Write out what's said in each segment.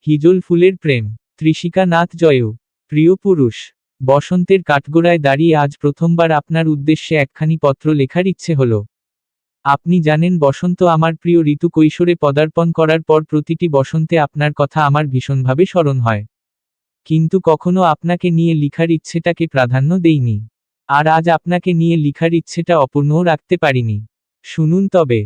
হিজল ফুলের প্রেম। ত্রিশিকা নাথ জয়ু। প্রিয় পুরুষ, বসন্তের কাঠগোড়ায় দাঁড়িয়ে আজ প্রথমবার আপনার উদ্দেশ্যে একখানি পত্র লেখার ইচ্ছে হলো। আপনি জানেন বসন্ত আমার প্রিয় ঋতু। কৈশোরে পদার্পণ করার পর প্রতিটি বসন্তে আপনার কথা আমার ভীষণভাবে স্মরণ হয়। কিন্তু কখনো আপনাকে নিয়ে লিখার ইচ্ছেটাকে প্রাধান্য দেইনি। আর আজ আপনাকে নিয়ে লিখার ইচ্ছেটা অপূর্ণও রাখতে পারিনি। শুনুন তবে।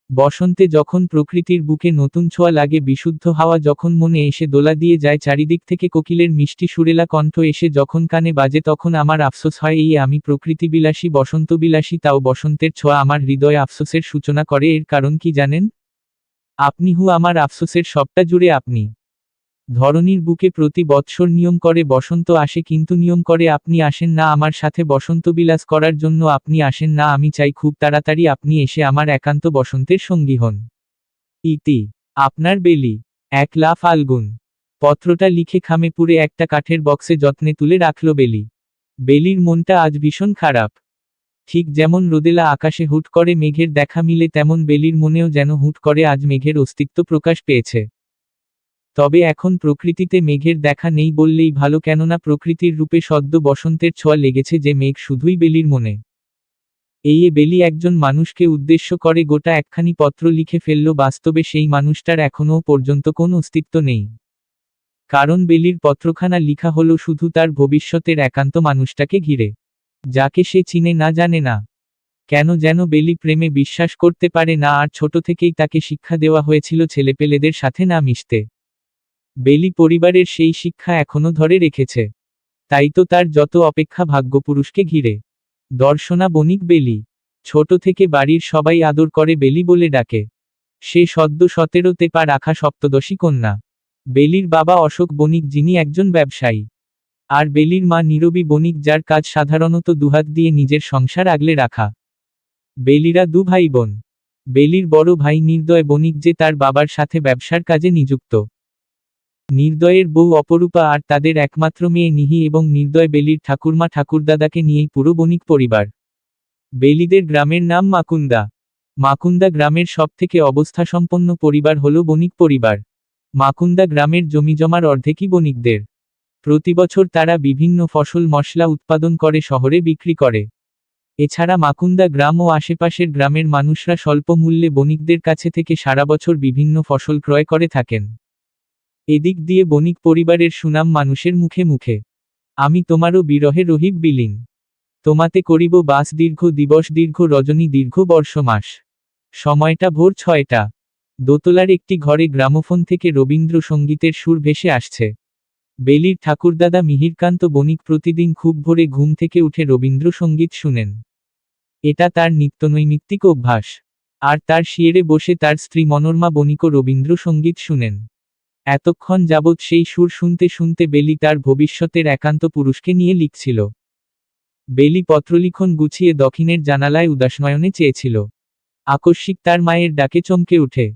বসন্তে যখন প্রকৃতির বুকে নতুন ছোঁয়া লাগে, বিশুদ্ধ হাওয়া যখন মনে এসে দোলা দিয়ে যায়, চারিদিক থেকে কোকিলের মিষ্টি সুরেলা কণ্ঠ এসে যখন কানে বাজে, তখন আমার আফসোস হয় এই আমি প্রকৃতিবিলাসী, বসন্তবিলাসী। তাও বসন্তের ছোঁয়া আমার হৃদয়ে আফসোসের সূচনা করে। এর কারণ কি জানেন? আপনি আমার আফসোসের সবটা জুড়ে আপনি। ধরনীর বুকে প্রতি বৎসর নিয়ম করে বসন্ত আসে, কিন্তু নিয়ম করে আপনি আসেন না আমার সাথে বসন্তবিলাস করার জন্য। আপনি আসেন না। আমি চাই খুব তাড়াতাড়ি আপনি এসে আমার একান্ত বসন্তের সঙ্গী হন। ইতি। আপনার বেলি। 1লা ফাল্গুন। পত্রটা লিখে খামে পুরে একটা কাঠের বক্সে যত্নে তুলে রাখল বেলি। বেলির মনটা আজ ভীষণ খারাপ। ঠিক যেমন রোদেলা আকাশে হুট করে মেঘের দেখা মিলে, তেমন বেলির মনেও যেন হুট করে আজ মেঘের অস্তিত্ব প্রকাশ পেয়েছে। তবে এখন প্রকৃতিতে মেঘের দেখা নেই বললেই ভালো, কেননা প্রকৃতির রূপে সদ্য বসন্তের ছোঁয়া লেগেছে যে মেঘ শুধুই বেলির মনে। এই বেলি একজন মানুষকে উদ্দেশ্য করে গোটা একখানি পত্র লিখে ফেলল। বাস্তবে সেই মানুষটার এখনও পর্যন্ত কোন অস্তিত্ব নেই। কারণ বেলির পত্রখানা লিখা হলো শুধু তার ভবিষ্যতের একান্ত মানুষটাকে ঘিরে, যাকে সে চিনে না, জানে না। কেন যেন বেলি প্রেমে বিশ্বাস করতে পারে না, আর ছোট থেকেই তাকে শিক্ষা দেওয়া হয়েছিল ছেলেপেলেদের সাথে না মিশতে। বেলি পরিবারের সেই শিক্ষা এখনো ধরে রেখেছে। তাই তো তার যত অপেক্ষা ভাগ্যপুরুষকে ঘিরে। দর্শনা বণিক বেলি। ছোট থেকে বাড়ির সবাই আদর করে বেলি বলে ডাকে। সে সদ্য 17তে পা রাখা সপ্তদশী কন্যা। বেলির বাবা অশোক বণিক, যিনি একজন ব্যবসায়ী। আর বেলির মা নীরবী বণিক, যার কাজ সাধারণত দুহাত দিয়ে নিজের সংসার আগলে রাখা। বেলিরা 2 ভাই বোন। বেলির বড় ভাই নির্দয় বণিক, যে তার বাবার সাথে ব্যবসার কাজে নিযুক্ত। নির্দয়ের বউ অপরূপা আর তাদের একমাত্র মেয়ে নিহি, এবং নির্দয় বেলির ঠাকুরমা ঠাকুরদাদাকে নিয়েই পুরো বণিক পরিবার। বেলিদের গ্রামের নাম মাকুন্দা। মাকুন্দা গ্রামের সবথেকে অবস্থাসম্পন্ন পরিবার হল বণিক পরিবার। মাকুন্দা গ্রামের জমিজমার অর্ধেকই বণিকদের। প্রতিবছর তারা বিভিন্ন ফসল মশলা উৎপাদন করে শহরে বিক্রি করে। এছাড়া মাকুন্দা গ্রাম ও আশেপাশের গ্রামের মানুষরা স্বল্প মূল্যে বণিকদের কাছে থেকে সারা বছর বিভিন্ন ফসল ক্রয় করে থাকেন। এদিক দিয়ে বণিক পরিবারের সুনাম মানুষের মুখে মুখে। আমি তোমারও বিরহে রহিব বিলীন। তোমাতে করিব বাস দীর্ঘ দিবস, দীর্ঘ রজনী, দীর্ঘ বর্ষ মাস। সময়টা ভোর 6টা। দোতলার একটি ঘরে গ্রামোফোন থেকে রবীন্দ্রসঙ্গীতের সুর ভেসে আসছে। বেলির ঠাকুরদাদা মিহিরকান্ত বণিক প্রতিদিন খুব ভোরে ঘুম থেকে উঠে রবীন্দ্রসঙ্গীত শুনেন। এটা তার নিত্যনৈমিত্তিক অভ্যাস। আর তার শিয়রে বসে তার স্ত্রী মনোরমা বণিকও রবীন্দ্রসঙ্গীত শুনেন। এতক্ষণ যাবৎ সেই সুর শুনতে শুনতে বেলি তার ভবিষ্যতের একান্ত পুরুষকে নিয়ে লিখছিল। বেলি পত্রলিখন গুছিয়ে দক্ষিণের জানালায় উদাসনয়নে চেয়েছিল। আকস্মিক তার মায়ের ডাকে চমকে উঠে।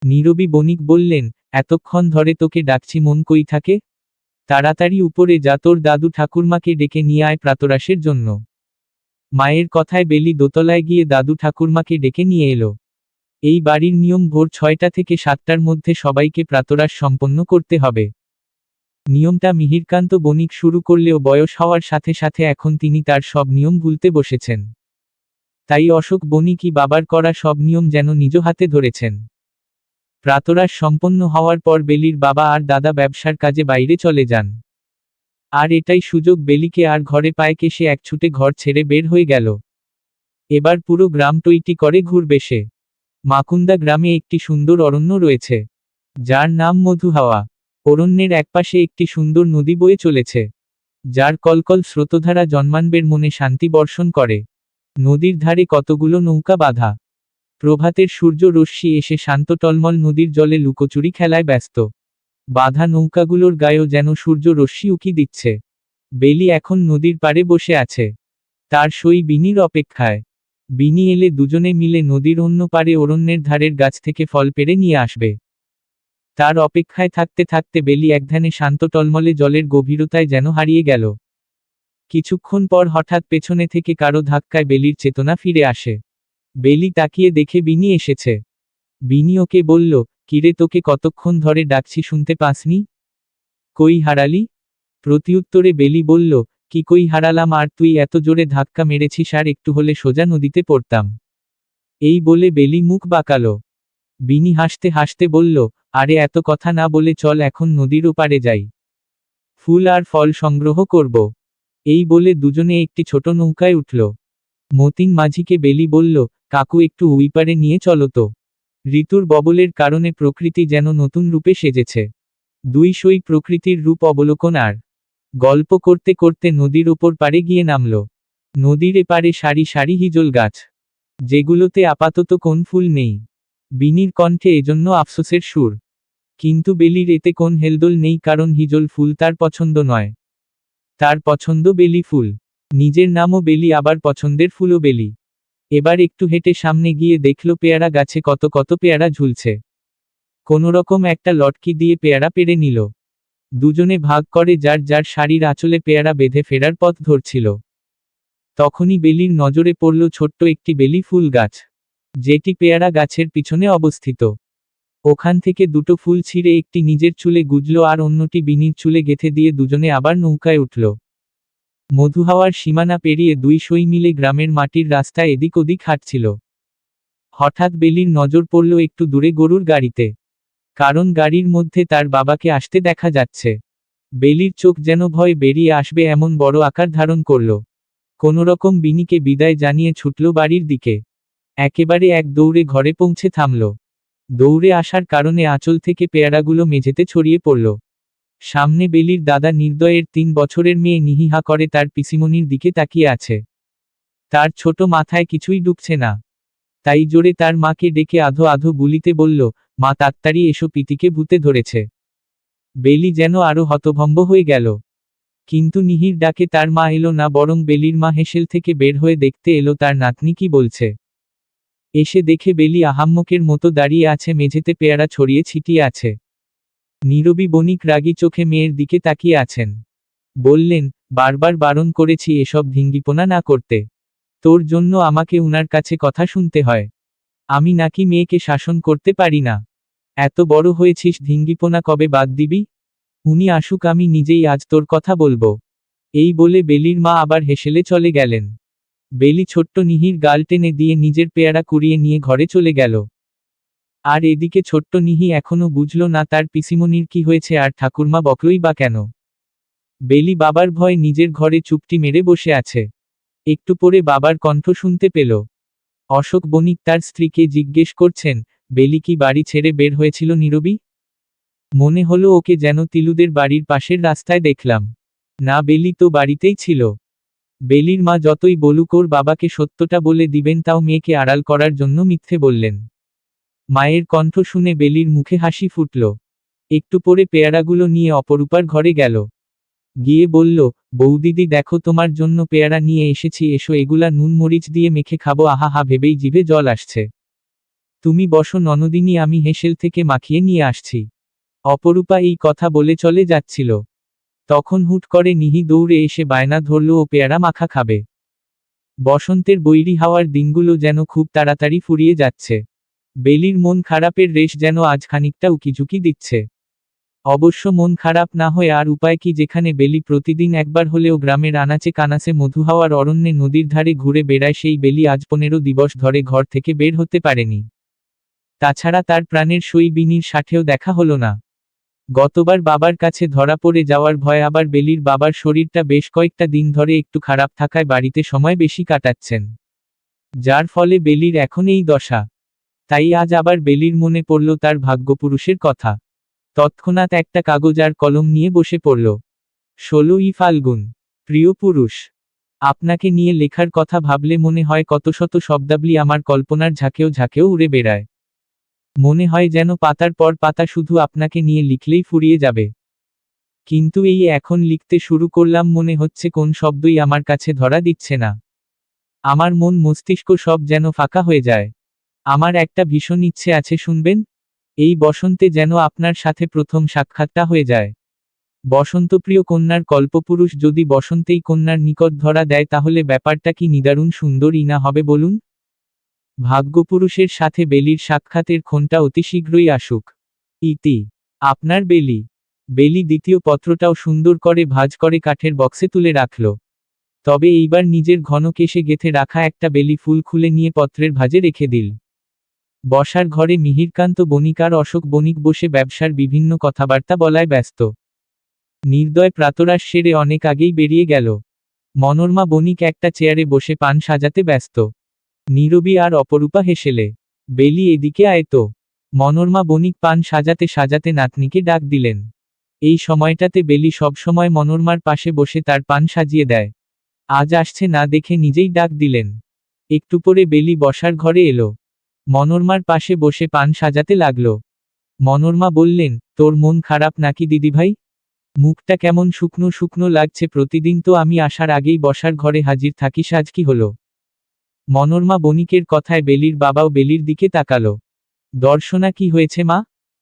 নীরবী বণিক বললেন, এতক্ষণ ধরে তোকে ডাকছি, মন কই থাকে? তাড়াতাড়ি উপরে যা, তোর দাদু ঠাকুরমাকে ডেকে নিয়ে আয় প্রাতরাশের জন্য। মায়ের কথায় বেলি দোতলায় গিয়ে দাদু ঠাকুরমাকে ডেকে নিয়ে এলো। এই বাড়ির নিয়ম ভোর 6টা থেকে 7টার মধ্যে সবাইকে প্রাতরাশ সম্পন্ন করতে হবে। নিয়মটা মিহিরকান্ত বণিক শুরু করলেও বয়স হওয়ার সাথে সাথে এখন তিনি তার সব নিয়ম ভুলতে বসেছেন। তাই অশোক বণিকই বাবার করা সব নিয়ম যেন নিজ হাতে ধরেছেন। প্রাতরাশ সম্পন্ন হওয়ার পর বেলির বাবা আর দাদা ব্যবসার কাজে বাইরে চলে যান। আর এটাই সুযোগ বেলিকে আর ঘরে পায় কে, সে একছুটে ঘর ছেড়ে বের হয়ে গেল। এবার পুরো গ্রাম টইটি করে ঘুরবে সে। মাকুন্দা গ্রামে একটি সুন্দর অরণ্য রয়েছে, যার নাম মধুহাওয়া। অরণ্যের একপাশে একটি সুন্দর নদী বয়ে চলেছে, যার কলকল স্রোতধারা জন্মানবের মনে শান্তি বর্ষণ করে। নদীর ধারে কতগুলো নৌকা বাঁধা। প্রভাতের সূর্য রশ্মি এসে শান্ত টলমল নদীর জলে লুকোচুরি খেলায় ব্যস্ত। বাঁধা নৌকাগুলোর গায়েও যেন সূর্য রশ্মি উকি দিচ্ছে। বেলি এখন নদীর পাড়ে বসে আছে, তার সই বিনির অপেক্ষায়। বিনি এলে দুজনে মিলে নদীর অন্য পারে অরণ্যের ধারের গাছ থেকে ফল পেড়ে নিয়ে আসবে। তার অপেক্ষায় থাকতে থাকতে বেলি একধানে শান্ত টলমলে জলের গভীরতায় যেন হারিয়ে গেল। কিছুক্ষণ পর হঠাৎ পেছনে থেকে কারো ধাক্কায় বেলির চেতনা ফিরে আসে। বেলি তাকিয়ে দেখে বিনি এসেছে। বিনি ওকে বলল, কিরে তোকে কতক্ষণ ধরে ডাকছি শুনতে পাসনি? কই হারালি? প্রত্যুত্তরে বেলি বলল, কি কই হারালাম আর তুই এত জোরে ধাক্কা মেরেছিস আর একটু হলে সোজা নদীতে পড়তাম। এই বলে বেলি মুখ বাঁকালো। বিনি হাসতে হাসতে বলল, আরে এত কথা না বলে চল এখন নদীর ওপারে যাই। ফুল আর ফল সংগ্রহ করব। এই বলে দুজনে একটি ছোট নৌকায় উঠল। মতিন মাঝিকে বেলি বলল, কাকু একটু ওই পারে নিয়ে চলো তো। ঋতুর ববলের কারণে প্রকৃতি যেন নতুন রূপে সেজেছে। দুই সই প্রকৃতির রূপ অবলোকন আর গল্প করতে করতে নদীর ওপর পারে গিয়ে নামল। নদীর এপারে সারি সারি হিজল গাছ, যেগুলোতে আপাতত কোন ফুল নেই। বিনির কণ্ঠে এজন্য আফসোসের সুর। কিন্তু বেলির এতে কোন হেলদোল নেই, কারণ হিজল ফুল তার পছন্দ নয়। তার পছন্দ বেলি ফুল। নিজের নামও বেলি, আবার পছন্দের ফুলও বেলি। এবার একটু হেঁটে সামনে গিয়ে দেখল পেয়ারা গাছে কত কত পেয়ারা ঝুলছে। কোনোরকম একটা লটকি দিয়ে পেয়ারা পেড়ে নিল। দুজনে ভাগ করে যার যার শাড়ির আঁচলে পেয়ারা বেঁধে ফেরার পথ ধরছিল। তখনই বেলির নজরে পড়ল ছোট্ট একটি বেলি ফুল গাছ, যেটি পেয়ারা গাছের পিছনে অবস্থিত। ওখান থেকে দুটো ফুল ছিঁড়ে একটি নিজের চুলে গুজল আর অন্যটি বিনির চুলে গেঁথে দিয়ে দুজনে আবার নৌকায় উঠল। মধুহাওয়ার সীমানা পেরিয়ে দুই সই মিলে গ্রামের মাটির রাস্তায় এদিক ওদিক হাঁটছিল। হঠাৎ বেলির নজর পড়ল একটু দূরে গরুর গাড়িতে, কারণ গাড়ির মধ্যে তার বাবাকে আসতে দেখা যাচ্ছে। বেলির চোখ যেন ভয় বেরিয়ে আসবে এমন বড় আকার ধারণ করল। কোনোরকম বিনিকে বিদায় জানিয়ে ছুটল বাড়ির দিকে। একেবারে এক দৌড়ে ঘরে পৌঁছে থামল। দৌড়ে আসার কারণে আঁচল থেকে পেয়ারাগুলো মেঝেতে ছড়িয়ে পড়ল। সামনে বেলির দাদা নির্দয়ের 3 বছরের মেয়ে নিহিহা করে তার পিসিমণির দিকে তাকিয়ে আছে। তার ছোট মাথায় কিছুই ঢুকছে না। তাই জোরে তার মাকে ডেকে আধো আধো বুলিতে বলল, মা তাড়াতাড়ি এসো, পিতিকে ভূতে ধরেছে। বেলি যেন আরো হতভম্ব হয়ে গেল। কিন্তু নিহির ডাকে তার মা এলো না, বরং বেলির মা হেসেল থেকে বের হয়ে দেখতে এলো তার নাতনি কি বলছে। এসে দেখে বেলি আহাম্মকের মতো দাঁড়িয়ে আছে, মেঝেতে পেয়ারা ছড়িয়ে ছিটিয়ে আছে। নীরবী বণিক রাগী চোখে মেয়ের দিকে তাকিয়ে আছেন। বললেন, বারবার বারণ করেছি এসব ধিঙ্গিপোনা না করতে। তোর জন্য আমাকে উনার কাছে কথা শুনতে হয়। আমি নাকি মেয়েকে শাসন করতে পারি না? এত বড় হয়েছিস, ধিঙ্গিপোনা কবে বাদ দিবি? উনি আসুক, আমি নিজেই আজ তোর কথা বলবো। এই বলে বেলির মা আবার হেসেলে চলে গেলেন। বেলি ছোট্ট নিহির গাল টেনে দিয়ে নিজের পেয়ারা কুড়িয়ে নিয়ে ঘরে চলে গেল। আর এদিকে ছোট্ট নিহি এখনো বুঝল না তার পিসিমণির কি হয়েছে আর ঠাকুরমা বকলই বা কেন। বেলি বাবার ভয় নিজের ঘরে চুপটি মেরে বসে আছে। একটু পরে বাবার কণ্ঠ শুনতে পেল। অশোক বণিক তার স্ত্রীকে জিজ্ঞেস করছেন, বেলি কি বাড়ি ছেড়ে বের হয়েছিল নীরবী? মনে হলো ওকে যেন তিলুদের বাড়ির পাশের রাস্তায় দেখলাম। না, বেলি তো বাড়িতেই ছিল। বেলির মা যতই বলুক ওর বাবাকে সত্যটা বলে দিবেন, তাও মেয়েকে আড়াল করার জন্য মিথ্যে বললেন। মায়ের কণ্ঠ শুনে বেলির মুখে হাসি ফুটল। একটু পরে পেয়ারাগুলো নিয়ে অপরূপার ঘরে গেল। গিয়ে বলল, বৌদিদি দেখো, তোমার জন্য পেয়ারা নিয়ে এসেছি, এসো, এগুলা নুন মরিচ দিয়ে মেখে খাবো। আহা হা, ভেবেই জিভে জল আসছে। তুমি বসো ননদিনী, আমি হেসেল থেকে মাখিয়ে নিয়ে আসছি। অপরূপা এই কথা বলে চলে যাচ্ছিল। তখন হুট করে নিহি দৌড়ে এসে বায়না ধরল ও পেয়ারা মাখা খাবে। বসন্তের বৈরী হাওয়ার দিনগুলো যেন খুব তাড়াতাড়ি ফুরিয়ে যাচ্ছে। বেলির মন খারাপের রেশ যেন আজ খানিকটা উকিঝুঁকি দিচ্ছে। অবশ্য মন খারাপ না হয়ে আর উপায় কি, যেখানে বেলি প্রতিদিন একবার হলেও গ্রামের আনাচে কানাচে মধুহাওয়ার অরণ্যে নদীর ধারে ঘুরে বেড়ায়, সেই বেলি আজ 15 দিবস ধরে ঘর থেকে বের হতে পারেনি। তাছাড়া তার প্রাণের সই বিনির সাথেও দেখা হলো না। গতবার বাবার কাছে ধরা পড়ে যাওয়ার ভয়, আবার বেলির বাবার শরীরটা বেশ কয়েকটা দিন ধরে একটু খারাপ থাকায় বাড়িতে সময় বেশি কাটাচ্ছেন। যার ফলে বেলির এখন এই দশা। তাই আজ আবার বেলির মনে পড়ল তার ভাগ্যপুরুষের কথা। তৎক্ষণাৎ একটা কাগজ আর কলম নিয়ে বসে পড়ল। 16ই ফাল্গুন। প্রিয় পুরুষ, আপনাকে নিয়ে লেখার কথা ভাবলে মনে হয় কত শত শব্দাবলী আমার কল্পনার ঝাঁকেও ঝাঁকেও উড়ে বেড়ায়। মনে হয় যেন পাতার পর পাতা শুধু আপনাকে নিয়ে লিখলেই ফুরিয়ে যাবে। কিন্তু এই এখন লিখতে শুরু করলাম, মনে হচ্ছে কোন শব্দই আমার কাছে ধরা দিচ্ছে না। আমার মন মস্তিষ্ক সব যেন ফাঁকা হয়ে যায়। আমার একটা ভীষণ ইচ্ছে আছে, শুনবেন? এই বসন্তে যেন আপনার সাথে প্রথম সাক্ষাৎটা হয়ে যায়। বসন্তপ্রিয় কন্যার কল্পপুরুষ যদি বসন্তেই কন্যার নিকট ধরা দেয়, তাহলে ব্যাপারটা কি নিদারুণ সুন্দরই না হবে বলুন? ভাগ্যপুরুষের সাথে বেলির সাক্ষাতের ক্ষণটা অতি শীঘ্রই আসুক। ইতি। আপনার বেলি। বেলি দ্বিতীয় পত্রটাও সুন্দর করে ভাঁজ করে কাঠের বক্সে তুলে রাখল। তবে এইবার নিজের ঘন কেশে গেঁথে রাখা একটা বেলি ফুল খুলে নিয়ে পত্রের ভাঁজে রেখে দিল। বসার ঘরে মিহিরকান্ত বণিক আর অশোক বণিক বসে ব্যবসার বিভিন্ন কথাবার্তা বলায় ব্যস্ত। নির্দয় প্রাতরাশ সেরে অনেক আগেই বেরিয়ে গেল। মনোরমা বণিক একটা চেয়ারে বসে পান সাজাতে ব্যস্ত। নীরবী আর অপরূপা হেসেলে, বেলি এদিকে আয় তো। মনোরমা বণিক পান সাজাতে সাজাতে নাতনিকে ডাক দিলেন। এই সময়টাতে বেলি সবসময় মনোরমার পাশে বসে তার পান সাজিয়ে দেয়। আজ আসছে না দেখে নিজেই ডাক দিলেন। একটু পরে বেলি বসার ঘরে এলো। মনোরমার পাশে বসে পান সাজাতে লাগলো। মনোরমা বললেন, তোর মন খারাপ নাকি দিদিভাই? মুখটা কেমন শুকনো শুকনো লাগছে, প্রতিদিন তো আমি আসার আগেই বসার ঘরে হাজির থাকিস, আজ কি হলো? মনোরমা বণিকের কথায় বেলির বাবাও বেলির দিকে তাকালো। দর্শনা, কি হয়েছে মা?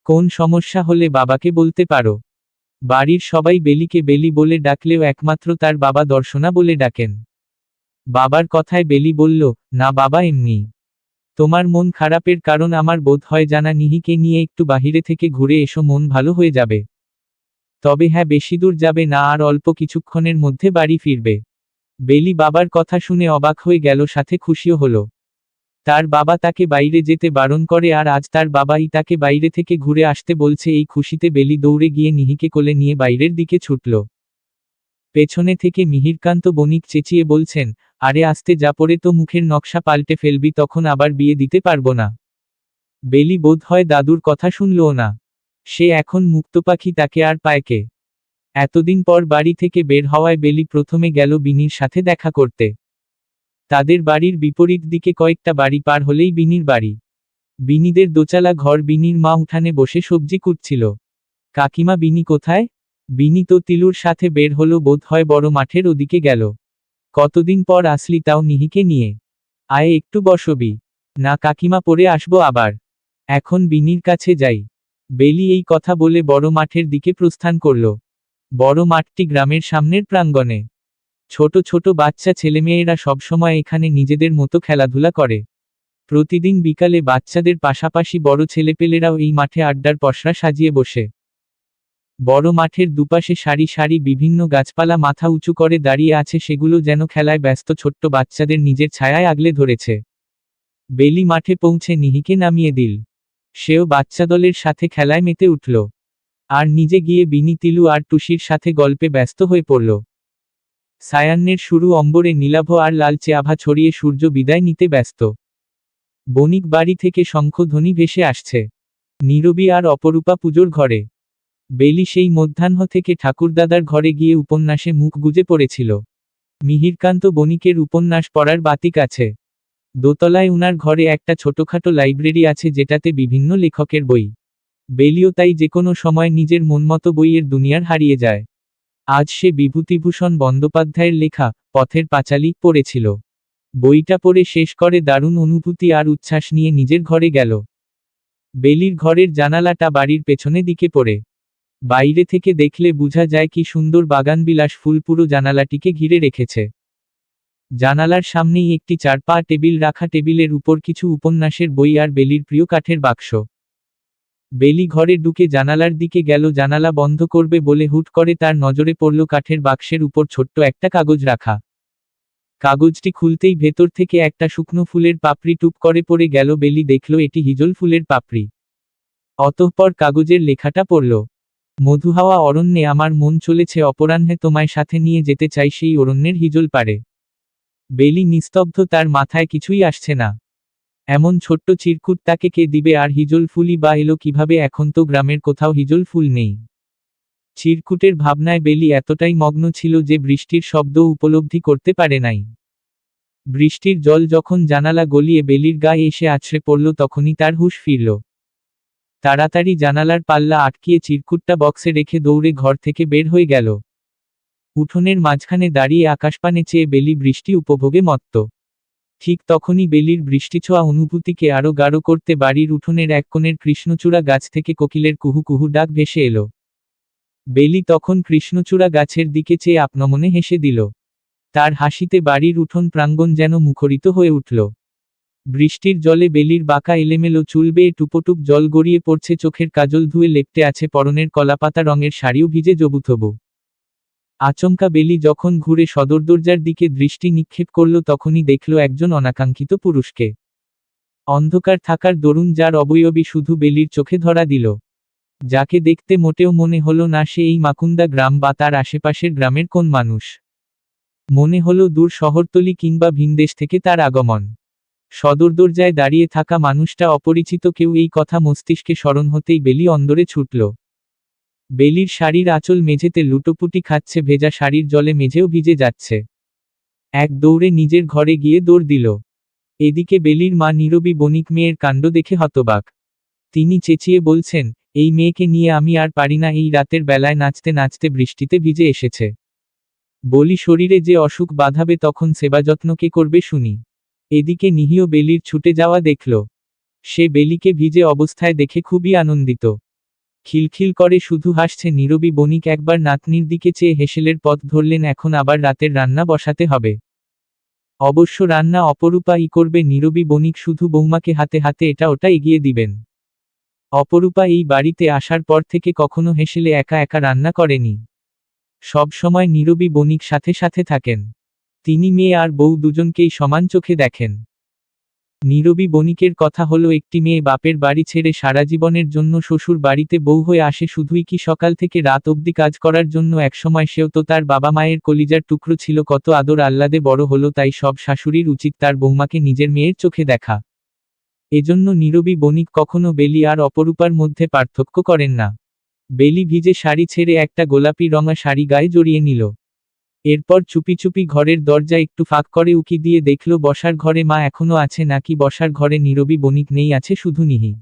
কোন সমস্যা হলে বাবাকে বলতে পারো। বাড়ির সবাই বেলিকে বেলি বলে ডাকলেও একমাত্র তার বাবা দর্শনা বলে ডাকেন। বাবার কথায় বেলি বলল, না বাবা, এমনি। তোমার মন খারাপের কারণ আমার বোধ হয় জানা, নিহিকে নিয়ে একটু বাহিরে থেকে ঘুরে এসো, মন ভালো হয়ে যাবে। তবে হ্যাঁ, বেশি দূর যাবে না, আর অল্প কিছুক্ষণের মধ্যে বাড়ি ফিরবে। বেলি বাবার কথা শুনে অবাক হয়ে গেল, সাথে খুশিও হলো। তার বাবা তাকে বাইরে যেতে বারণ করে আর আজ তার বাবাই তাকে বাইরে থেকে ঘুরে আসতে বলছে। এই খুশিতে বেলি দৌড়ে গিয়ে নিহিকে কোলে নিয়ে বাইরের দিকে ছুটল। পেছনে থেকে মিহিরকান্ত বণিক চেঁচিয়ে বলছেন, আরে আস্তে যা, পড়ে তো মুখের নকশা পাল্টে ফেলবি, তখন আবার বিয়ে দিতে পারবো না। বেলি বোধ হয় দাদুর কথা শুনলও না। সে এখন মুক্তপাখি, তাকে আর পায় কে? এতদিন পর বাড়ি থেকে বের হওয়ায় বেলি প্রথমে গেল বিনির সাথে দেখা করতে। তাদের বাড়ির বিপরীত দিকে কয়েকটা বাড়ি পার হলেই বিনির বাড়ি। বিনিদের দোচালা ঘর। বিনির মা উঠানে বসে সবজি কুটছিল। কাকিমা, বিনি কোথায়? বিনি তো তিলুর সাথে বের হলো, বোধ হয় বড় মাঠের ওদিকে গেল। কতদিন পর আসলি, তাও নিহিকে নিয়ে? আয় একটু বসবি? না কাকিমা, পরে আসবো আবার। এখন বিনির কাছে যাই। বেলি এই কথা বলে বড় মাঠের দিকে প্রস্থান করল। বড় মাঠটি গ্রামের সামনের প্রাঙ্গণে। ছোট ছোট বাচ্চা ছেলেমেয়েরা সবসময় এখানে নিজেদের মতো খেলাধুলা করে। প্রতিদিন বিকালে বাচ্চাদের পাশাপাশি বড় ছেলেপেলেরাও এই মাঠে আড্ডার পসরা সাজিয়ে বসে। বড় মাঠের দুপাশে সারি সারি বিভিন্ন গাছপালা মাথা উঁচু করে দাঁড়িয়ে আছে, সেগুলো যেন খেলায় ব্যস্ত ছোট্ট বাচ্চাদের নিজের ছায়ায় আগলে ধরেছে। বেলি মাঠে পৌঁছে নিহিকে নামিয়ে দিল। সেও বাচ্চাদলের সাথে খেলায় মেতে উঠল। আর নিজে গিয়ে বিনি, তিলু আর টুসির সাথে গল্পে ব্যস্ত হয়ে পড়ল। সায়ান্নের শুরু অম্বরে নীলাভ আর লালচে আভা ছড়িয়ে সূর্য বিদায় নিতে ব্যস্ত। বণিক বাড়ি থেকে শঙ্খধ্বনি ভেসে আসছে। নীরবী আর অপরূপা পুজোর ঘরে। বেলি সেই মধ্যাহ্ন থেকে ঠাকুরদাদার ঘরে গিয়ে উপন্যাসে মুখ গুজে পড়েছিল। মিহিরকান্ত বণিকের উপন্যাস পড়ার বাতিক আছে। দোতলায় উনার ঘরে একটা ছোটখাটো লাইব্রেরি আছে, যেটাতে বিভিন্ন লেখকের বই। বেলিও তাই যেকোনো সময় নিজের মনমতো বইয়ের দুনিয়ার হারিয়ে যায়। আজ সে বিভূতিভূষণ বন্দ্যোপাধ্যায়ের লেখা পথের পাঁচালী পড়েছিল। বইটা পড়ে শেষ করে দারুণ অনুভূতি আর উচ্ছ্বাস নিয়ে নিজের ঘরে গেল। বেলির ঘরের জানালাটা বাড়ির পেছনে দিকে পড়ে। বাইরে থেকে দেখলে বোঝা যায় কি সুন্দর বাগানবিলাস ফুল পুরো জানালাটিকে ঘিরে রেখেছে। জানালার সামনেই একটি 4 পা টেবিল রাখা, টেবিলের উপর কিছু উপন্যাসের বই আর বেলির প্রিয় কাঠের বাক্স। বেলি ঘরে ঢুকে জানালার দিকে গেল, জানালা বন্ধ করবে বলে হুট করে তার নজরে পড়ল কাঠের বাক্সের উপর ছোট্ট একটা কাগজ রাখা। কাগজটি খুলতেই ভেতর থেকে একটা শুকনো ফুলের পাপড়ি টুপ করে পড়ে গেল। বেলি দেখল এটি হিজল ফুলের পাপড়ি। অতঃপর কাগজের লেখাটা পড়ল, মধুহাওয়া অরণ্যে আমার মন চলেছে, অপরাহ্নে তোমায় সাথে নিয়ে যেতে চাই সেই অরণ্যের হিজল পারে। বেলি নিস্তব্ধ, তার মাথায় কিছুই আসছে না। এমন ছোট্ট চিরকুট তাকে কে দিবে, আর হিজল ফুলই বা এলো কিভাবে? এখন তো গ্রামের কোথাও হিজল ফুল নেই। চিরকুটের ভাবনায় বেলি এতটাই মগ্ন ছিল যে বৃষ্টির শব্দও উপলব্ধি করতে পারে নাই। বৃষ্টির জল যখন জানালা গলিয়ে বেলির গায়ে এসে আছড়ে পড়ল, তখনই তার হুঁশ ফিরল। তাড়াতাড়ি জানালার পাল্লা আটকিয়ে চিরকুটটা বক্সে রেখে দৌড়ে ঘর থেকে বের হয়ে গেল। উঠোনের মাঝখানে দাঁড়িয়ে আকাশপানে চেয়ে বেলি বৃষ্টি উপভোগে মত্ত। ঠিক তখনই বেলির বৃষ্টিছোঁয়া অনুভূতিকে আরো গাঢ় করতে বাড়ির উঠোনের এক কোণের কৃষ্ণচূড়া গাছ থেকে কোকিলের কুহু কুহু ডাক ভেসে এলো। বেলি তখন কৃষ্ণচূড়া গাছের দিকে চেয়ে আপনমনে হেসে দিল। তার হাসিতে বাড়ির উঠোন প্রাঙ্গণ যেন মুখরিত হয়ে উঠল। বৃষ্টির জলে বেলির বাঁকা এলোমেলো চুল বেয়ে টুপোটুপ জল গড়িয়ে পড়ছে, চোখের কাজল ধুয়ে লেপ্টে আছে পরনের কলাপাতা রঙের শাড়িও ভিজে জবুথবু। আচমকা বেলি যখন ঘুরে সদর দরজার দিকে দৃষ্টি নিক্ষেপ করল, তখনই দেখল একজন অনাকাঙ্ক্ষিত পুরুষকে। অন্ধকার থাকার দরুন যার অবয়বই শুধু বেলির চোখে ধরা দিল, যাকে দেখতে মোটেও মনে হলো না সে এই মাকুন্দা গ্রাম বা তার আশেপাশের গ্রামের কোন মানুষ। মনে হলো দূর শহরতলি কিংবা ভিনদেশ থেকে তার আগমন। সদর দরজায় দাঁড়িয়ে থাকা মানুষটা অপরিচিত কেউ, এই কথা মস্তিষ্কে স্মরণ হতেই বেলি অন্দরে ছুটল। বেলির শাড়ির আঁচল মেঝেতে লুটোপুটি খাচ্ছে, ভেজা শাড়ির জলে মেঝেও ভিজে যাচ্ছে। এক দৌড়ে নিজের ঘরে গিয়ে দৌড় দিল। এদিকে বেলির মা নীরবী বণিক মেয়ের কাণ্ড দেখে হতবাক। তিনি চেঁচিয়ে বলছেন, এই মেয়েকে নিয়ে আমি আর পারি না, এই রাতের বেলায় নাচতে নাচতে বৃষ্টিতে ভিজে এসেছে। বলি শরীরে যে অসুখ বাঁধাবে, তখন সেবা যত্ন কে করবে শুনি। এদিকে নিহিও বেলির ছুটে যাওয়া দেখল। সে বেলিকে ভিজে অবস্থায় দেখে খুবই আনন্দিত। খিলখিল করে শুধু হাসছে। নীরবী বণিক একবার নাতনির দিকে চেয়ে হেসেলের পথ ধরলেন। এখন আবার রাতের রান্না বসাতে হবে। অবশ্য রান্না অপরূপাই করবে। নীরবী বণিক শুধু বৌমাকে হাতে হাতে এটা ওটা এগিয়ে দিবেন। অপরূপা এই বাড়িতে আসার পর থেকে কখনো হেসেলে একা একা রান্না করেনি। সব সময় নীরবী বণিক সাথে সাথে থাকেন। তিনি মেয়ে আর বউ দুজনকেই সমান চোখে দেখেন। নীরবী বণিকের কথা হলো, একটি মেয়ে বাপের বাড়ি ছেড়ে সারা জীবনের জন্য শ্বশুর বাড়িতে বউ হয়ে আসে, শুধুই কি সকাল থেকে রাত অবধি কাজ করার জন্য। একসময় সেও তো তার বাবা মায়ের কলিজার টুকরো ছিল, কত আদর আহ্লাদে বড় হলো। তাই সব শাশুড়ির উচিত তার বৌমাকে নিজের মেয়ের চোখে দেখা। এজন্য নীরবী বণিক কখনো বেলি আর অপরূপার মধ্যে পার্থক্য করেন না। বেলি ভিজে শাড়ি ছেড়ে একটা গোলাপি রঙা শাড়ি গায়ে জড়িয়ে নিল। এরপর চুপি চুপি ঘরের দরজা একটু ফাঁক করে উকি দিয়ে দেখল বসার ঘরে মা এখনো আছে নাকি বসার ঘরে নীরবী বণিক নেই, আছে শুধু নিহি।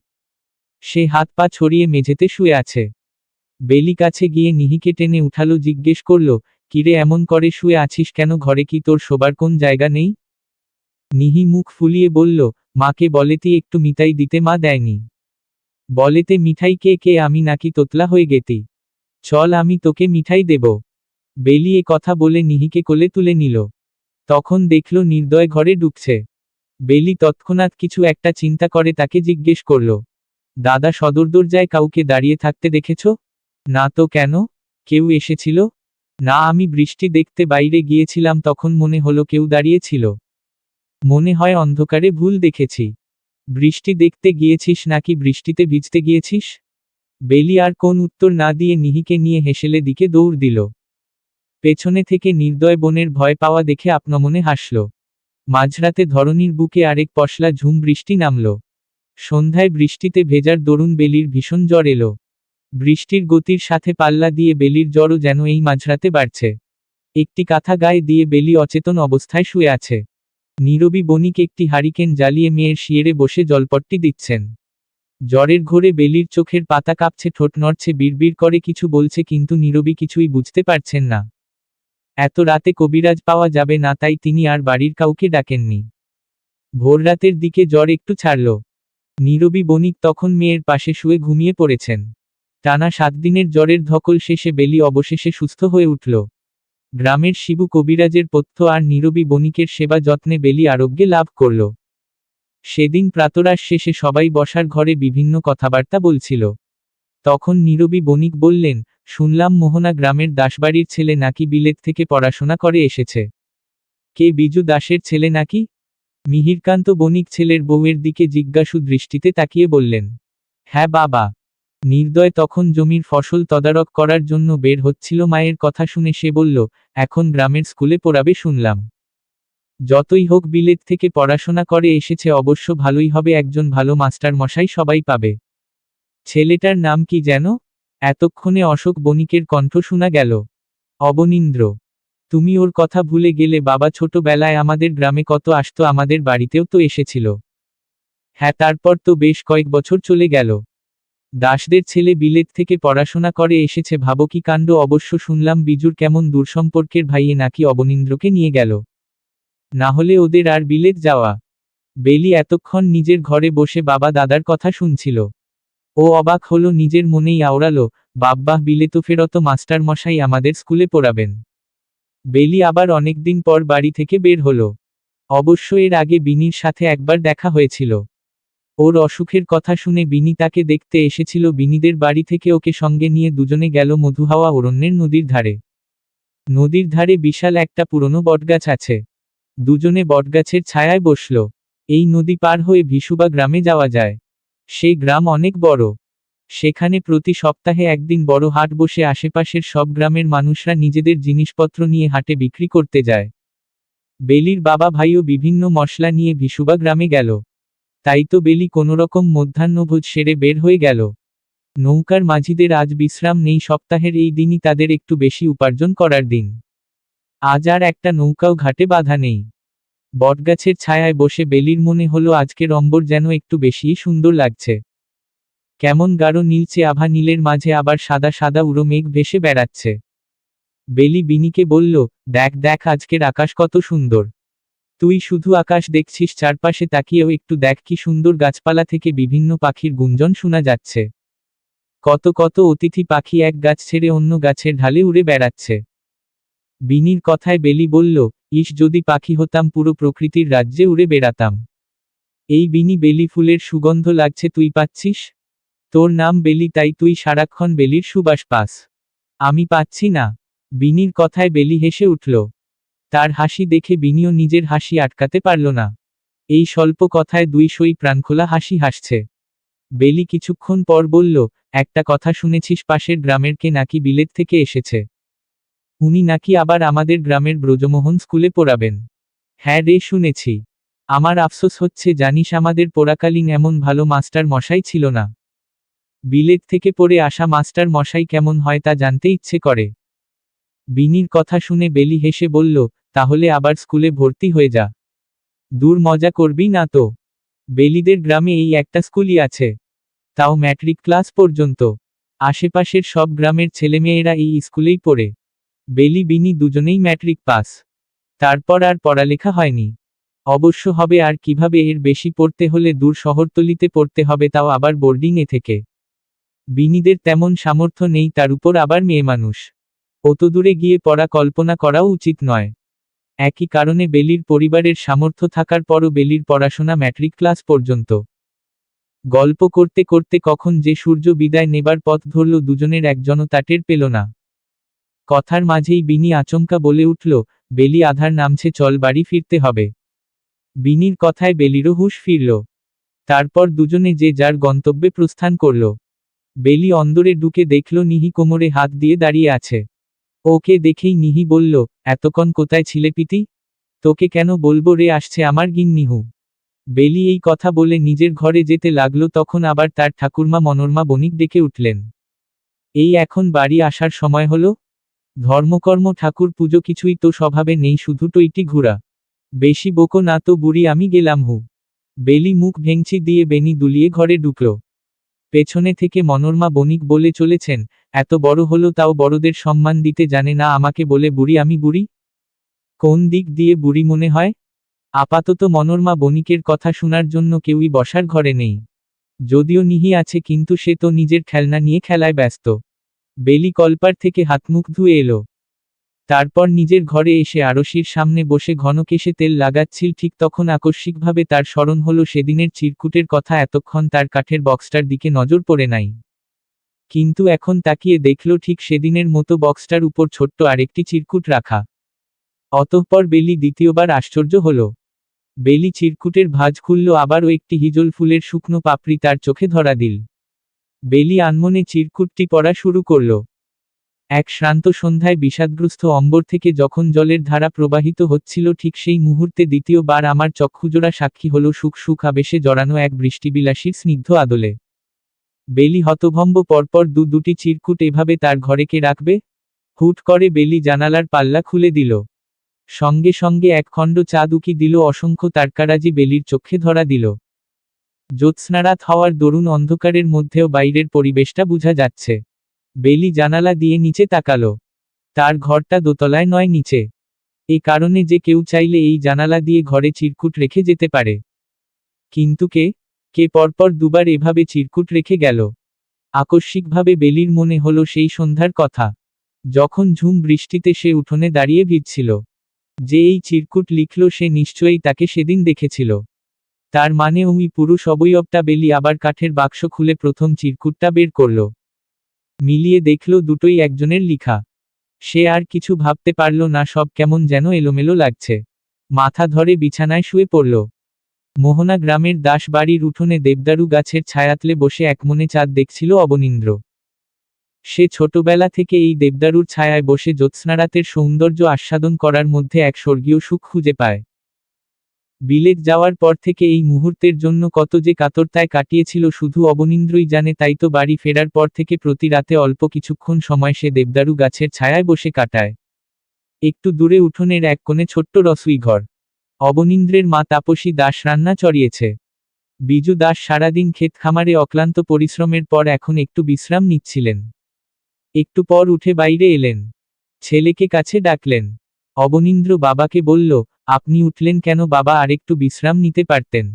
সে হাত পা ছড়িয়ে মেঝেতে শুয়ে আছে। বেলি কাছে গিয়ে নিহিকে টেনে উঠালো, জিজ্ঞেস করল, কিরে এমন করে শুয়ে আছিস কেন? ঘরে কি তোর শোবার কোন জায়গা নেই? নিহি মুখ ফুলিয়ে বলল, মাকে বলেতে একটু মিঠাই দিতে, মা দেয়নি। বলেতে মিঠাই কে কে, আমি নাকি তোতলা হয়ে গেতি? চল আমি তোকে মিঠাই দেব। বেলি এ কথা বলে নিহিকে কোলে তুলে নিল। তখন দেখল নির্দয় ঘরে ঢুকছে। বেলি তৎক্ষণাৎ কিছু একটা চিন্তা করে তাকে জিজ্ঞেস করল, দাদা সদর দরজায় কাউকে দাঁড়িয়ে থাকতে দেখেছ? না তো, কেন? কেউ এসেছিল? না, আমি বৃষ্টি দেখতে বাইরে গিয়েছিলাম, তখন মনে হলো কেউ দাঁড়িয়েছিল। মনে হয় অন্ধকারে ভুল দেখেছি। বৃষ্টি দেখতে গিয়েছিস নাকি বৃষ্টিতে ভিজতে গিয়েছিস? বেলি আর কোন উত্তর না দিয়ে নিহিকে নিয়ে হেসেলে দিকে দৌড় দিল। পেছনে থেকে নির্দয় বোনের ভয় পাওয়া দেখে আপনমনে হাসল। মাঝরাতে ধরণীর বুকে আরেক পশলা ঝুম বৃষ্টি নামল। সন্ধ্যায় বৃষ্টিতে ভেজার দরুন বেলির ভীষণ জ্বর এলো। বৃষ্টির গতির সাথে পাল্লা দিয়ে বেলির জ্বরও যেন এই মাঝরাতে বাড়ছে। একটি কাঁথা গায়ে দিয়ে বেলি অচেতন অবস্থায় শুয়ে আছে। নীরবী বণিক একটি হারিকেন জ্বালিয়ে মেয়ের শিয়েরে বসে জলপট্টি দিচ্ছেন। জ্বরের ঘোরে বেলির চোখের পাতা কাঁপছে, ঠোঁট নড়ছে, বিড়বিড় করে কিছু বলছে, কিন্তু নীরবী কিছুই বুঝতে পারছেন না। এত রাতে কবিরাজ পাওয়া যাবে না, তাই তিনি আর বাড়ির কাউকে ডাকেননি। ভোররাতের দিকে জ্বর একটু ছাড়ল। নীরবী বণিক তখন মেয়ের পাশে শুয়ে ঘুমিয়ে পড়েছেন। টানা 7 দিনের জ্বরের ধকল শেষে বেলি অবশেষে সুস্থ হয়ে উঠল। গ্রামের শিবু কবিরাজের পথ্য আর নীরবী বণিকের সেবা যত্নে বেলি আরোগ্যে লাভ করল। সেদিন প্রাতরাশ শেষে সবাই বসার ঘরে বিভিন্ন কথাবার্তা বলছিল। তখন নীরবী বণিক বললেন, শুনলাম মোহনা গ্রামের দাসবাড়ির ছেলে নাকি বিলেত থেকে পড়াশোনা করে এসেছে। কে, বিজু দাসের ছেলে নাকি? মিহিরকান্ত বণিক ছেলের বউয়ের দিকে জিজ্ঞাসু দৃষ্টিতে তাকিয়ে বললেন, হ্যাঁ বাবা। নির্দয় তখন জমির ফসল তদারক করার জন্য বের হচ্ছিল। মায়ের কথা শুনে সে বলল, এখন গ্রামের স্কুলে পড়াবে শুনলাম। যতই হোক বিলেত থেকে পড়াশোনা করে এসেছে, অবশ্য ভালোই হবে, একজন ভালো মাস্টার মশাই সবাই পাবে। ছেলেটার নাম কি যেন? এতক্ষণে অশোক বণিকের কণ্ঠ শোনা গেল। অবনীন্দ্র। তুমি ওর কথা ভুলে গেলে বাবা? ছোটবেলায় আমাদের গ্রামে কত আসতো, আমাদের বাড়িতেও তো এসেছিল। হ্যাঁ, তারপর তো বেশ কয়েক বছর চলে গেল। দাসদের ছেলে বিলেত থেকে পড়াশোনা করে এসেছে, ভাবো কি কাণ্ড। অবশ্য শুনলাম বিজুর কেমন দূরসম্পর্কের ভাইয়ে নাকি অবনীন্দ্রকে নিয়ে গেল। না হলে ওদের আর বিলেত যাওয়া। বেলি এতক্ষণ নিজের ঘরে বসে বাবা দাদার কথা শুনছিল। ও অবাক হলো, নিজের মনেই আওড়ালো, বাব্বাহ, বিলেত ফেরত মাস্টার মশাই আমাদের স্কুলে পড়াবেন। বেলি আবার অনেকদিন পর বাড়ি থেকে বের হলো। অবশ্য এর আগে বিনির সাথে একবার দেখা হয়েছিল। ওর অসুখের কথা শুনে বিনি তাকে দেখতে এসেছিল বিনিদের বাড়ি থেকে ওকে সঙ্গে নিয়ে দুজনে গেল মধুহাওয়া অরণ্যের নদীর ধারে। নদীর ধারে বিশাল একটা পুরনো বটগাছ আছে। দুজনে বটগাছের ছায়ায় বসল। এই নদী পার হয়ে ভিসুবা গ্রামে যাওয়া যায়। সেই গ্রাম অনেক বড়। সেখানে প্রতি সপ্তাহে একদিন বড় হাট বসে আশেপাশের সব গ্রামের মানুষরা নিজেদের জিনিসপত্র নিয়ে হাটে বিক্রি করতে যায়। বেলির বাবা ভাইও বিভিন্ন মশলা নিয়ে ভিসুবা গ্রামে গেল। তাই তো বেলি কোনোরকম মধ্যাহ্নভোজ সেরে বের হয়ে গেল। নৌকার মাঝিদের আজ বিশ্রাম নেই, সপ্তাহের এই দিনই তাদের একটু বেশি উপার্জন করার দিন। আজ আর একটা নৌকাও ঘাটে বাঁধা নেই। বটগাছের ছায়ায় বসে বেলির মনে হলো আজকের অম্বর যেন একটু বেশিই সুন্দর লাগছে। কেমন গাঢ় নীলচে আভা, নীলের মাঝে আবার সাদা সাদা উড়ো মেঘ ভেসে বেড়াচ্ছে। বেলি বিনিকে বলল, দেখ দেখ আজকের আকাশ কত সুন্দর। তুই শুধু আকাশ দেখছিস, চারপাশে তাকিয়েও একটু দেখ কি সুন্দর, গাছপালা থেকে বিভিন্ন পাখির গুঞ্জন শোনা যাচ্ছে। কত কত অতিথি পাখি এক গাছ ছেড়ে অন্য গাছের ঢালে উড়ে বেড়াচ্ছে। বিনির কথায় বেলি বলল, ইস যদি পাখি হতাম, পুরো প্রকৃতির রাজ্যে উড়ে বেড়াতাম। এই বিনি, বেলি ফুলের সুগন্ধ লাগছে, তুই পাচ্ছিস? তোর নাম বেলি, তাই তুই সারাক্ষণ বেলির সুবাস পাস। আমি পাচ্ছি না। বিনির কথায় বেলি হেসে উঠল। তার হাসি দেখে বিনিও নিজের হাসি আটকাতে পারল না। এই স্বল্প কথায় দুই সই প্রাণখোলা হাসি হাসছে। বেলি কিছুক্ষণ পর বলল, একটা কথা শুনেছিস, পাশের গ্রামের কে নাকি বিলেত থেকে এসেছে? উনি নাকি আবার আমাদের গ্রামের ব্রজমোহন স্কুলে পড়াবেন। হ্যাঁ রে, শুনেছি। আমার আফসোস হচ্ছে, জানিস আমাদের পড়াকালীন এমন ভালো মাস্টার মশাই ছিল না। বিলেত থেকে পড়ে আসা মাস্টার মশাই কেমন হয় তা জানতে ইচ্ছে করে। বিনির কথা শুনে বেলি হেসে বলল, তাহলে আবার স্কুলে ভর্তি হয়ে যা। দূর, মজা করবি না তো? বেলিদের গ্রামে এই একটা স্কুলই আছে, তাও ম্যাট্রিক ক্লাস পর্যন্ত। আশেপাশের সব গ্রামের ছেলেমেয়েরা এই স্কুলেই পড়ে। বেলি বিনি দুজনেই ম্যাট্রিক পাস। তারপর আর পড়ালেখা হয়নি। অবশ্য হবে আর কিভাবে, এর বেশি পড়তে হলে দূর শহরতলিতে পড়তে হবে, তাও আবার বোর্ডিংয়ে থেকে। বিনিদের তেমন সামর্থ্য নেই, তার উপর আবার মেয়ে মানুষ। অত দূরে গিয়ে পড়া কল্পনা করাও উচিত নয়। একই কারণে বেলির পরিবারের সামর্থ্য থাকার পরও বেলির পড়াশোনা ম্যাট্রিক ক্লাস পর্যন্ত। গল্প করতে করতে কখন যে সূর্য বিদায় নেবার পথ ধরল, দুজনের একজনও তা টের পেল না। কথার মাঝেই বিনি আচমকা বলে উঠল, বেলি আধার নামছে, চল বাড়ি ফিরতে হবে। বিনির কথায় বেলিরও হুঁশ ফিরল। তারপর দুজনে যে যার গন্তব্যে প্রস্থান করল। বেলি অন্দরে ঢুকে দেখল নিহি কোমরে হাত দিয়ে দাঁড়িয়ে আছে। ওকে দেখেই নিহি বলল, এতক্ষণ কোথায় ছিলে পিতি? তোকে কেন বলবো রে, আসছে আমার গিন্নিহু। বেলি এই কথা বলে নিজের ঘরে যেতে লাগলো, তখন আবার তার ঠাকুরমা মনোরমা বণিক ডেকে উঠলেন। এই এখন বাড়ি আসার সময় হলো? ধর্মকর্ম ঠাকুর পুজো কিছুই তো স্বভাবে নেই, শুধু টইটি ঘুরা। বেশি বকো না তো বুড়ি, আমি গেলাম হু। বেলি মুখ ভেঙচি দিয়ে বেনি দুলিয়ে ঘরে ঢুকল। পেছনে থেকে মনোরমা বণিক বলে চলেছেন, এত বড় হলো তাও বড়দের সম্মান দিতে জানে না, আমাকে বলে বুড়ি, আমি বুড়ি? কোন দিক দিয়ে বুড়ি মনে হয়? আপাতত মনোরমা বণিকের কথা শোনার জন্য কেউই বসার ঘরে নেই। যদিও নিহি আছে, কিন্তু সে তো নিজের খেলনা নিয়ে খেলায় ব্যস্ত। বেলি কলপার থেকে হাতমুখ ধুয়ে এলো। তারপর নিজের ঘরে এসে আড়শির সামনে বসে ঘন কেশে তেল লাগাচ্ছিল, ঠিক তখন আকস্মিকভাবে তার স্মরণ হলো সেদিনের চিরকুটের কথা। এতক্ষণ তার কাঠের বক্সটার দিকে নজর পড়ে নাই। কিন্তু এখন তাকিয়ে দেখল ঠিক সেদিনের মতো বক্সটার উপর ছোট্ট আরেকটি চিরকুট রাখা। অতঃপর বেলি দ্বিতীয়বার আশ্চর্য হল। বেলি চিরকুটের ভাঁজ খুলল, আবারও একটি হিজল ফুলের শুকনো পাপড়ি তার চোখে ধরা দিল। বেলি আনমনে চিরকুটটি পড়া শুরু করল। এক শ্রান্ত সন্ধ্যায় বিষাদগ্রস্ত অম্বর থেকে যখন জলের ধারা প্রবাহিত হচ্ছিল, ঠিক সেই মুহূর্তে দ্বিতীয়বার আমার চক্ষুজোড়া সাক্ষী হল সুখ সুখ আবেশে জড়ানো এক বৃষ্টিবিলাসীর স্নিগ্ধ আদলে। বেলি হতভম্ব, পরপর দুটি চিরকুট এভাবে তার ঘরে কে রাখবে? হুট করে বেলি জানালার পাল্লা খুলে দিল। সঙ্গে সঙ্গে একখণ্ড চাঁদ উকি দিল, অসংখ্য তারকারাজি বেলির চোখে ধরা দিল। জ্যোৎস্নারাত হওয়ার দরুণ অন্ধকারের মধ্যেও বাইরের পরিবেশটা বোঝা যাচ্ছে। বেলি জানালা দিয়ে নিচে তাকালো। তার ঘরটা দোতলায় নয়, নিচে। এ কারণে যে কেউ চাইলে এই জানালা দিয়ে ঘরে চিরকুট রেখে যেতে পারে। কিন্তু কে পরপর দুবার এভাবে চিরকুট রেখে গেল? আকস্মিকভাবে বেলির মনে হলো সেই সন্ধ্যার কথা, যখন ঝুম বৃষ্টিতে সে উঠোনে দাঁড়িয়ে ভিজছিল। যে এই চিরকুট লিখল সে নিশ্চয়ই তাকে সেদিন দেখেছিল। তার মানে ওই পুরুষ অবয়বটা বেলি আবার কাঠের বাক্স খুলে প্রথম চিরকুটটা বের করল। মিলিয়ে দেখল দুটোই একজনের লিখা। সে আর কিছু ভাবতে পারল না, সব কেমন যেন এলোমেলো লাগছে। মাথা ধরে বিছানায় শুয়ে পড়ল। মোহনা গ্রামের দাস বাড়ির উঠোনে দেবদারু গাছের ছায়াতলে বসে একমনে চাঁদ দেখছিল অবনীন্দ্র। সে ছোটবেলা থেকে এই দেবদারুর ছায়ায় বসে জ্যোৎস্নারাতের সৌন্দর্য আস্বাদন করার মধ্যে এক স্বর্গীয় সুখ খুঁজে পায়। বিলেত যাওয়ার পর থেকে এই মুহূর্তের জন্য কত যে কাতরতায় কাটিয়েছিল শুধু অবনীন্দ্রই জানে। তাই তো বাড়ি ফেরার পর থেকে প্রতি রাতে অল্প কিছুক্ষণ সময় সে দেবদারু গাছের ছায়ায় বসে কাটায়। একটু দূরে উঠোনের এক কোণে ছোট্ট রসুই ঘর। অবনীন্দ্রের মা তাপসী দাস রান্না চড়িয়েছে। বিজু দাস সারাদিন ক্ষেত খামারে অক্লান্ত পরিশ্রমের পর এখন একটু বিশ্রাম নিচ্ছিলেন। একটু পর উঠে বাইরে এলেন। ছেলেকে কাছে ডাকলেন। অবনীন্দ্র বাবাকে বলল, আপনি উঠলেন কেন বাবা, আরেকটু বিশ্রাম নিতে পারতেন।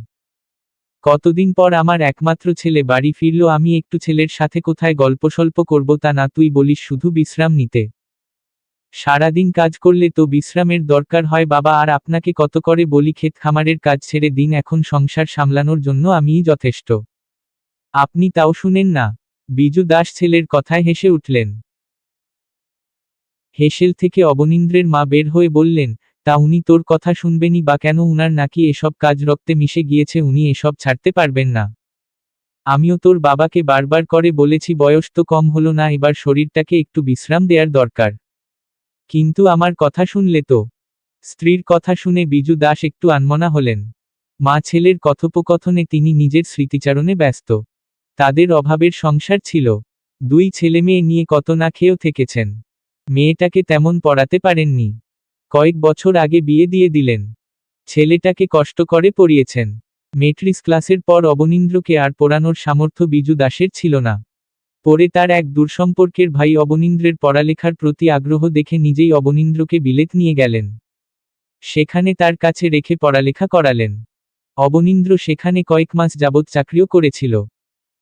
কতদিন পর আমার একমাত্র ছেলে বাড়ি ফিরল, আমি একটু ছেলের সাথে কোথায় গল্পসল্প করব তা না, তুই বলিস শুধু বিশ্রাম নিতে। সারাদিন কাজ করলে তো বিশ্রামের দরকার হয় বাবা, আর আপনাকে কত করে বলি ক্ষেত খামারের কাজ ছেড়ে দিন, এখন সংসার সামলানোর জন্য আমিই যথেষ্ট। আপনি তাও শুনেন না। বিজু দাস ছেলের কথায় হেসে উঠলেন। হেসেল থেকে অবনীন্দ্রের মা বের হয়ে বললেন, তা উনি তোর কথা শুনবেনই বা কেন, উনার নাকি এসব কাজ রক্তে মিশে গিয়েছে, উনি এসব ছাড়তে পারবেন না। আমিও তোর বাবাকে বারবার করে বলেছি, বয়স তো কম হলো না, এবার শরীরটাকে একটু বিশ্রাম দেওয়ার দরকার। কিন্তু আমার কথা শুনলে তো। স্ত্রীর কথা শুনে বিজু দাস একটু আনমনা হলেন। মা ছেলের কথোপকথনে তিনি নিজের স্মৃতিচারণে ব্যস্ত। তাদের অভাবের সংসার ছিল। দুই ছেলেমেয়ে নিয়ে কত না খেয়েও থেকেছেন। মেয়েটাকে তেমন পড়াতে পারেননি। কয়েক বছর আগে বিয়ে দিয়ে দিলেন। ছেলেটাকে কষ্ট করে পড়িয়েছেন। মেট্রিক ক্লাসের পর অবনীন্দ্রকে আর পড়ানোর সামর্থ্য বিজু দাসের ছিল না। পরে তার এক দূরসম্পর্কের ভাই অবনীন্দ্রের পড়ালেখার প্রতি আগ্রহ দেখে নিজেই অবনীন্দ্রকে বিলেত নিয়ে গেলেন। সেখানে তার কাছে রেখে পড়ালেখা করালেন। অবনীন্দ্র সেখানে কয়েক মাস যাবৎ চাকরিও করেছিল।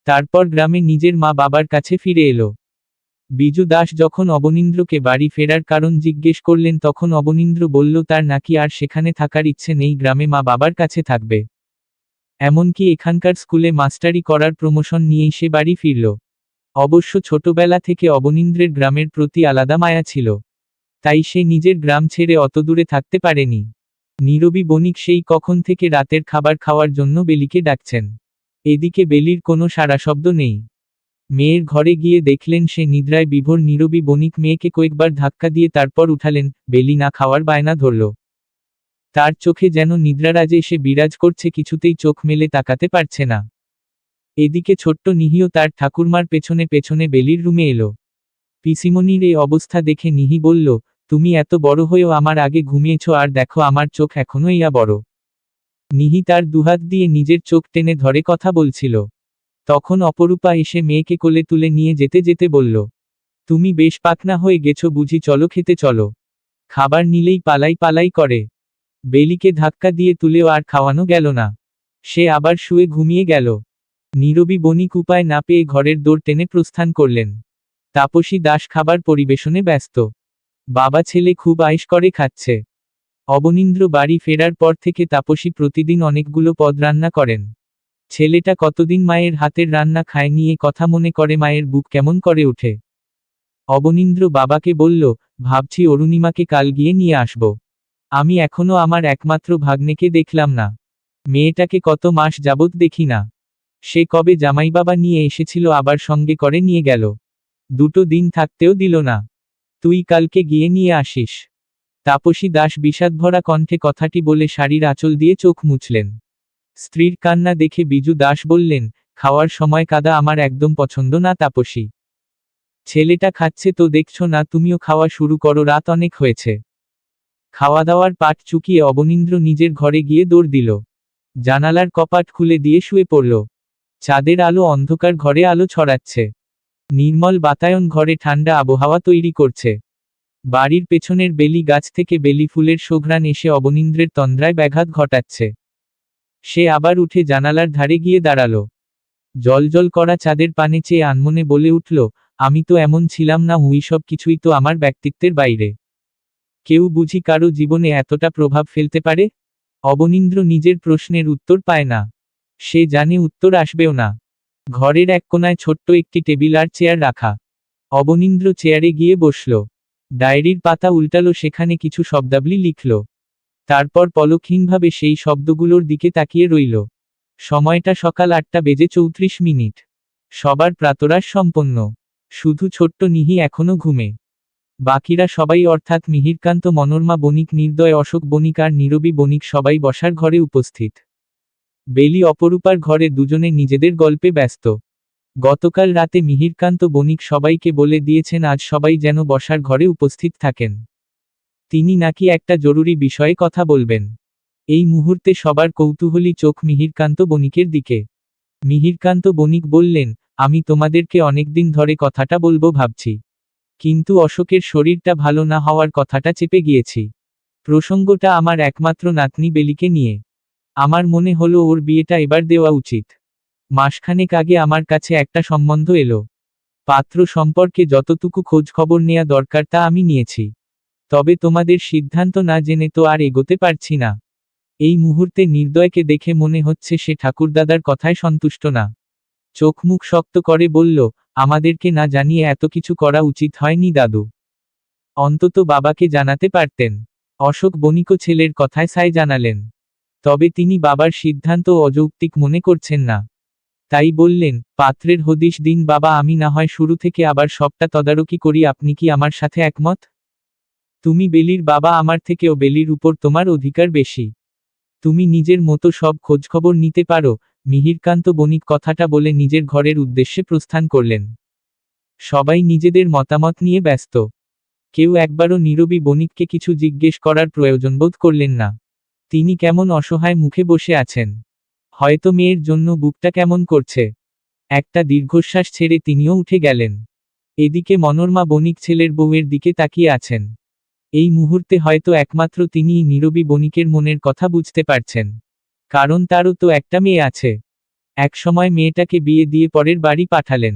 তারপর গ্রামে নিজের মা বাবার কাছে ফিরে এলো। বিজু দাস যখন অবনীন্দ্রকে বাড়ি ফেরার কারণ জিজ্ঞেস করলেন তখন অবনীন্দ্র বলল তার নাকি আর সেখানে থাকার ইচ্ছে নেই, গ্রামে মা বাবার কাছে থাকবে। এমনকি এখানকার স্কুলে মাস্টারি করার প্রমোশন নিয়েই সে বাড়ি ফিরল। অবশ্য ছোটবেলা থেকে অবনীন্দ্রের গ্রামের প্রতি আলাদা মায়া ছিল। তাই সে নিজের গ্রাম ছেড়ে অত দূরে থাকতে পারেনি। নীরবী বণিক সেই কখন থেকে রাতের খাবার খাওয়ার জন্য বেলিকে ডাকছেন। এদিকে বেলির কোনো সাড়াশব্দ নেই। মেয়ের ঘরে গিয়ে দেখলেন সে নিদ্রায় বিভোর। নীরবী বণিক মেয়েকে কয়েকবার ধাক্কা দিয়ে তারপর উঠালেন। বেলি না খাওয়ার বায়না ধরল। তার চোখে যেন নিদ্রারাজে এসে বিরাজ করছে, কিছুতেই চোখ মেলে তাকাতে পারছে না। এদিকে ছোট্ট নিহিও তার ঠাকুরমার পেছনে পেছনে বেলির রুমে এলো। পিসিমণির এই অবস্থা দেখে নিহি বলল, তুমি এত বড় হয়েও আমার আগে ঘুমিয়েছ, আর দেখো আমার চোখ এখনো ইয়া বড়। নিহি তার দুহাত দিয়ে নিজের চোখ টেনে ধরে কথা বলছিল। তখন অপরূপা এসে মেয়েকে কোলে তুলে নিয়ে যেতে যেতে বলল, তুমি বেশ পাকনা হয়ে গেছো বুঝি, চলো খেতে চলো। খাবার নিলেই পালাই পালাই করে। বেলিকে ধাক্কা দিয়ে তুলেও আর খাওয়ানো গেল না। সে আবার শুয়ে ঘুমিয়ে গেল। নীরবী বণিক উপায় না পেয়ে ঘরের দোর টেনে প্রস্থান করলেন। তাপসী দাস খাবার পরিবেশনে ব্যস্ত। বাবা ছেলে খুব আয়েশ করে খাচ্ছে। অবনীন্দ্র বাড়ি ফেরার পর থেকে তাপসী প্রতিদিন অনেকগুলো পদ রান্না করেন। ছেলেটা কতদিন মায়ের হাতের রান্না খায়নি, এ কথা মনে করে মায়ের বুক কেমন করে ওঠে। অবনীন্দ্র বাবাকে বলল, ভাবছি অরুণিমাকে কাল গিয়ে নিয়ে আসব। আমি এখনো আমার একমাত্র ভাগ্নেকে দেখলাম না। মেয়েটাকে কত মাস যাবৎ দেখি না। সে কবে জামাইবাবা নিয়ে এসেছিল আবার সঙ্গে করে নিয়ে গেল। দুটো দিন থাকতেও দিল না। তুই কালকে গিয়ে নিয়ে আসিস। তাপসী দাস বিষাদভরা কণ্ঠে কথাটি বলে শাড়ির আঁচল দিয়ে চোখ মুছলেন। স্ত্রীর কান্না দেখে বিজু দাস বললেন, খাওয়ার সময় কাঁদা আমার একদম পছন্দ না তাপসী। ছেলেটা খাচ্ছে তো দেখছো না, তুমিও খাওয়া শুরু করো, রাত অনেক হয়েছে। খাওয়া দাওয়ার পাট চুকিয়ে অবনীন্দ্র নিজের ঘরে গিয়ে দৌড় দিল। জানালার কপাট খুলে দিয়ে শুয়ে পড়ল। চাঁদের আলো অন্ধকার ঘরে আলো ছড়াচ্ছে। নির্মল বাতায়ন ঘরে ঠান্ডা আবহাওয়া তৈরি করছে। বাড়ির পেছনের বেলি গাছ থেকে বেলি ফুলের সুঘ্রাণ এসে অবনীন্দ্রের তন্দ্রায় ব্যাঘাত ঘটাচ্ছে। সে আবার উঠে জানালার ধারে গিয়ে দাঁড়াল। জলজল করা চাঁদের পানে চেয়ে আনমনে বলে উঠল, আমি তো এমন ছিলাম না, সব কিছুই তো আমার ব্যক্তিত্বের বাইরে। কেউ বুঝি কারো জীবনে এতটা প্রভাব ফেলতে পারে? অবনীন্দ্র নিজের প্রশ্নের উত্তর পায় না। সে জানে উত্তর আসবেও না। ঘরের এক কোনায় ছোট্ট একটি টেবিল আর চেয়ার রাখা। অবনীন্দ্র চেয়ারে গিয়ে বসল। ডায়েরির পাতা উল্টালো, সেখানে কিছু শব্দাবলী লিখল। তারপর পলকহীনভাবে সেই শব্দগুলোর দিকে তাকিয়ে রইল। সময়টা সকাল 8:34। সবার প্রাতরাশ সম্পন্ন। শুধু ছোট্ট নিহি এখনো ঘুমে। বাকিরা সবাই, অর্থাৎ মিহিরকান্ত, মনোরমা বণিক, নির্দয়, অশোক বণিক আর নীরবী বণিক সবাই বসার ঘরে উপস্থিত। বেলি অপরূপার ঘরে দুজনে নিজেদের গল্পে ব্যস্ত। গতকাল রাতে মিহিরকান্ত বণিক সবাইকে বলে দিয়েছেন আজ সবাই যেন বসার ঘরে উপস্থিত থাকেন। তিনি নাকি একটা জরুরি বিষয়ে কথা বলবেন। এই মুহূর্তে সবার কৌতূহলী চোখ মিহিরকান্ত বণিকের দিকে। মিহিরকান্ত বণিক বললেন, আমি তোমাদেরকে অনেকদিন ধরে কথাটা বলবো ভাবছি, কিন্তু অশোকের শরীরটা ভালো না হওয়ার কথাটা চেপে গিয়েছি। প্রসঙ্গটা আমার একমাত্র নাতনি বেলিকে নিয়ে। আমার মনে হলো ওর বিয়েটা এবার দেওয়া উচিত। মাসখানেক আগে আমার কাছে একটা সম্বন্ধ এলো। পাত্র সম্পর্কে যতটুকু খোঁজ খবর নেয়া দরকার তা আমি নিয়েছি। তবে তোমাদের সিদ্ধান্ত না জেনে তো আর এগোতে পারছি না। এই মুহূর্তে নির্দয়কে দেখে মনে হচ্ছে সে ঠাকুরদাদার কথায় সন্তুষ্ট না। চোখ মুখ শক্ত করে বলল, আমাদেরকে না জানিয়ে এত কিছু করা উচিত হয়নি দাদু। অন্তত বাবাকে জানাতে পারতেন। অশোক বণিকও ছেলের কথায় সায় জানালেন। তবে তিনি বাবার সিদ্ধান্ত অযৌক্তিক মনে করছেন না। তাই বললেন, পাত্রের হদিশ দিন বাবা, আমি না হয় শুরু থেকে আবার সবটা তদারকি করি। আপনি কি আমার সাথে একমত? তুমি বেলির বাবা, আমার থেকেও বেলির উপর তোমার অধিকার বেশি। তুমি নিজের মতো সব খোঁজখবর নিতে পারো। মিহিরকান্ত বণিক কথাটা বলে নিজের ঘরের উদ্দেশ্যে প্রস্থান করলেন। সবাই নিজেদের মতামত নিয়ে ব্যস্ত। কেউ একবারও নীরবী বণিককে কিছু জিজ্ঞেস করার প্রয়োজন বোধ করলেন না। তিনি কেমন অসহায় মুখে বসে আছেন। হয়তো মেয়ের জন্য বুকটা কেমন করছে। একটা দীর্ঘশ্বাস ছেড়ে তিনিও উঠে গেলেন। এদিকে মনোরমা বণিক ছেলের বউয়ের দিকে তাকিয়ে আছেন। এই মুহূর্তে হয়তো একমাত্র তিনিই নীরবী বণিকের মনের কথা বুঝতে পারছেন। কারণ তারও তো একটা মেয়ে আছে। একসময় মেয়েটাকে বিয়ে দিয়ে পরের বাড়ি পাঠালেন।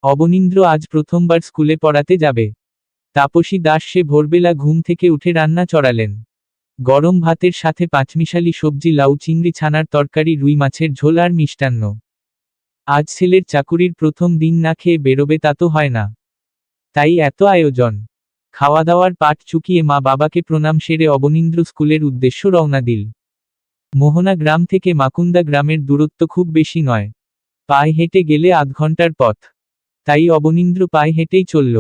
অবনীন্দ্র আজ প্রথমবার স্কুলে পড়াতে যাবে। তাপসী দাস সে ভোরবেলা ঘুম থেকে উঠে রান্না চড়ালেন। গরম ভাতের সাথে পাঁচমিশালি সবজি, লাউ চিংড়ি ছানার তরকারি, রুই মাছের ঝোল আর মিষ্টান্ন। আজ ছেলের চাকুরির প্রথম দিন, না খেয়ে বেরোবে তা তো হয় না। তাই এত আয়োজন। খাওয়া দাওয়ার পাট চুকিয়ে মা বাবাকে প্রণাম সেরে অবনীন্দ্র স্কুলের উদ্দেশ্য রওনা দিল। মোহনা গ্রাম থেকে মাকুন্দা গ্রামের দূরত্ব খুব বেশি নয়। পায়ে হেঁটে গেলে আধ ঘন্টার পথ। তাই অবনীন্দ্র পায়ে হেঁটেই চলল।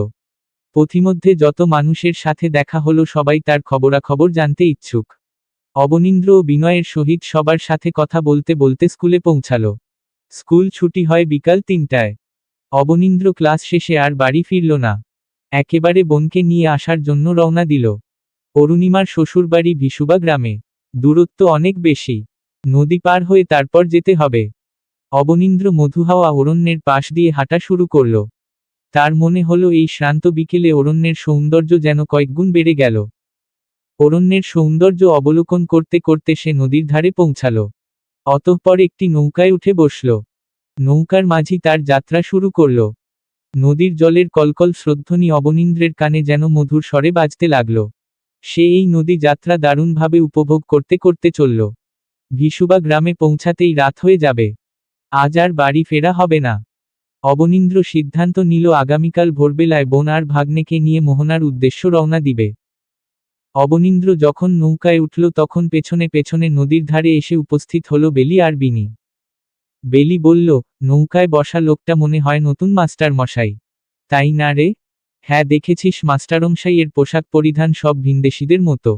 পথিমধ্যে যত মানুষের সাথে দেখা হলো সবাই তার খবরাখবর জানতে ইচ্ছুক। অবনীন্দ্র ও বিনয়ের সহিত সবার সাথে কথা বলতে বলতে স্কুলে পৌঁছাল। স্কুল ছুটি হয় বিকাল 3টায়। অবনীন্দ্র ক্লাস শেষে আর বাড়ি ফিরল না। একেবারে বোনকে নিয়ে আসার জন্য রওনা দিল। অরুণিমার শ্বশুরবাড়ি ভিসুবা গ্রামে। দূরত্ব অনেক বেশি। নদী পার হয়ে তারপর যেতে হবে। অবনীন্দ্র মধুহাওয়া অরণ্যের পাশ দিয়ে হাঁটা শুরু করল। তার মনে হলো এই শ্রান্ত বিকেলে অরণ্যের সৌন্দর্য যেন কয়েকগুণ বেড়ে গেল। অরণ্যের সৌন্দর্য অবলোকন করতে করতে সে নদীর ধারে পৌঁছাল। অতঃপর একটি নৌকায় উঠে বসল। নৌকার মাঝি তার যাত্রা শুরু করল। নদীর জলের কলকল শ্রদ্ধনি অবনীন্দ্রের কানে যেন মধুর স্বরে বাজতে লাগল। সে এই নদী যাত্রা দারুণভাবে উপভোগ করতে করতে চলল। ভিসুবা গ্রামে পৌঁছাতেই রাত হয়ে যাবে। আজ আর বাড়ি ফেরা হবে না। অবনীন্দ্র সিদ্ধান্ত নিল আগামীকাল ভোরবেলায় বোন আর ভাগ্নেকে নিয়ে মোহনার উদ্দেশ্য রওনা দিবে। অবনীন্দ্র যখন নৌকায় উঠল তখন পেছনে পেছনে নদীর ধারে এসে উপস্থিত হলো বেলি আর বিনি। বেলি বলল, নৌকায় বসা লোকটা মনে হয় নতুন মাস্টার মশাই। তাই না রে? হ্যাঁ, দেখেছিস মাস্টারমশাইয়ের পোশাক পরিধান সব ভিনদেশীদের মতো।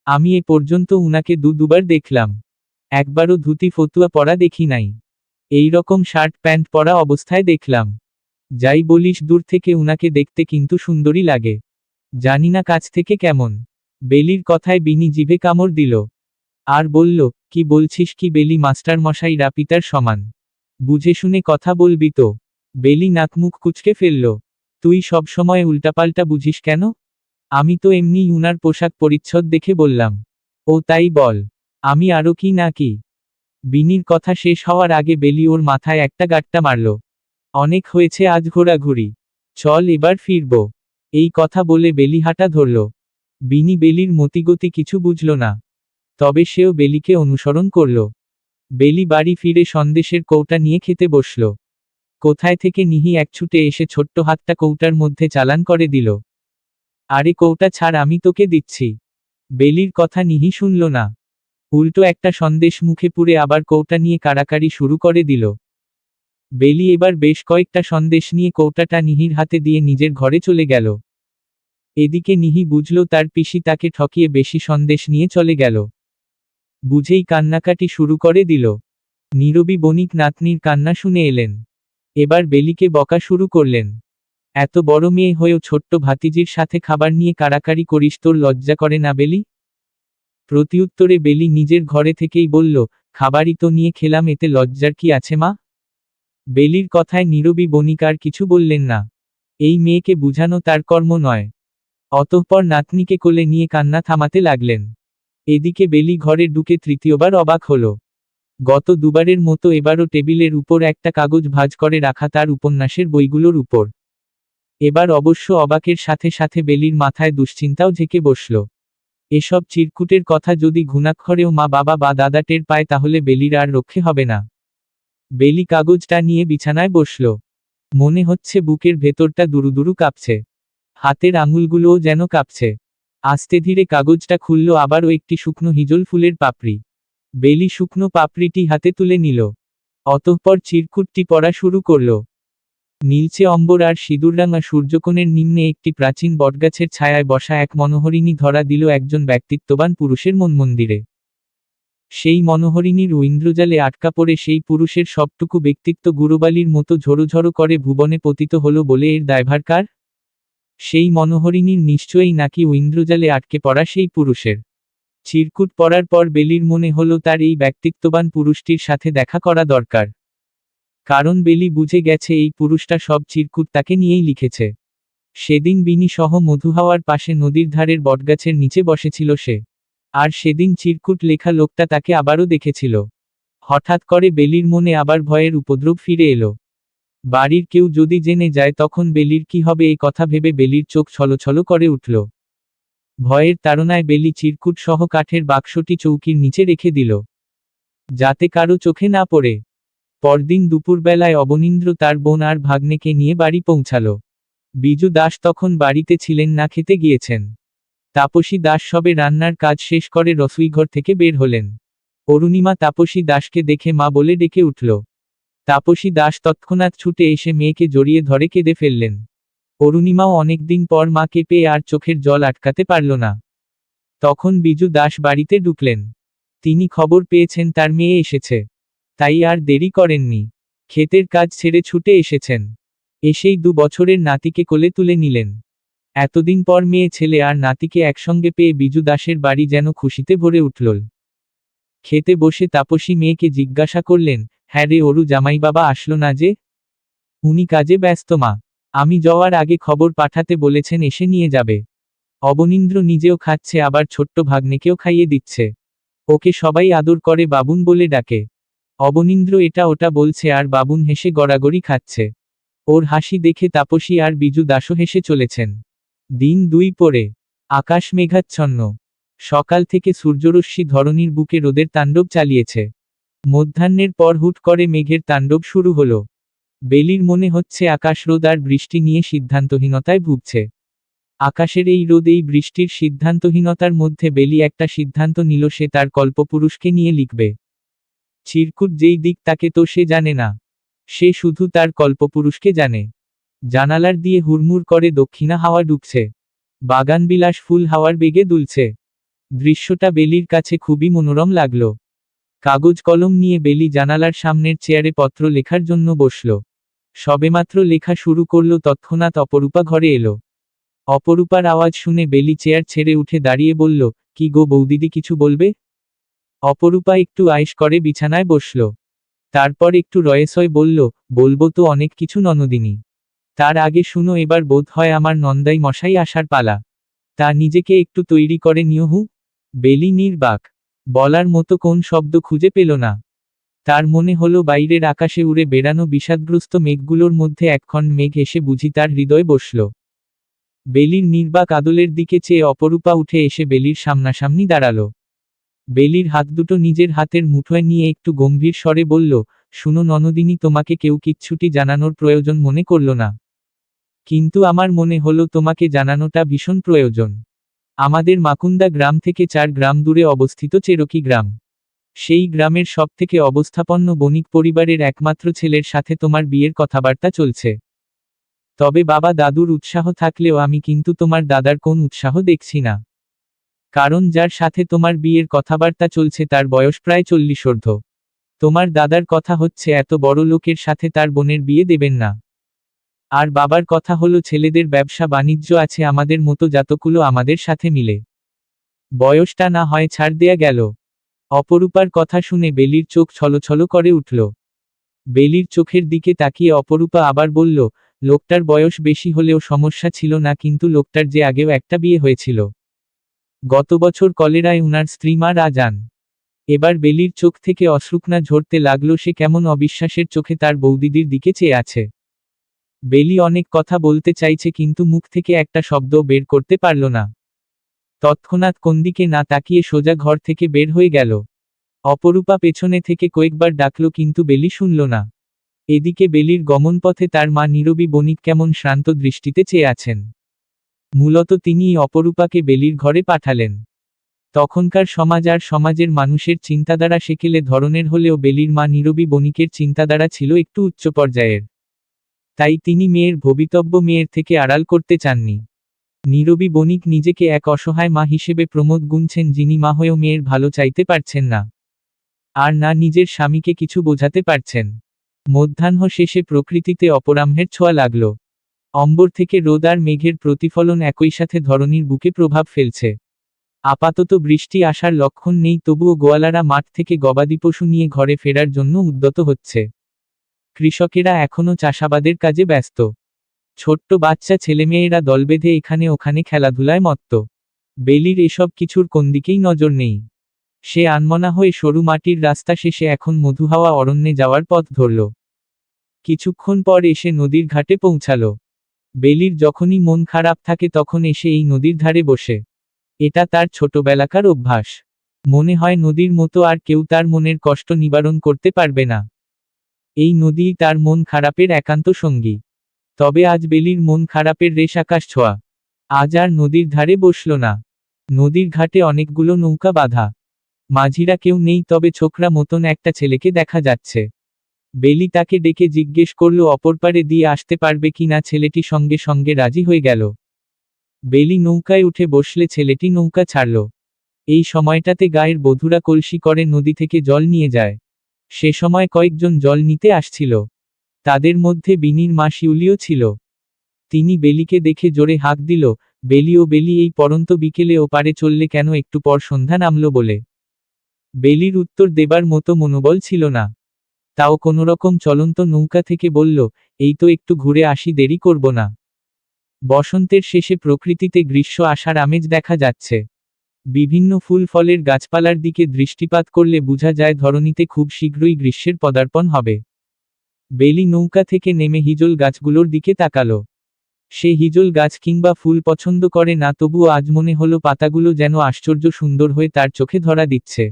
আমি এ পর্যন্ত উনাকে দুবার দেখলাম। একবারও ধুতি ফতুয়া পরা দেখি নাই। এই রকম শার্ট প্যান্ট পরা অবস্থায় দেখলাম। যাই বলিস, দূর থেকে উনাকে দেখতে কিন্তু সুন্দরী লাগে। জানি না কাছ থেকে কেমন। বেলির কথায় বিনি জিভে কামড় দিল। আর বলল, কি বলছিস কি বেলি, মাস্টার মশাইরা পিতার সমান। বুঝে শুনে কথা বলবি তো। বেলি নাকমুখ কুঁচকে ফেলল। তুই সবসময় উল্টাপাল্টা বুঝিস কেন? আমি তো এমনিই উনার পোশাক পরিচ্ছদ দেখে বললাম। ও তাই বল। আমি আরো কি না কি। বিনির কথা শেষ হওয়ার আগে বেলি ওর মাথায় একটা গাঁট্টা মারল। অনেক হয়েছে আজ ঘোরাঘুরি। চল এবার ফিরব। এই কথা বলে বেলি হাঁটা ধরল। বিনি বেলির মতিগতি কিছু বুঝল না। তবে সেও বেলিকে অনুসরণ করল। বেলি বাড়ি ফিরে সন্দেশের কৌটা নিয়ে খেতে বসল। কোথায় থেকে নিহি এক ছুটে এসে ছোট্ট হাতটা কৌটার মধ্যে চালান করে দিল। আরে কৌটা ছাড়, আমি তোকে দিচ্ছি। বেলির কথা নিহি শুনল না। উল্টো একটা সন্দেশ মুখে পুরে আবার কৌটা নিয়ে কাড়াকাড়ি শুরু করে দিল। বেলি এবার বেশ কয়েকটা সন্দেশ নিয়ে কৌটাটা নিহির হাতে দিয়ে নিজের ঘরে চলে গেল। এদিকে নিহি বুঝল তার পিসি তাকে ঠকিয়ে বেশি সন্দেশ নিয়ে চলে গেল। বুঝেই কান্নাকাটি শুরু করে দিল। নীরবী বণিক নাতনির কান্না শুনে এলেন। এবার বেলিকে বকা শুরু করলেন। এত বড় মেয়ে হয়েও ছোট্ট ভাতিজির সাথে খাবার নিয়ে কাড়াকাড়ি করিস, তোর লজ্জা করে না বেলি? প্রতিউত্তরে বেলি নিজের ঘরে থেকেই বলল, খাবারই তো নিয়ে খেলাম, এতে লজ্জার কি আছে মা? বেলির কথায় নীরবী বণিক আর কিছু বললেন না। এই মেয়েকে বুঝানো তার কর্ম নয়। অতঃপর নাতনিকে কোলে নিয়ে কান্না থামাতে লাগলেন। এদিকে বেলি ঘরে ঢুকে তৃতীয়বার অবাক হল। গত দুবারের মতো এবারও টেবিলের উপর একটা কাগজ ভাঁজ করে রাখা তার উপন্যাসের বইগুলোর উপর। এবার অবশ্য অবাকের সাথে সাথে বেলির মাথায় দুশ্চিন্তাও ঝেঁকে বসল। এসব চিরকুটের কথা যদি ঘুণাক্ষরেও মা বাবা বা দাদা টের পায় তাহলে বেলির আর রক্ষে হবে না। বেলি কাগজটা নিয়ে বিছানায় বসল। মনে হচ্ছে বুকের ভেতরটা দুরুদুরু কাঁপছে। হাতের আঙুলগুলোও যেন কাঁপছে। আস্তে ধীরে কাগজটা খুলল, আবারও একটি শুকনো হিজল ফুলের পাপড়ি। বেলি শুকনো পাপড়িটি হাতে তুলে নিল। অতঃপর চিরকুটটি পড়া শুরু করল। নীলচে অম্বর আর সিঁদুররাঙা সূর্যকোণের নিম্নে একটি প্রাচীন বটগাছের ছায়ায় বসা এক মনোহরিণী ধরা দিল একজন ব্যক্তিত্ববান পুরুষের মনমন্দিরে। সেই মনোহরিণীর ঐন্দ্রজালে আটকা পড়ে সেই পুরুষের সবটুকু ব্যক্তিত্ব গুরুবালির মতো ঝরোঝরো করে ভুবনে পতিত হলো বলে এর দায়ভার কার? সেই মনোহরিণীর নিশ্চয়ই নাকি ঐন্দ্রজালে আটকে পড়া সেই পুরুষের। চিরকুট পড়ার পর বেলির মনে হলো তার এই ব্যক্তিত্ববান পুরুষটির সাথে দেখা করা দরকার। কারণ বেলি বুঝে গেছে এই পুরুষটা সব চিরকুট তাকে নিয়েই লিখেছে। সেদিন বিনি সহ মধুহাওয়ার পাশে নদীর ধারের বটগাছের নিচে বসেছিল সে। আর সেদিন চিরকুট লেখা লোকটা তাকে আবারও দেখেছিল। হঠাৎ করে বেলির মনে আবার ভয়ের উপদ্রব ফিরে এলো। বাড়ির কেউ যদি জেনে যায় তখন বেলির কি হবে, এই কথা ভেবে বেলির চোখ ছলছল করে উঠল। ভয়ের তাড়নায় বেলি চিরকুট সহ কাঠের বাক্সটি চৌকির নিচে রেখে দিল, যাতে কারো চোখে না পড়ে। পরদিন দুপুরবেলায় অবনীন্দ্র তার বোন আর ভাগ্নেকে নিয়ে বাড়ি পৌঁছাল। বিজু দাস তখন বাড়িতে ছিলেন না, খেতে গিয়েছেন। তাপসী দাস সবে রান্নার কাজ শেষ করে রসুইঘর থেকে বের হলেন। অরুণিমা তাপসী দাসকে দেখে মা বলে ডেকে উঠল। তাপসী দাস তৎক্ষণাৎ ছুটে এসে মেয়েকে জড়িয়ে ধরে কেঁদে ফেললেন। অরুণিমাও অনেকদিন পর মাকে পেয়ে আর চোখের জল আটকাতে পারল না। তখন বিজু দাস বাড়িতে ঢুকলেন। তিনি খবর পেয়েছেন তার মেয়ে এসেছে, তাই আর দেরি করেননি। ক্ষেতের কাজ ছেড়ে ছুটে এসেছেন। এসেই 2 বছরের নাতিকে কোলে তুলে নিলেন। এতদিন পর মেয়ে ছেলে আর নাতিকে একসঙ্গে পেয়ে বিজু দাসের বাড়ি যেন খুশিতে ভরে উঠল। খেতে বসে তাপসী মেয়েকে জিজ্ঞাসা করলেন, হ্যাঁ রে অরু, জামাই বাবা আসলো না যে? উনি কাজে ব্যস্ত মা, আমি যাওয়ার আগে খবর পাঠাতে বলেছেন, এসে নিয়ে যাবে। অবনীন্দ্র নিজেও খাচ্ছে, আবার ছোট্ট ভাগ্নেকেও খাইয়ে দিচ্ছে। ওকে সবাই আদর করে বাবুন বলে ডাকে। অবনীন্দ্র এটা ওটা বলছে আর বাবুন হেসে গড়াগড়ি খাচ্ছে। ওর হাসি দেখে তাপসী আর বিজু দাসও হেসে চলেছেন। দিন 2 পরে। আকাশ মেঘাচ্ছন্ন। সকাল থেকে সূর্যরশ্মি ধরণীর বুকে রোদের তাণ্ডব চালিয়েছে। মধ্যাহ্নের পর হুট করে মেঘের তাণ্ডব শুরু হলো। বেলির মনে হচ্ছে আকাশ রোদ আর বৃষ্টি নিয়ে সিদ্ধান্তহীনতায় ভুগছে। আকাশের এই রোদ, এই বৃষ্টির সিদ্ধান্তহীনতার মধ্যে বেলি একটা সিদ্ধান্ত নিল, সে তার কল্পপুরুষকে নিয়ে লিখবে। চিরকুট যেই দিক তাকে তো সে জানে না, সে শুধু তার কল্পপুরুষকে জানে। জানালার দিয়ে হুড়মুড় করে দক্ষিণা হাওয়া ঢুকছে। বাগানবিলাস ফুল হাওয়ার বেগে দুলছে। দৃশ্যটা বেলির কাছে খুবই মনোরম লাগল। কাগজ কলম নিয়ে বেলি জানালার সামনের চেয়ারে পত্র লেখার জন্য বসল। সবেমাত্র লেখা শুরু করল তৎক্ষণাৎ অপরূপা ঘরে এলো। অপরূপার আওয়াজ শুনে বেলি চেয়ার ছেড়ে উঠে দাঁড়িয়ে বলল, কি গো বৌদিদি, কিছু বলবে? অপরূপা একটু আয়েশ করে বিছানায় বসল। তারপর একটু রয়েসয় বলল, বলবো তো অনেক কিছু ননদিনী। তার আগে শুনো, এবার বোধ হয় আমার নন্দাই মশাই আসার পালা। তা নিজেকে একটু তৈরি করে নিও হু। বেলি নির্বাক। বলার মতো কোন শব্দ খুঁজে পেল না। তার মনে হলো বাইরের আকাশে উড়ে বেড়ানো বিষাদগ্রস্ত মেঘগুলোর মধ্যে একখণ্ড মেঘ এসে বুঝি তার হৃদয়ে বসল। বেলির নির্বাক আদলের দিকে চেয়ে অপরূপা উঠে এসে বেলির সামনাসামনি দাঁড়ালো। বেলির হাত দুটো নিজের হাতের মুঠোয় নিয়ে একটু গম্ভীর স্বরে বলল, শুনো ননদিনী, তোমাকে কেউ কিচ্ছুটি জানানোর প্রয়োজন মনে করল না। কিন্তু আমার মনে হলো তোমাকে জানানোটা ভীষণ প্রয়োজন। আমাদের মাকুন্দা গ্রাম থেকে 4 গ্রাম দূরে অবস্থিত চেরোকি গ্রাম। সেই গ্রামের সবথেকে অবস্থাপন্ন বণিক পরিবারের একমাত্র ছেলের সাথে তোমার বিয়ের কথাবার্তা চলছে। তবে বাবা দাদুর উৎসাহ থাকলেও আমি কিন্তু তোমার দাদার কোন উৎসাহ দেখছি না। কারণ যার সাথে তোমার বিয়ের কথাবার্তা চলছে তার বয়স প্রায় 40 তোমার দাদার কথা হচ্ছে এত বড় লোকের সাথে তার বোনের বিয়ে দেবেন না। আর বাবার কথা হলো ছেলেদের ব্যবসা বাণিজ্য আছে আমাদের মতো জাতকুলো আমাদের সাথে মিলে। বয়সটা না হয় ছাড় দেয়া গেল। অপরূপার কথা শুনে বেলির চোখ ছলছল করে উঠল। বেলির চোখের দিকে তাকিয়ে অপরূপা আবার বলল, লোকটার বয়স বেশি হলেও সমস্যা ছিল না, কিন্তু লোকটার যে আগেও একটা বিয়ে হয়েছিল। গত বছর কলেরায় উনার স্ত্রী মারা যান। এবার বেলির চোখ থেকে অশ্রুকণা ঝরতে লাগলো। সে কেমন অবিশ্বাসের চোখে তার বৌদিদির দিকে চেয়ে আছে। বেলি অনেক কথা বলতে চাইছে কিন্তু মুখ থেকে একটা শব্দও বের করতে পারল না। তৎক্ষণাৎ কোনদিকে না তাকিয়ে সোজা ঘর থেকে বের হয়ে গেল। অপরূপা পেছনে থেকে কয়েকবার ডাকল কিন্তু বেলি শুনল না। এদিকে বেলির গমনপথে তার মা নীরবী বণিক কেমন শ্রান্ত দৃষ্টিতে চেয়ে আছেন। মূলত তিনিই অপরূপাকে বেলির ঘরে পাঠালেন। তখনকার সমাজ আর সমাজের মানুষের চিন্তাধারা সেকেলে ধরনের হলেও বেলির মা নীরবী বণিকের চিন্তাধারা ছিল একটু উচ্চ পর্যায়ের। তাই তিনি মেয়ের ভবিতব্য মেয়ের থেকে আড়াল করতে চাননি। নীরবী বণিক নিজেকে এক অসহায় মা হিসেবে প্রমোদ গুনছেন, যিনি মা হয়েও মেয়ের ভালো চাইতে পারছেন না। আর না নিজের স্বামীকে কিছু বোঝাতে পারছেন। মধ্যাহ্ন শেষে প্রকৃতিতে অপরাহ্নের ছোঁয়া লাগল। অম্বর থেকে রোদ আর মেঘের প্রতিফলন একই সাথে ধরণীর বুকে প্রভাব ফেলছে। আপাতত বৃষ্টি আসার লক্ষণ নেই, তবুও গোয়ালারা মাঠ থেকে গবাদি পশু নিয়ে ঘরে ফেরার জন্য উদ্যত হচ্ছে। কৃষকেরা এখনও চাষাবাদের কাজে ব্যস্ত। ছোট্ট বাচ্চা ছেলেমেয়েরা দল বেঁধে এখানে ওখানে খেলাধুলায় মত্ত। বেলির এসব কিছুর কোনদিকেই নজর নেই। সে আনমনা হয়ে সরু মাটির রাস্তা শেষে এখন মধুহাওয়া অরণ্যে যাওয়ার পথ ধরল। কিছুক্ষণ পর এসে নদীর ঘাটে পৌঁছালো। বেলির যখনই মন খারাপ থাকে তখন এসে এই নদীর ধারে বসে। এটা তার ছোটবেলাকার অভ্যাস। মনে হয় নদীর মতো আর কেউ তার মনের কষ্ট নিবারণ করতে পারবে না। এই নদীই তার মন খারাপের একান্ত সঙ্গী। তবে আজ বেলির মন খারাপের রেশ আকাশ ছোঁয়া। আজ আর নদীর ধারে বসল না। নদীর ঘাটে অনেকগুলো নৌকা বাঁধা। মাঝিরা কেউ নেই, তবে ছোকরা মতন একটা ছেলেকে দেখা যাচ্ছে। বেলি তাকে ডেকে জিজ্ঞেস করল অপরপারে দিয়ে আসতে পারবে কিনা। ছেলেটি সঙ্গে সঙ্গে রাজি হয়ে গেল। বেলি নৌকায় উঠে বসলে ছেলেটি নৌকা ছাড়ল। এই সময়টাতে গায়ের বধূরা কলসি করে নদী থেকে জল নিয়ে যায়। সে সময় কয়েকজন জল নিতে আসছিল। তাদের মধ্যে বিনির মা শিউলিও ছিল। তিনি বেলিকে দেখে জোরে হাঁক দিল, বেলি ও বেলি, এই পড়ন্ত বিকেলে ও পারে চললে কেন? একটু পর সন্ধ্যা নামল বলে। বেলির উত্তর দেবার মতো মনোবল ছিল না। তাও কোনোরকম চলন্ত নৌকা থেকে বলল, এই তো একটু ঘুরে আসি, দেরি করব না। বসন্তের শেষে প্রকৃতিতে গ্রীষ্ম আসার আমেজ দেখা যাচ্ছে। বিভিন্ন ফুল ফলের গাছপালার দিকে দৃষ্টিপাত করলে বোঝা যায় ধরণীতে খুব শীঘ্রই গ্রীষ্মের পদার্পণ হবে। বেলি নৌকা থেকে নেমে হিজল গাছগুলোর দিকে তাকালো। সে হিজল গাছ কিংবা ফুল পছন্দ করে না, তবুও আজ মনে হলো পাতাগুলো যেন আশ্চর্য সুন্দর হয়ে তার চোখে ধরা দিচ্ছে।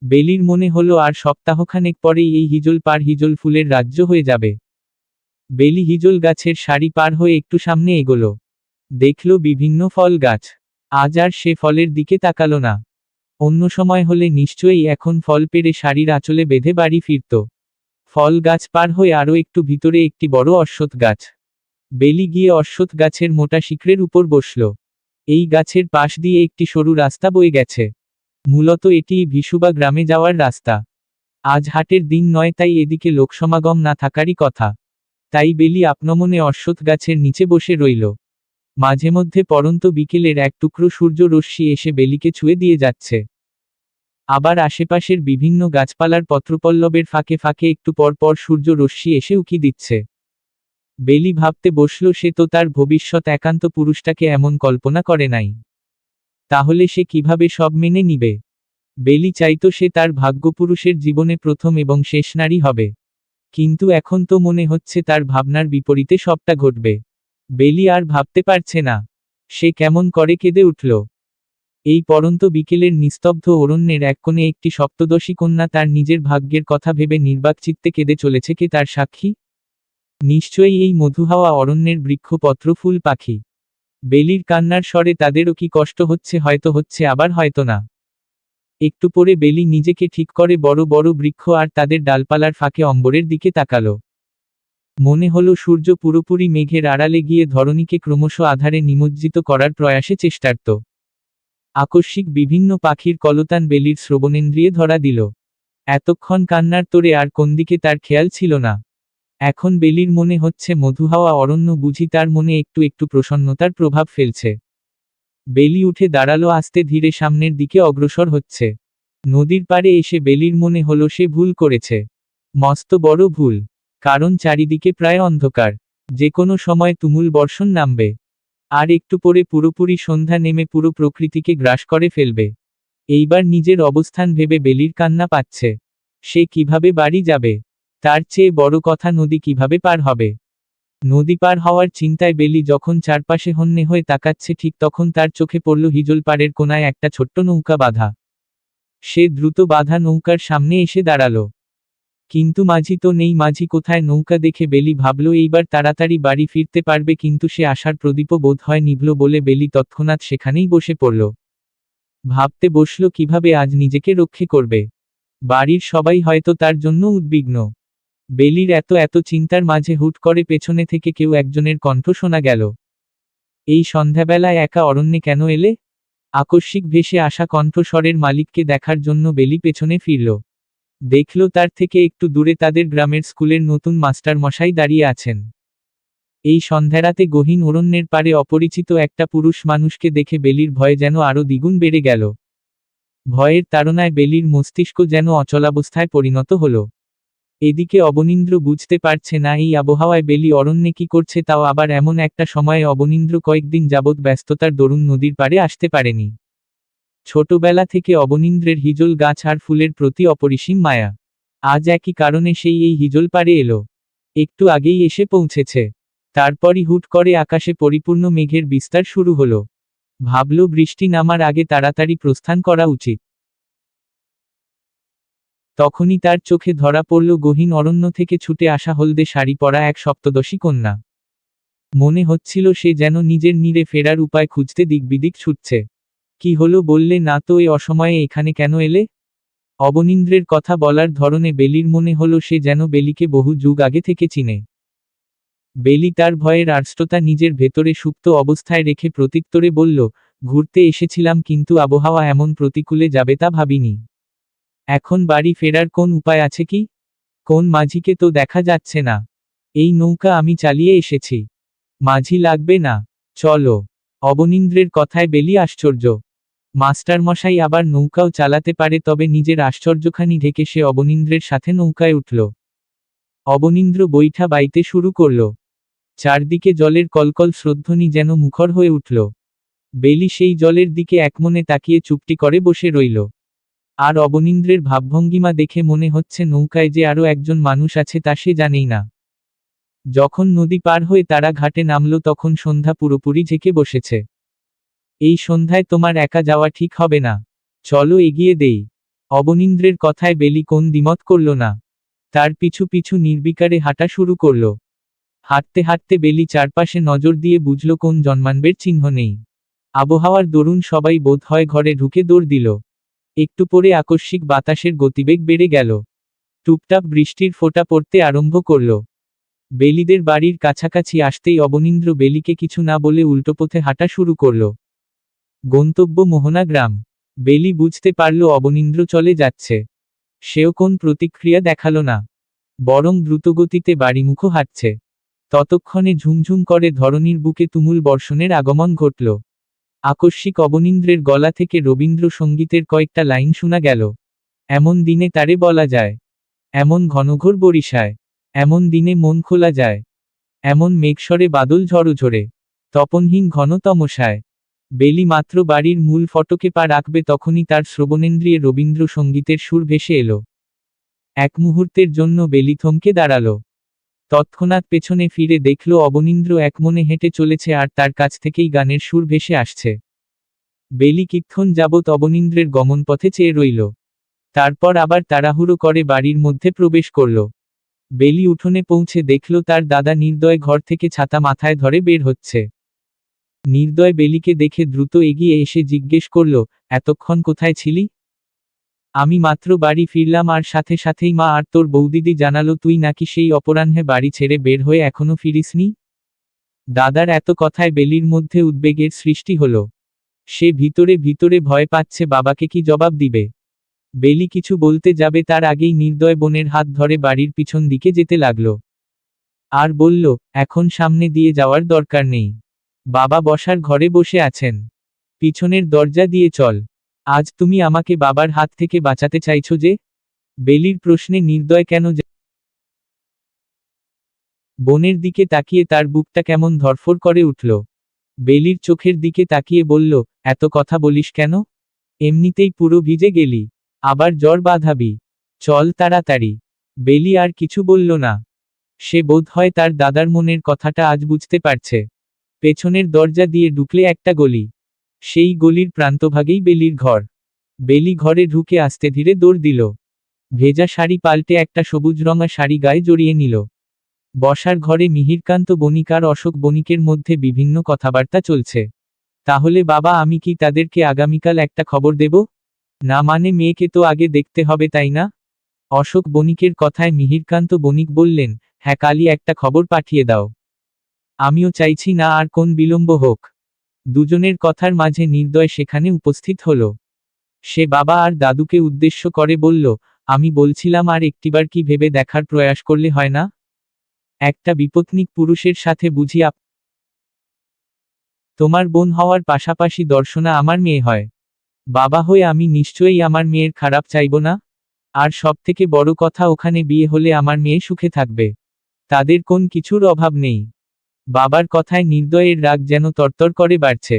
বেলির মনে হলো আর সপ্তাহখানেক পরেই এই হিজল হিজল ফুলের রাজ্য হয়ে যাবে। বেলি হিজল গাছের সারি পার হয়ে একটু সামনে এগোলো। দেখল বিভিন্ন ফল গাছ। আজ আর সে ফলের দিকে তাকালো না। অন্য সময় হলে নিশ্চয়ই এখন ফল পেড়ে শাড়ির আঁচলে বেঁধে বাড়ি ফিরত। ফল গাছ পার হয়ে আরও একটু ভিতরে একটি বড় অশ্বত্থ গাছ। বেলি গিয়ে অশ্বত্থ গাছের মোটা শিকড়ের উপর বসল। এই গাছের পাশ দিয়ে একটি সরু রাস্তা বয়ে গেছে। মূলত এটিই ভিসুবা গ্রামে যাওয়ার রাস্তা। আজ হাটের দিন নয়, তাই এদিকে লোকসমাগম না থাকারই কথা। তাই বেলি আপনমনে অশ্বত্থ গাছের নিচে বসে রইল। মাঝে মধ্যে পড়ন্ত বিকেলের এক টুকরো সূর্য রশ্মি এসে বেলিকে ছুঁয়ে দিয়ে যাচ্ছে। আবার আশেপাশের বিভিন্ন গাছপালার পত্রপল্লবের ফাঁকে ফাঁকে একটু পর পর সূর্য রশ্মি এসে উকি দিচ্ছে। বেলি ভাবতে বসল, সে তো তার ভবিষ্যৎ একান্ত পুরুষটাকে এমন কল্পনা করে নাই। তাহলে সে কিভাবে সব মেনে নিবে? বেলি চাইতো সে তার ভাগ্যপুরুষের জীবনে প্রথম এবং শেষ নারী হবে। কিন্তু এখন তো মনে হচ্ছে তার ভাবনার বিপরীতে সবটা ঘটবে। বেলি আর ভাবতে পারছে না। সে কেমন করে কেঁদে উঠল। এই পড়ন্ত বিকেলের নিস্তব্ধ অরণ্যের এক কোণে একটি সপ্তদশী কন্যা তার নিজের ভাগ্যের কথা ভেবে নির্বাক চিত্তে কেঁদে চলেছে। কে তার সাক্ষী? নিশ্চয়ই এই মধুহাওয়া অরণ্যের বৃক্ষপত্র ফুল পাখি। বেলির কান্নার স্বরে তাদেরও কি কষ্ট হচ্ছে, হয়তো হচ্ছে, আবার হয়তো না। একটু পরে বেলি নিজেকে ঠিক করে বড় বড় বৃক্ষ আর তাদের ডালপালার ফাঁকে অম্বরের দিকে তাকালো। মনে হলো সূর্য পুরোপুরি মেঘের আড়ালে গিয়ে ধরণীকে ক্রমশ আধারে নিমজ্জিত করার প্রয়াসে চেষ্টার্ত। আকস্মিক বিভিন্ন পাখির কলতান বেলির শ্রবণেন্দ্রিয়ে ধরা দিল। এতক্ষণ কান্নার তোরে আর কোনদিকে তার খেয়াল ছিল না। এখন বেলির মনে হচ্ছে মধুহাওয়া অরণ্য বুঝি তার মনে একটু একটু প্রসন্নতার প্রভাব ফেলছে। বেলি উঠে দাঁড়ালো, আস্তে ধীরে সামনের দিকে অগ্রসর হচ্ছে। নদীর পাড়ে এসে বেলির মনে হলো সে ভুল করেছে। মস্ত বড় ভুল। কারণ চারিদিকে প্রায় অন্ধকার। যে কোনো সময় তুমুল বর্ষণ নামবে। আর একটু পরে পুরোপুরি সন্ধ্যা নেমে পুরো প্রকৃতিকে গ্রাস করে ফেলবে। এইবার নিজের অবস্থান ভেবে বেলির কান্না পাচ্ছে। সে কিভাবে বাড়ি যাবে? তার চেয়ে বড় কথা, নদী কিভাবে পার হবে। নদী পার হওয়ার চিন্তায় বেলি যখন চারপাশে হন্যে হয়ে তাকাচ্ছে, ঠিক তখন তার চোখে পড়ল হিজল পাড়ের কোনায় একটা ছোট্ট নৌকা বাঁধা। সে দ্রুত বাঁধা নৌকার সামনে এসে দাঁড়ালো। কিন্তু মাঝি তো নেই। মাঝি কোথায়? নৌকা দেখে বেলি ভাবল এইবার তাড়াতাড়ি বাড়ি ফিরতে পারবে, কিন্তু সে আশার প্রদীপও বোধ হয় নিভল বলে বেলি তৎক্ষণাৎ সেখানেই বসে পড়ল। ভাবতে বসল কিভাবে আজ নিজেকে রক্ষে করবে। বাড়ির সবাই হয়তো তার জন্য উদ্বিগ্ন। বেলির এত এত চিন্তার মাঝে হুট করে পেছনে থেকে কেউ একজনের কণ্ঠ শোনা গেল। এই সন্ধ্যাবেলায় একা অরণ্যে কেন এলে? আকস্মিক ভেসে আসা কণ্ঠস্বরের মালিককে দেখার জন্য বেলি পেছনে ফিরল। দেখল তার থেকে একটু দূরে তাদের গ্রামের স্কুলের নতুন মাস্টার মশাই দাঁড়িয়ে আছেন। এই সন্ধ্যারাতে গহীন অরণ্যের পারে অপরিচিত একটা পুরুষ মানুষকে দেখে বেলির ভয় যেন আরো দ্বিগুণ বেড়ে গেল। ভয়ের তাড়নায় বেলির মস্তিষ্ক যেন অচলাবস্থায় পরিণত হলো। এদিকে অবনীন্দ্র বুঝতে পারছে না এই আবহাওয়ায় বেলি অরণ্যে কি করছে, তাও আবার এমন একটা সময়ে। অবনীন্দ্র কয়েকদিন যাবৎ ব্যস্ততার দরুন নদীর পাড়ে আসতে পারেনি। ছোটবেলা থেকে অবনীন্দ্রের হিজল গাছ আর ফুলের প্রতি অপরিসীম মায়া। আজ একই কারণে সেই এই হিজল পাড়ে এলো। একটু আগেই এসে পৌঁছেছে। তারপরই হুট করে আকাশে পরিপূর্ণ মেঘের বিস্তার শুরু হলো। ভাবল বৃষ্টি নামার আগে তাড়াতাড়ি প্রস্থান করা উচিত। তখনই তার চোখে ধরা পড়ল গহীন অরণ্য থেকে ছুটে আসা হলদে শাড়ি পরা এক সপ্তদশী কন্যা। মনে হচ্ছিল সে যেন নিজের নীড়ে ফেরার উপায় খুঁজতে দিকবিদিক ছুটছে। কি হলো বললে না তো? এ অসময়ে এখানে কেন এলে? অবনীন্দ্রের কথা বলার ধরনে বেলির মনে হলো সে যেন বেলিকে বহু যুগ আগে থেকে চিনে। বেলি তার ভয়ের আড়ষ্টতা নিজের ভেতরে সুপ্ত অবস্থায় রেখে প্রত্যুত্তরে বলল, ঘুরতে এসেছিলাম, কিন্তু আবহাওয়া এমন প্রতিকূলে যাবে তা ভাবিনি। এখন বাড়ি ফেরার কোন উপায় আছে কি? কোন মাঝিকে তো দেখা যাচ্ছে না। এই নৌকা আমি চালিয়ে এসেছি। মাঝি লাগবে না। চলো। অবনীন্দ্রের কথায় বেলি আশ্চর্য। মাস্টারমশাই আবার নৌকাও চালাতে পারে? তবে নিজের আশ্চর্যখানি ঢেকে সে অবনীন্দ্রের সাথে নৌকায় উঠল। অবনীন্দ্র বৈঠা বাইতে শুরু করল। চারদিকে জলের কলকল স্রোতধ্বনি যেন মুখর হয়ে উঠল। বেলি সেই জলের দিকে একমনে তাকিয়ে চুপটি করে বসে রইল। আর অবনীন্দ্রের ভাবভঙ্গিমা দেখে মনে হচ্ছে নৌকায় যে আরও একজন মানুষ আছে তা সে জানেই না। যখন নদী পার হয়ে তারা ঘাটে নামল তখন সন্ধ্যা পুরোপুরি ঝেঁকে বসেছে। এই সন্ধ্যায় তোমার একা যাওয়া ঠিক হবে না। চলো এগিয়ে দেই। অবনীন্দ্রের কথায় বেলি কোন দ্বিমত করল না। তার পিছু পিছু নির্বিকারে হাঁটা শুরু করল। হাঁটতে হাঁটতে বেলি চারপাশে নজর দিয়ে বুঝল কোন জন্মানবের চিহ্ন নেই। আবহাওয়ার দরুন সবাই বোধ হয় ঘরে ঢুকে দৌড় দিল। একটু পরে আকস্মিক বাতাসের গতিবেগ বেড়ে গেল। টুপটাপ বৃষ্টির ফোঁটা পড়তে আরম্ভ করল। বেলিদের বাড়ির কাছাকাছি আসতেই অবনীন্দ্র বেলিকে কিছু না বলে উল্টোপথে হাঁটা শুরু করল। গন্তব্য মোহনা গ্রাম। বেলি বুঝতে পারল অবনীন্দ্র চলে যাচ্ছে। সেও কোন প্রতিক্রিয়া দেখালো না, বরং দ্রুতগতিতে বাড়িমুখো হাঁটছে। ততক্ষণে ঝুমঝুম করে ধরণীর বুকে তুমুল বর্ষণের আগমন ঘটল। আকস্মিক অবনীন্দ্রের গলা থেকে রবীন্দ্রসঙ্গীতের কয়েকটা লাইন শোনা গেল। এমন দিনে তারে বলা যায়, এমন ঘনঘোর বরিশায়, এমন দিনে মন খোলা যায়, এমন মেঘস্বরে বাদল ঝড়োঝরে, তপনহীন ঘন তমসায়। বেলি মাত্র বাড়ির মূল ফটকে পা রাখবে তখনই তার শ্রবণেন্দ্রিয়ে রবীন্দ্রসঙ্গীতের সুর ভেসে এলো। এক মুহূর্তের জন্য বেলি থমকে দাঁড়াল। তৎক্ষণাৎ পেছনে ফিরে দেখল অবনীন্দ্র একমনে হেঁটে চলেছে আর তার কাছ থেকেই গানের সুর ভেসে আসছে। বেলি কিক্ষণ যাবৎ অবনীন্দ্রের গমনপথে চেয়ে রইল। তারপর আবার তাড়াহুড়ো করে বাড়ির মধ্যে প্রবেশ করল। বেলি উঠোনে পৌঁছে দেখল তার দাদা নির্দয় ঘর থেকে ছাতা মাথায় ধরে বের হচ্ছে। নির্দয় বেলিকে দেখে দ্রুত এগিয়ে এসে জিজ্ঞেস করল, এতক্ষণ কোথায় ছিলি? আমি মাত্র বাড়ি ফিরলাম আর সাথে সাথেই মা আর তোর বৌদিদি জানালো তুই নাকি সেই অপরাহ্নে বাড়ি ছেড়ে বের হয়ে এখনো ফিরিসনি। দাদার এত কথায় বেলির মধ্যে উদ্বেগের সৃষ্টি হলো। সে ভিতরে ভিতরে ভয় পাচ্ছে বাবাকে কি জবাব দিবে। বেলি কিছু বলতে যাবে তার আগেই নির্দয় বোনের হাত ধরে বাড়ির পিছন দিকে যেতে লাগল। আর বলল, এখন সামনে দিয়ে যাওয়ার দরকার নেই। বাবা বসার ঘরে বসে আছেন। পিছনের দরজা দিয়ে চল। আজ তুমি আমাকে বাবার হাত থেকে বাঁচাতে চাইছো যে? বেলির প্রশ্নে নির্দয় কেন বোনের দিকে তাকিয়ে তার বুকটা কেমন ধড়ফড় করে উঠল। বেলির চোখের দিকে তাকিয়ে বলল, এত কথা বলিস কেন? এমনিতেই পুরো ভিজে গেলি, আবার জ্বর বাঁধাবি। চল তাড়াতাড়ি। বেলি আর কিছু বলল না। সে বোধ হয় তার দাদার মনের কথাটা আজ বুঝতে পারছে। পেছনের দরজা দিয়ে ঢুকলে একটা গলি। সেই গলির প্রান্তভাগেই বেলির ঘর। বেলি ঘরে ঢুকে আস্তে ধীরে দৌড় দিল। ভেজা শাড়ি পাল্টে একটা সবুজ রঙা শাড়ি গায়ে জড়িয়ে নিল। বসার ঘরে মিহিরকান্ত বণিক আর অশোক বণিকের মধ্যে বিভিন্ন কথাবার্তা চলছে। তাহলে বাবা আমি কি তাদেরকে আগামীকাল একটা খবর দেব? না মানে মেয়েকে তো আগে দেখতে হবে তাই না? অশোক বণিকের কথায় মিহিরকান্ত বণিক বললেন, হ্যাঁ কালই একটা খবর পাঠিয়ে দাও। আমিও চাইছি না আর কোন বিলম্ব হোক। দুজনের কথার মাঝে নির্দয় সেখানে উপস্থিত হল। সে বাবা আর দাদুকে উদ্দেশ্য করে বলল, আমি বলছিলাম আর একটিবার কি ভেবে দেখার প্রয়াস করলে হয় না? একটা বিপত্নিক পুরুষের সাথে বুঝি তোমার বোন হওয়ার পাশাপাশি দর্শনা আমার মেয়ে হয়। বাবা হয়ে আমি নিশ্চয়ই আমার মেয়ের খারাপ চাইব না। আর সবথেকে বড় কথা ওখানে বিয়ে হলে আমার মেয়ে সুখে থাকবে। তাদের কোন কিছুর অভাব নেই। বাবার কথায় নির্দয়ের রাগ যেন তরতর করে বাড়ছে।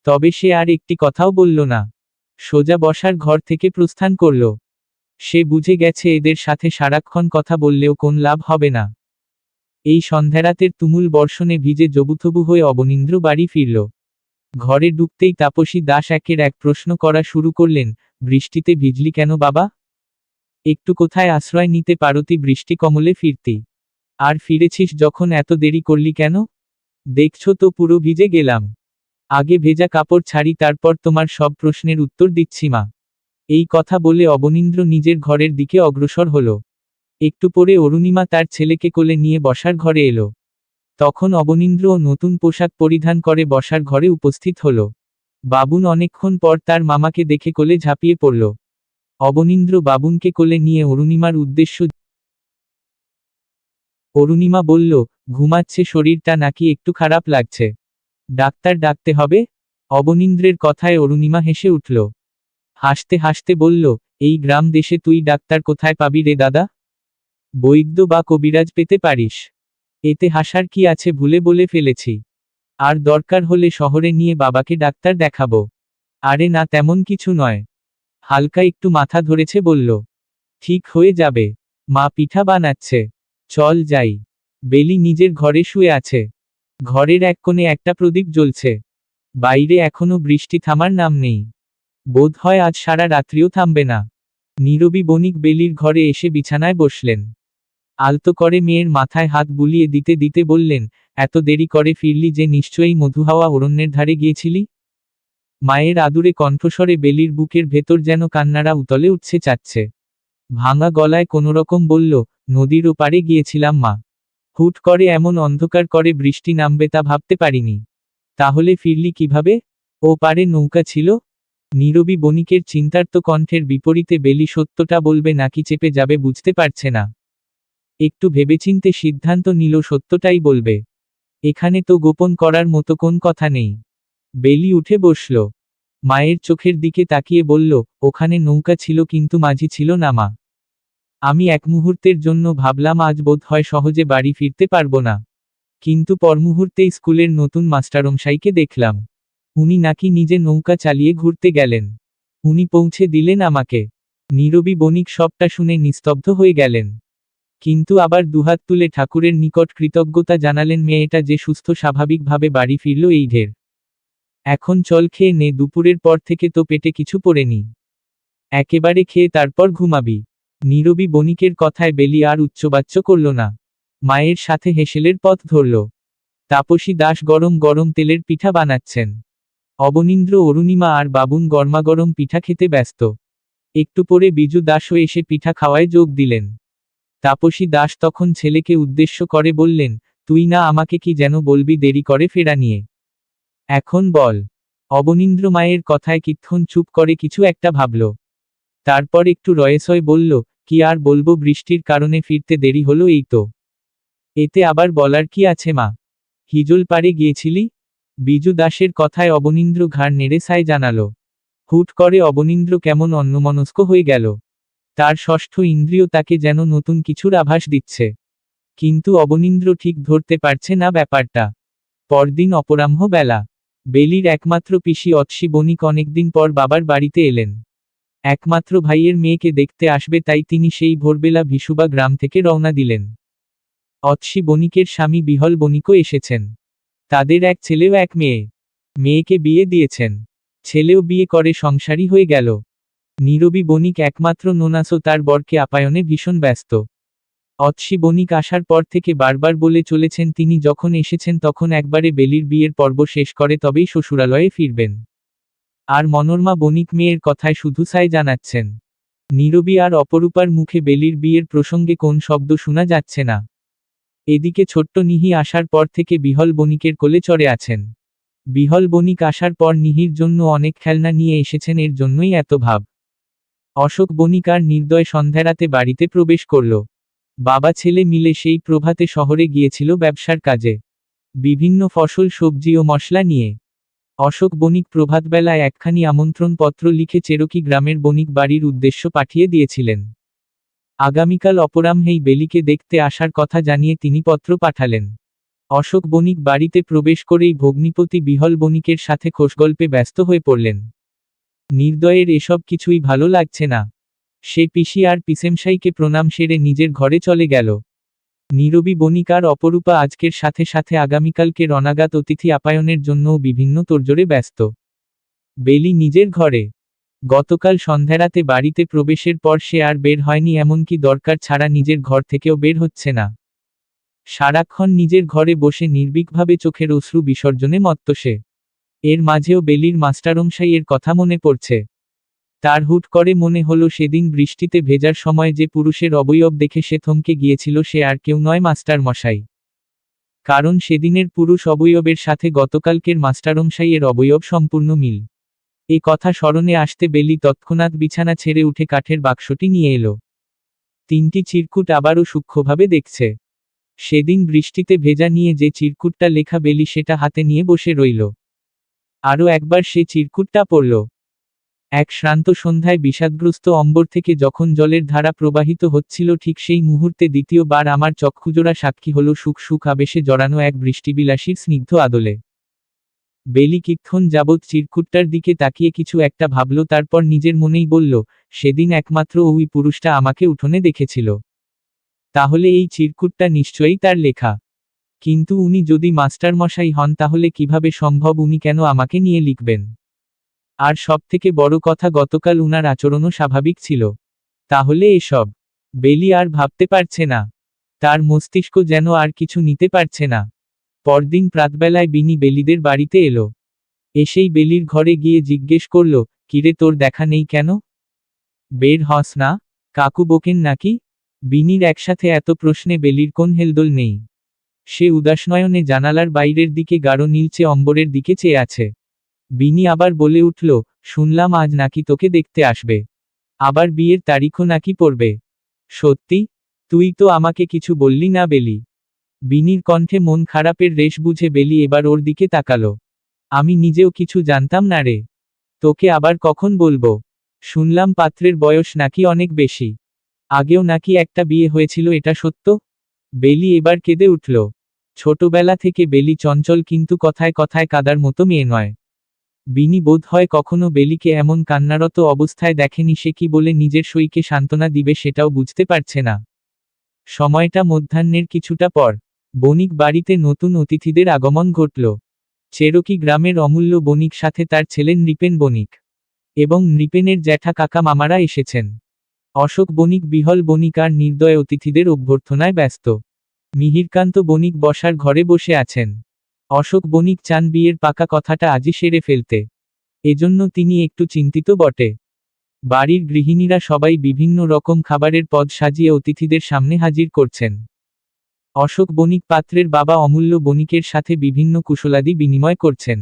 তবে সে আর একটি কথাও বলল না। সোজা বসার ঘর থেকে প্রস্থান করল। সে বুঝে গেছে এদের সাথে সারাক্ষণ কথা বললেও কোন লাভ হবে না। এই সন্ধ্যারাতের তুমুল বর্ষণে ভিজে জবুথবু হয়ে অবনীন্দ্র বাড়ি ফিরল। ঘরে ঢুকতেই তাপসী দাস একের এক প্রশ্ন করা শুরু করলেন, বৃষ্টিতে ভিজলি কেন বাবা? একটু কোথায় আশ্রয় নিতে পারতি বৃষ্টি কমলে ফিরতি। আর ফিরেছিস যখন এত দেরি করলি কেন? দেখছো তো পুরো ভিজে গেলাম। আগে ভেজা কাপড় ছাড়ি তারপর তোমার সব প্রশ্নের উত্তর দিচ্ছি মা। এই কথা বলে অবনীন্দ্র নিজের ঘরের দিকে অগ্রসর হল। একটু পরে অরুণিমা তার ছেলেকে কোলে নিয়ে বসার ঘরে এলো। তখন অবনীন্দ্রও নতুন পোশাক পরিধান করে বসার ঘরে উপস্থিত হল। বাবুন অনেকক্ষণ পর তার মামাকে দেখে কোলে ঝাঁপিয়ে পড়ল। অবনীন্দ্র বাবুনকে কোলে নিয়ে অরুণিমার উদ্দেশ্য। অরুণিমা বলল, ঘুমাচ্ছে শরীরটা নাকি একটু খারাপ লাগছে। ডাক্তার ডাকতে হবে? অবনীন্দ্রের কথায় অরুণিমা হেসে উঠল। হাসতে হাসতে বলল, এই গ্রাম দেশে তুই ডাক্তার কোথায় পাবি রে দাদা? বৈদ্য বা কবিরাজ পেতে পারিস। এতে হাসার কি আছে ভুলে বলে ফেলেছি। আর দরকার হলে শহরে নিয়ে বাবাকে ডাক্তার দেখাবো। আরে না তেমন কিছু নয়। হালকা একটু মাথা ধরেছে বলল। ঠিক হয়ে যাবে। মা পিঠা বানাচ্ছে। চল যাই। বেলি নিজের ঘরে শুয়ে আছে। ঘরের এক কোণে একটা প্রদীপ জ্বলছে। বাইরে এখনো বৃষ্টি থামার নাম নেই। বোধ হয় আজ সারা রাত্রিও থামবে না। নীরবী বণিক বেলির ঘরে এসে বিছানায় বসলেন। আলতো করে মেয়ের মাথায় হাত বুলিয়ে দিতে দিতে বললেন, এত দেরি করে ফিরলি যে নিশ্চয়ই মধুহাওয়া অরণ্যের ধারে গিয়েছিলি? মায়ের আদুরে কণ্ঠস্বরে বেলির বুকের ভেতর যেন কান্নারা উতলে উঠছে চাচ্ছে। ভাঙা গলায় কোনোরকম বলল, নদীর ওপারে গিয়েছিলাম মা। হুট করে এমন অন্ধকার করে বৃষ্টি নামবে তা ভাবতে পারিনি। তাহলে ফিরলি কিভাবে? ও পারে নৌকা ছিল? নীরবী বণিকের চিন্তার্ত কণ্ঠের বিপরীতে বেলি সত্যটা বলবে নাকি চেপে যাবে বুঝতে পারছে না। একটু ভেবেচিন্তে সিদ্ধান্ত নিল সত্যটাই বলবে। এখানে তো গোপন করার মতো কোন কথা নেই। বেলি উঠে বসল। মায়ের চোখের দিকে তাকিয়ে বলল, ওখানে নৌকা ছিল কিন্তু মাঝি ছিল না মা। আমি এক মুহূর্তের জন্য ভাবলাম আজ বোধ হয় সহজে বাড়ি ফিরতে পারবো না। কিন্তু পরমুহূর্তেই স্কুলের নতুন মাস্টারমশাইকে দেখলাম। উনি নাকি নিজে নৌকা চালিয়ে ঘুরতে গেলেন। উনি পৌঁছে দিলেন আমাকে। নীরবী বণিক সবটা শুনে নিস্তব্ধ হয়ে গেলেন। কিন্তু আবার দুহাত তুলে ঠাকুরের নিকট কৃতজ্ঞতা জানালেন, মেয়েটা যে সুস্থ স্বাভাবিকভাবে বাড়ি ফিরল এই ঢের। এখন চল খেয়ে নে, দুপুরের পর থেকে তো পেটে কিছু পড়েনি। একেবারে খেয়ে তারপর ঘুমাবি। নীরবী বণিকের কথায় বেলি আর উচ্চবাচ্য করল না। মায়ের সাথে হেসেলের পথ ধরল। তাপসী দাস গরম গরম তেলের পিঠা বানাচ্ছেন। অবনীন্দ্র, অরুণিমা আর বাবুন গরমাগরম পিঠা খেতে ব্যস্ত। একটু পরে বিজু দাসও এসে পিঠা খাওয়ায় যোগ দিলেন। তাপসী দাস তখন ছেলেকে উদ্দেশ্য করে বললেন, তুই না আমাকে কি যেন বলবি দেরি করে ফেরা নিয়ে? এখন বল। অবনীন্দ্র মায়ের কথায় কিক্ষণ চুপ করে কিছু একটা ভাবল। তারপর একটু রয়েসয় বলল, কি আর বলবো, বৃষ্টির কারণে ফিরতে দেরি হলো এই তো। এতে আবার বলার কি আছে মা? হিজল পাড়ে গিয়েছিলি? বিজু দাসের কথায় অবনীন্দ্র ঘাড় নেড়ে সায় জানালো। হুট করে অবনীন্দ্র কেমন অন্যমনস্ক হয়ে গেল। তার ষষ্ঠ ইন্দ্রিয় তাকে যেন নতুন কিছুর আভাস দিচ্ছে। কিন্তু অবনীন্দ্র ঠিক ধরতে পারছে না ব্যাপারটা। পরদিন অপরাহ্ন বেলা, বেলির একমাত্র পিসি অৎসি বণিক অনেকদিন পর বাবার বাড়িতে এলেন। একমাত্র ভাইয়ের মেয়েকে দেখতে আসবে, তাই তিনি সেই ভোরবেলা ভিসুবা গ্রাম থেকে রওনা দিলেন। অৎসি বণিকের স্বামী বিহল বণিকও এসেছেন। তাদের এক ছেলেও এক মেয়ে। মেয়েকে বিয়ে দিয়েছেন। ছেলেও বিয়ে করে সংসারী হয়ে গেল। নীরবী বণিক একমাত্র নোনাসো তার বরকে আপ্যায়নে ভীষণ ব্যস্ত। অৎসি বণিক আসার পর থেকে বারবার বলে চলেছেন তিনি যখন এসেছেন তখন একবারে বেলির বিয়ের পর্ব শেষ করে তবেই শ্বশুরালয়ে ফিরবেন। আর মনোরমা বণিক মেয়ের কথায় শুধু সায় জানাচ্ছেন। নীরবী আর অপরূপার মুখে বেলির বিয়ের প্রসঙ্গে কোন শব্দ শোনা যাচ্ছে না। এদিকে ছোট্ট নিহি আসার পর থেকে বিহল বণিকের কোলে চড়ে আছেন। বিহল বণিক আসার পর নিহির জন্য অনেক খেলনা নিয়ে এসেছেন, এর জন্যই এত ভাব। অশোক বণিক আর নির্দয় সন্ধ্যারাতে বাড়িতে প্রবেশ করল। বাবা ছেলে মিলে সেই প্রভাতে শহরে গিয়েছিল ব্যবসার কাজে। বিভিন্ন ফসল, সবজি ও মশলা নিয়ে। অশোক বণিক প্রভাতবেলায় একখানি আমন্ত্রণ পত্র লিখে চেরোকি গ্রামের বণিক বাড়ির উদ্দেশ্য পাঠিয়ে দিয়েছিলেন। আগামীকাল অপরাহ্নেই বেলিকে দেখতে আসার কথা জানিয়ে তিনি পত্র পাঠালেন। অশোক বণিক বাড়িতে প্রবেশ করেই ভগ্নিপতি বিহল বণিকের সাথে খোশগল্পে ব্যস্ত হয়ে পড়লেন। নির্দয়ের এসব কিছুই ভালো লাগছে না। সে পিসি আর পিসেমশাইকে প্রণাম সেরে নিজের ঘরে চলে গেল। নীরবী বণিক আর অপরূপা আজকের সাথে সাথে আগামীকালকে অনাগাত অতিথি আপ্যায়নের জন্যও বিভিন্ন তোড়জোড়ে ব্যস্ত। বেলি নিজের ঘরে। গতকাল সন্ধ্যারাতে বাড়িতে প্রবেশের পর সে আর বের হয়নি, এমনকি দরকার ছাড়া নিজের ঘর থেকেও বের হচ্ছে না। সারাক্ষণ নিজের ঘরে বসে নির্ভীকভাবে চোখের অশ্রু বিসর্জনে মত্ত সে। এর মাঝেও বেলির মাস্টারমশাইয়ের কথা মনে পড়ছে। তার হুট করে মনে হলো সেদিন বৃষ্টিতে ভেজার সময় যে পুরুষের অবয়ব দেখে সে থমকে গিয়েছিল সে আর কেউ নয়, মাস্টারমশাই। কারণ সেদিনের পুরুষ অবয়বের সাথে গতকালকের মাস্টারমশাইয়ের অবয়ব সম্পূর্ণ মিল। এ কথা স্মরণে আসতে বেলি তৎক্ষণাৎ বিছানা ছেড়ে উঠে কাঠের বাক্সটি নিয়ে এলো। তিনটি চিরকুট আবারও সূক্ষ্মভাবে দেখছে। সেদিন বৃষ্টিতে ভেজা নিয়ে যে চিরকুটটা লেখা, বেলি সেটা হাতে নিয়ে বসে রইল। আরও একবার সে চিরকুটটা পড়ল। এক শ্রান্ত সন্ধ্যায় বিষাদগ্রস্ত অম্বর থেকে যখন জলের ধারা প্রবাহিত হচ্ছিল, ঠিক সেই মুহূর্তে দ্বিতীয়বার আমার চক্ষুজোড়া সাক্ষী হলো সুখ সুখ আবেশে জড়ানো এক বৃষ্টিবিলাসীর স্নিগ্ধ আদলে। বেলি কিক্ষণ যাবৎ চিরকুটটার দিকে তাকিয়ে কিছু একটা ভাবল, তারপর নিজের মনেই বলল, সেদিন একমাত্র ওই পুরুষটা আমাকে উঠোনে দেখেছিল। তাহলে এই চিরকুটটা নিশ্চয়ই তার লেখা। কিন্তু উনি যদি মাস্টারমশাই হন তাহলে কিভাবে সম্ভব, উনি কেন আমাকে নিয়ে লিখবেন? আর সবথেকে বড় কথা, গতকাল উনার আচরণও স্বাভাবিক ছিল। তাহলে এসব? বেলি আর ভাবতে পারছে না। তার মস্তিষ্ক যেন আর কিছু নিতে পারছে না। পরদিন প্রাতবেলায় বিনি বেলিদের বাড়িতে এলো। এসেই বেলির ঘরে গিয়ে জিজ্ঞেস করল, কিরে, তোর দেখা নেই কেন? বের হস না? কাকু বকেন নাকি? বিনির একসাথে এত প্রশ্নে বেলির কোন হেলদোল নেই। সে উদাসনয়নে জানালার বাইরের দিকে গাঢ় নীলচে অম্বরের দিকে চেয়ে আছে। বিনি আবার বলে উঠল, শুনলাম আজ নাকি তোকে দেখতে আসবে। আবার বিয়ের তারিখও নাকি পড়বে। সত্যি? তুই তো আমাকে কিছু বললি না বেলি। বিনির কণ্ঠে মন খারাপের রেশ বুঝে বেলি এবার ওর দিকে তাকালো। আমি নিজেও কিছু জানতাম না রে। তোকে আবার কখন বলবো? শুনলাম পাত্রের বয়স নাকি অনেক বেশি। আগেও নাকি একটা বিয়ে হয়েছিল, এটা সত্য? বেলি এবার কেঁদে উঠল। ছোটবেলা থেকে বেলি চঞ্চল, কিন্তু কথায় কথায় কাদার মতো মেয়ে নয়। বিনি বোধ হয় কখনো বেলিকে এমন কান্নারত অবস্থায় দেখেনি। সে কি বলে নিজের সইকে সান্ত্বনা দিবে সেটাও বুঝতে পারছে না। সময়টা মধ্যাহ্নের কিছুটা পর। বণিক বাড়িতে নতুন অতিথিদের আগমন ঘটল। চেরোকি গ্রামের অমূল্য বণিক সাথে তার ছেলে নৃপেন বণিক এবং নৃপেনের জ্যাঠা কাকা মামারা এসেছেন। অশোক বণিক বিহল বণিক আর নির্দয় অতিথিদের অভ্যর্থনায় ব্যস্ত। মিহিরকান্ত বণিক বসার ঘরে বসে আছেন। অশোক বণিক চান বিয়ের পাকা কথাটা আজই সেরে ফেলতে। এজন্য তিনি একটু চিন্তিত বটে। বাড়ির গৃহিণীরা সবাই বিভিন্ন রকম খাবারের পদ সাজিয়ে অতিথিদের সামনে হাজির করছেন। অশোক বণিক পাত্রের বাবা অমূল্য বণিকের সাথে বিভিন্ন কুশলাদি বিনিময় করছেন।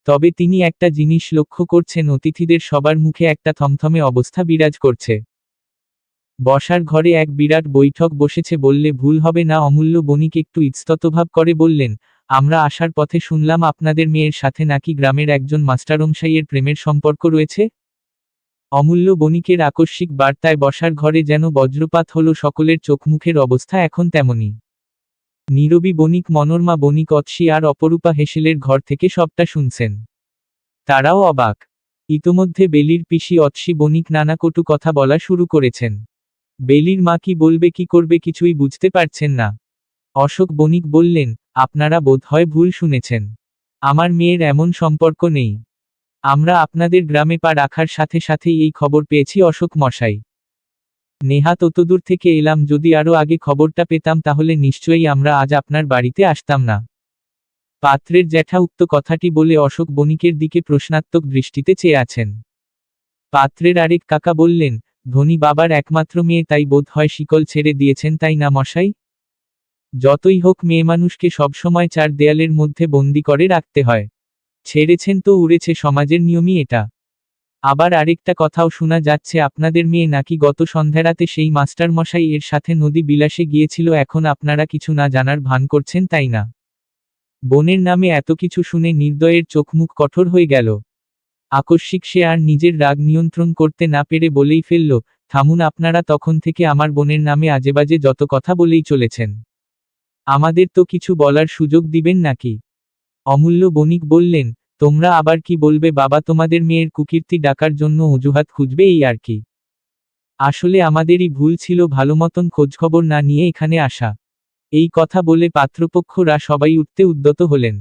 তবে তিনি একটা জিনিস লক্ষ্য করছেন, অতিথিদের সবার মুখে একটা থমথমে অবস্থা বিরাজ করছে। বসার ঘরে এক বিরাট বৈঠক বসেছে বললে ভুল হবে না। অমূল্য বণিক একটু ইতস্ততভাব করে বললেন, আমরা আসার পথে শুনলাম আপনাদের মেয়ের সাথে নাকি গ্রামের একজন মাস্টারমশাইয়ের প্রেমের সম্পর্ক রয়েছে। অমূল্য বণিকের আকস্মিক বার্তায় বসার ঘরে যেন বজ্রপাত হলো। সকলের চোখমুখের অবস্থা এখন তেমনই। নীরবী বণিক, মনোরমা বণিক, অতসী আর অপরূপা হেসেলের ঘর থেকে সবটা শুনছেন। তারাও অবাক। ইতোমধ্যে বেলির পিসি অতসী বণিক নানা কটু কথা বলা শুরু করেছেন। বেলির মা কি বলবে কি করবে কিছুই বুঝতে পারছেন না। অশোক বণিক বললেন, আপনারা বোধহয় ভুল শুনেছেন। আমার মেয়ের এমন সম্পর্ক নেই। আমরা আপনাদের গ্রামে পা রাখার সাথে সাথেই এই খবর পেয়েছি অশোক মশাই। নেহাত অতদূর থেকে এলাম, যদি আরো আগে খবরটা পেতাম তাহলে নিশ্চয়ই আমরা আজ আপনার বাড়িতে আসতাম না। পাত্রের জ্যাঠা উক্ত কথাটি বলে অশোক বণিকের দিকে প্রশ্নাত্মক দৃষ্টিতে চেয়ে আছেন। পাত্রের আরেক কাকা বললেন, ধনী বাবার একমাত্র মেয়ে, তাই বোধ হয় শিকল ছেড়ে দিয়েছেন, তাই না মশাই? যতই হোক মেয়েমানুষকে সবসময় চার দেয়ালের মধ্যে বন্দি করে রাখতে হয়। ছেড়েছেন তো উড়েছে, সমাজের নিয়মই এটা। আবার আরেকটা কথাও শোনা যাচ্ছে, আপনাদের মেয়ে নাকি গত সন্ধ্যারাতে সেই মাস্টারমশাই এর সাথে নদী বিলাসে গিয়েছিল। এখন আপনারা কিছু না জানার ভান করছেন, তাই না? বোনের নামে এত কিছু শুনে নির্দয়ের চোখমুখ কঠোর হয়ে গেল। আকস্মিক সে আর নিজের রাগ নিয়ন্ত্রণ করতে না পেরে বলেই ফেলল, থামুন, আপনারা তখন থেকে আমার বোনের নামে আজেবাজে যত কথা বলেই চলেছেন। আমাদের তো কিছু বলার সুযোগ দিবেন নাকি? অমূল্য বণিক বললেন, তোমরা আবার কি বলবে বাবা, তোমাদের মেয়ের কুকীর্তি ডাকার জন্য অজুহাত খুঁজবে এই আর কি। আসলে আমাদেরই ভুল ছিল ভালোমতন খোঁজখবর না নিয়ে এখানে আসা। এই কথা বলে পাত্রপক্ষরা সবাই উঠতে উদ্যত হলেন।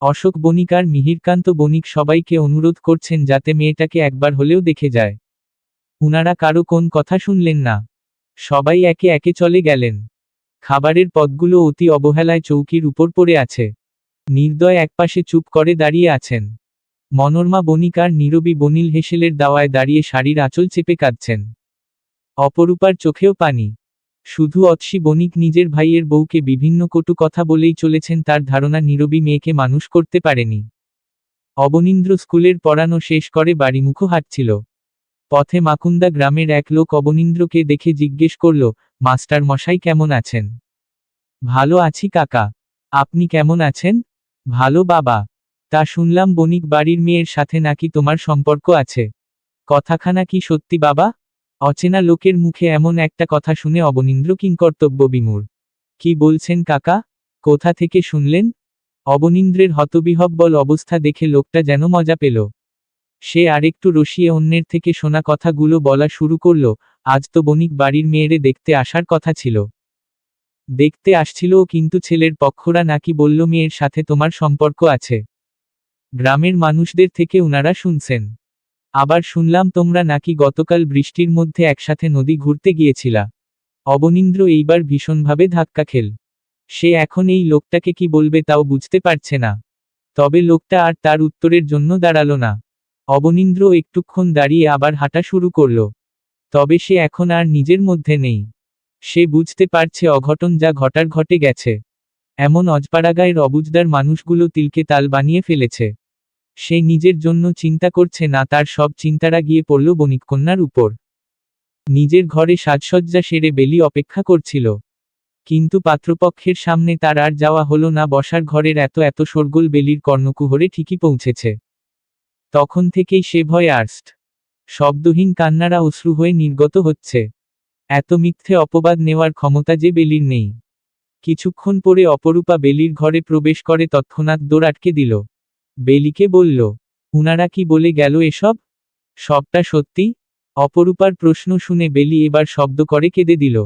অশোক বণিক আর মিহিরকান্ত বণিক সবাইকে অনুরোধ করছেন যাতে মেয়েটাকে একবার হলেও দেখে যায়। উনারা কারো কোন কথা শুনলেন না। সবাই একে একে চলে গেলেন। খাবারের পদগুলো অতি অবহেলায় চৌকির উপর পড়ে আছে। নির্দয় একপাশে চুপ করে দাঁড়িয়ে আছেন। মনোরমা বণিক আর নীরবী বনিল হেসেলের দাওয়ায় দাঁড়িয়ে শাড়ির আঁচল চেপে কাঁদছেন। অপরূপার চোখেও পানি। শুধু অতসী বণিক নিজের ভাইয়ের বউকে বিভিন্ন কটু কথা বলেই চলেছেন। তার ধারণা নীরবী মেয়েকে মানুষ করতে পারেনি। অবনীন্দ্র স্কুলের পড়ানো শেষ করে বাড়িমুখো হাঁটছিল। পথে মাকুন্দা গ্রামের এক লোক অবনীন্দ্রকে দেখে জিজ্ঞেস করল, মাস্টার মশাই কেমন আছেন? ভালো আছি কাকা। আপনি কেমন আছেন? ভালো বাবা। তা শুনলাম বণিক বাড়ির মেয়ের সাথে নাকি তোমার সম্পর্ক আছে। কথাখানা কি সত্যি বাবা? অচেনা লোকের মুখে এমন একটা কথা শুনে অবনীন্দ্র কিংকর্তব্য বিমূঢ়। কি বলছেন কাকা? কোথা থেকে শুনলেন? অবনীন্দ্রের হতবিহ্বল অবস্থা দেখে লোকটা যেন মজা পেল। সে আরেকটু রসিয়ে অন্যের থেকে শোনা কথাগুলো বলা শুরু করল, আজ তো বণিক বাড়ির মেয়েরে দেখতে আসার কথা ছিল। দেখতে আসছিলও, কিন্তু ছেলের পক্ষরা নাকি বলল মেয়ের সাথে তোমার সম্পর্ক আছে। গ্রামের মানুষদের থেকে উনারা শুনছেন। আবার শুনলাম তোমরা নাকি গতকাল বৃষ্টির মধ্যে একসাথে নদী ঘুরতে গিয়েছিলা। অবনীন্দ্র এইবার ভীষণভাবে ধাক্কা খেল। সে এখন এই লোকটাকে কি বলবে তাও বুঝতে পারছে না। তবে লোকটা আর তার উত্তরের জন্য দাঁড়ালো না। অবনীন্দ্র একটুক্ষণ দাঁড়িয়ে আবার হাঁটা শুরু করল। তবে সে এখন আর নিজের মধ্যে নেই। সে বুঝতে পারছে অঘটন যা ঘটার ঘটে গেছে। এমন অজপাড়াগাঁয়ের অবুঝদার মানুষগুলো তিলকে তাল বানিয়ে ফেলেছে। সে নিজের জন্য চিন্তা করছে না, তার সব চিন্তারা গিয়ে পড়ল বণিককন্যার উপর। নিজের ঘরে সাজসজ্জা সেরে বেলি অপেক্ষা করছিল। কিন্তু পাত্রপক্ষের সামনে তার আর যাওয়া হলো না। বসার ঘরের এত এত শোরগোল বেলির কর্ণকুহরে ঠিকই পৌঁছেছে। তখন থেকেই সে ভয়ে আর্ষ্ট। শব্দহীন কান্নারা অশ্রু হয়ে নির্গত হচ্ছে। এত মিথ্যে অপবাদ নেওয়ার ক্ষমতা যে বেলির নেই। কিছুক্ষণ পরে অপরূপা বেলির ঘরে প্রবেশ করে, তৎক্ষণাৎ দৌড় আটকে দিল। বেলিকে বলল, উনারা কি বলে গেল এসব? সবটা সত্যি? অপরূপার প্রশ্ন শুনে বেলি এবার শব্দ করে কেঁদে দিল।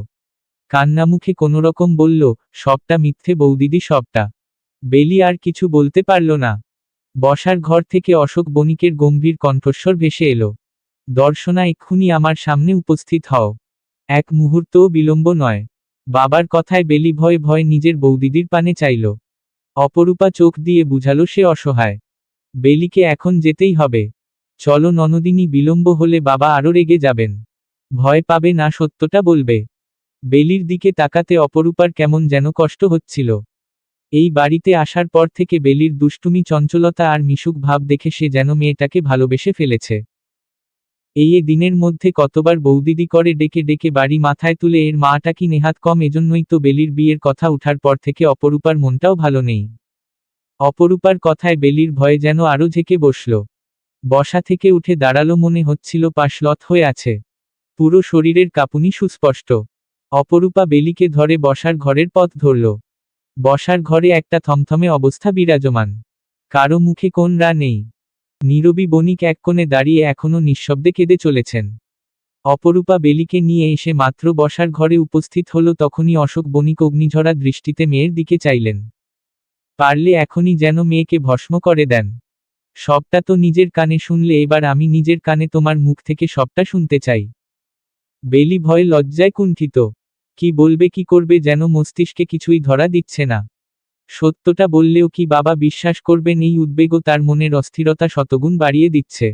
কান্নামুখে কোনোরকম বলল, সবটা মিথ্যে বৌদিদি, সবটা। বেলি আর কিছু বলতে পারল না। বসার ঘর থেকে অশোক বণিকের গম্ভীর কণ্ঠস্বর ভেসে এলো, দর্শনা, এক্ষুনি আমার সামনে উপস্থিত হও। এক মুহূর্তও বিলম্ব নয়। বাবার কথায় বেলি ভয়ে ভয়ে নিজের বৌদিদির পানে চাইল। অপরূপা চোখ দিয়ে বুঝালো সে অসহায়। বেলিকে এখন যেতেই হবে। চলো ননদিনী, বিলম্ব হলে বাবা আরো রেগে যাবেন। ভয় পাবে না, সত্যটা বলবে। বেলির দিকে তাকাতে অপরূপার কেমন যেন কষ্ট হচ্ছিল। এই বাড়িতে আসার পর থেকে বেলির দুষ্টুমি, চঞ্চলতা আর মিশুক ভাব দেখে সে যেন মেয়েটাকে ভালোবেসে ফেলেছে। এই দিনের মধ্যে কতবার বৌদিদি করে ডেকে ডেকে বাড়ি মাথায় তুলে, এর মাটা কি নেহাত কম? এজন্যই তো বেলির বিয়ের কথা উঠার পর থেকে অপরূপার মনটাও ভালো নেই। অপরূপার কথায় বেলির ভয়ে যেন আরো ঝেঁকে বসল। বসা থেকে উঠে দাঁড়ালো, মনে হচ্ছিল পাশলত হয়ে আছে। পুরো শরীরের কাঁপুনি সুস্পষ্ট। অপরূপা বেলিকে ধরে বসার ঘরের পথ ধরল। বসার ঘরে একটা থমথমে অবস্থা বিরাজমান। কারো মুখে কোন রা নেই। নীরবী বণিক এক কোণে দাঁড়িয়ে এখনো নিঃশব্দে কেঁদে চলেছেন। অপরূপা বেলিকে নিয়ে এসে মাত্র বসার ঘরে উপস্থিত হলো, তখনই অশোক বণিক অগ্নিঝরা দৃষ্টিতে মেয়ের দিকে চাইলেন। পারলে এখনই যেন মেয়েকে ভস্ম করে দেন। সবটা তো নিজের কানে শুনলে, এবার আমি নিজের কানে তোমার মুখ থেকে সবটা শুনতে চাই। বেলি ভয়ে লজ্জায় কুণ্ঠিত। কি বলবে কি করবে যেন মস্তিষ্কে কিছুই ধরা দিচ্ছে না। সত্যটা বললেও কি বাবা বিশ্বাস করবেন? এই উদ্বেগও তার মনের অস্থিরতা শতগুণ বাড়িয়ে দিচ্ছে।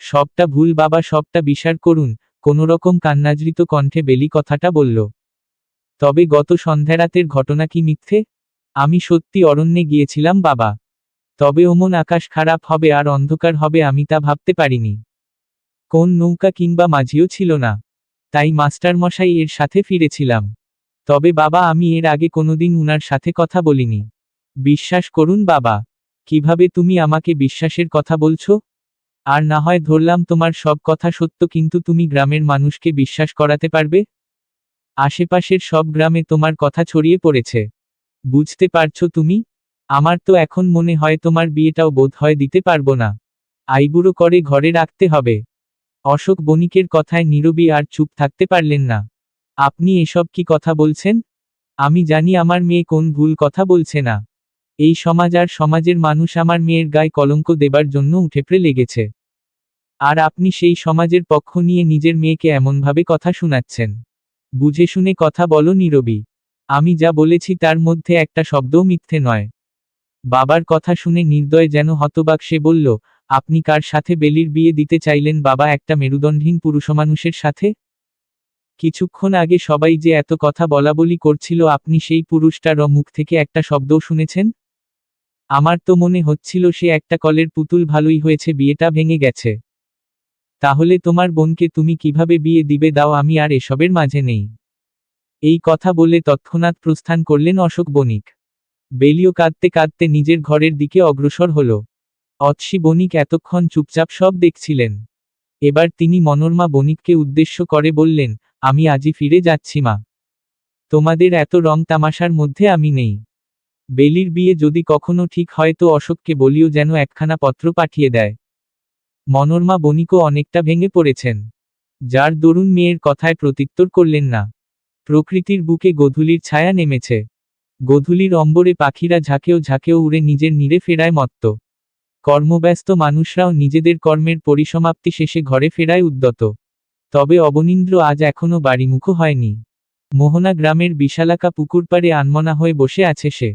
সবটা ভুল বাবা, সবটা বিচার করুন। কোনোরকম কান্নাজৃত কণ্ঠে বেলি কথাটা বলল। তবে গত সন্ধ্যারাতের ঘটনা কি মিথ্যে? আমি সত্যি অরণ্যে গিয়েছিলাম বাবা। তবে ওমন আকাশ খারাপ হবে আর অন্ধকার হবে আমি তা ভাবতে পারিনি। কোন নৌকা কিংবা মাঝিও ছিল না। তাই মাস্টারমশাই এর সাথে ফিরেছিলাম। তবে বাবা, আমি এর আগে কোনোদিন উনার সাথে কথা বলিনি। বিশ্বাস করুন বাবা। কিভাবে তুমি আমাকে বিশ্বাসের কথা বলছো? আর না হয় ধরলাম তোমার সব কথা সত্য, কিন্তু তুমি গ্রামের মানুষকে বিশ্বাস করাতে পারবে? আশেপাশের সব গ্রামে তোমার কথা ছড়িয়ে পড়েছে। বুঝতে পারছো তুমি? আমার তো এখন মনে হয় তোমার বিয়েটাও বোধ হয় দিতে পারবো না। আইবুড়ো করে ঘরে রাখতে হবে। অশোক বণিকের কথায় নীরবী আর চুপ থাকতে পারলেন না। আপনি এসব কি কথা বলছেন? আমি জানি আমার মেয়ে কোন ভুল কথা বলছে না। এই সমাজ আর সমাজের মানুষ আমার মেয়ের গায়ে কলঙ্ক দেবার জন্য উঠেপড়ে লেগেছে। আর আপনি সেই সমাজের পক্ষ নিয়ে নিজের মেয়েকে এমনভাবে কথা শোনাচ্ছেন। বুঝে শুনে কথা বলো নীরবী। আমি যা বলেছি তার মধ্যে একটা শব্দও মিথ্যে নয়। বাবার কথা শুনে নির্দয় যেন হতবাক সে বলল, আপনি কার সাথে বেলির বিয়ে দিতে চাইলেন বাবা? একটা মেরুদণ্ডহীন পুরুষমানুষের সাথে? কিছুক্ষণ আগে সবাই যে এত কথা বলাবলি করছিল, আপনি সেই পুরুষটার মুখ থেকে একটা শব্দও শুনেছেন? আমার তো মনে হচ্ছিল সে একটা কলের পুতুল। ভালোই হয়েছে বিয়েটা ভেঙে গেছে। তাহলে তোমার বোনকে তুমি কিভাবে বিয়ে দিবে? দাও, আমি আর এসবের মাঝে নেই। এই কথা বলে তৎক্ষণাৎ প্রস্থান করলেন অশোক বণিক। বেলিও কাঁদতে কাঁদতে নিজের ঘরের দিকে অগ্রসর হল। অতসী বণিক এতক্ষণ চুপচাপ সব দেখছিলেন। এবার তিনি মনোরমা বণিককে উদ্দেশ্য করে বললেন, আমি আজই ফিরে যাচ্ছি মা। তোমাদের এত রং তামাশার মধ্যে আমি নেই। বেলির বিয়ে যদি কখনো ঠিক হয় তো অশোককে বলিও যেন একখানা পত্র পাঠিয়ে দেয়। মনোরমা বণিকও অনেকটা ভেঙে পড়েছেন। যার দরুন মেয়ের কথায় প্রত্যুত্তর করলেন না। প্রকৃতির বুকে গোধূলির ছায়া নেমেছে। গোধূলির অম্বরে পাখিরা ঝাঁকেও ঝাঁকেও উড়ে নিজের নীড়ে ফেরায় মত্ত। কর্মব্যস্ত মানুষরাও নিজেদের কর্মের পরিসমাপ্তি শেষে ঘরে ফেরায় উদ্যত। তবে অবনীন্দ্র আজ এখনো বাড়িমুখো হয়নি। মোহনা গ্রামের বিশালাকা পুকুরপাড়ে আনমনা হয়ে বসে আছে সে।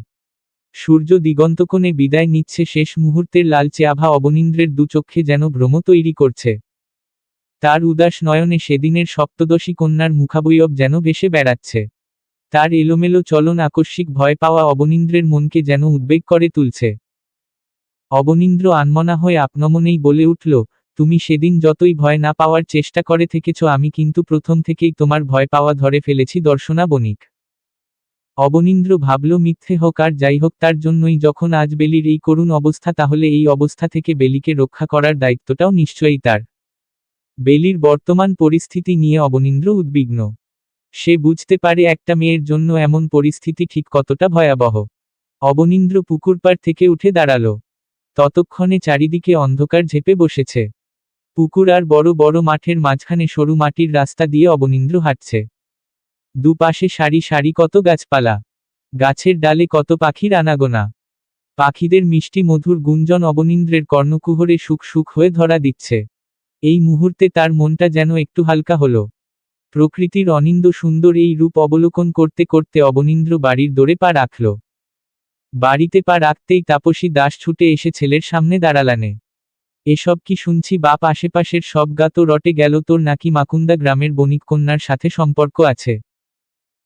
সূর্য দিগন্তকোণে বিদায় নিচ্ছে, শেষ মুহূর্তের লালচে আভা অবনীন্দ্রের দু চক্ষে যেন ভ্রম তৈরি করছে। তার উদাস নয়নে সেদিনের সপ্তদশী কন্যার মুখাবয়ব যেন ভেসে বেড়াচ্ছে। তার এলোমেলো চলন আকস্মিক ভয় পাওয়া অবনীন্দ্রের মনকে যেন উদ্বেগ করে তুলছে। অবনীন্দ্র আনমনা হয়ে আপনমনেই বলে উঠল, তুমি সেদিন যতই ভয় না পাওয়ার চেষ্টা করে থেকেছ, আমি কিন্তু প্রথম থেকেই তোমার ভয় পাওয়া ধরে ফেলেছি দর্শনা বণিক। অবনীন্দ্র ভাবল, মিথ্যে হোক আর যাই হোক, তার জন্যই যখন আজ বেলির এই করুণ অবস্থা, তাহলে এই অবস্থা থেকে বেলিকে রক্ষা করার দায়িত্বটাও নিশ্চয়ই তার। বেলির বর্তমান পরিস্থিতি নিয়ে অবনীন্দ্র উদ্বিগ্ন। সে বুঝতে পারে একটা মেয়ের জন্য এমন পরিস্থিতি ঠিক কতটা ভয়াবহ। অবনীন্দ্র পুকুরপাড় থেকে উঠে দাঁড়াল। ততক্ষণে চারিদিকে অন্ধকার ঝেপে বসেছে। পুকুর আর বড় বড় মাঠের মাঝখানে সরু মাটির রাস্তা দিয়ে অবনীন্দ্র হাঁটছে। দুপাশে সারি সারি কত গাছপালা, গাছের ডালে কত পাখির আনাগোনা। পাখিদের মিষ্টি মধুর গুঞ্জন অবনীন্দ্রের কর্ণকুহরে সুখ সুখ হয়ে ধরা দিচ্ছে। এই মুহূর্তে তার মনটা যেন একটু হালকা হলো। প্রকৃতির অনিন্দ্য সুন্দর এই রূপ অবলোকন করতে করতে অবনীন্দ্র বাড়ির দোরে পা রাখল। বাড়িতে পা রাখতেই তাপসী দাস ছুটে এসে ছেলের সামনে দাঁড়ালানে। এসব কি শুনছি বাপ, আশেপাশের সব গা তো রটে গেল, তোর নাকি মাকুন্দা গ্রামের বণিক কন্যার সাথে সম্পর্ক আছে।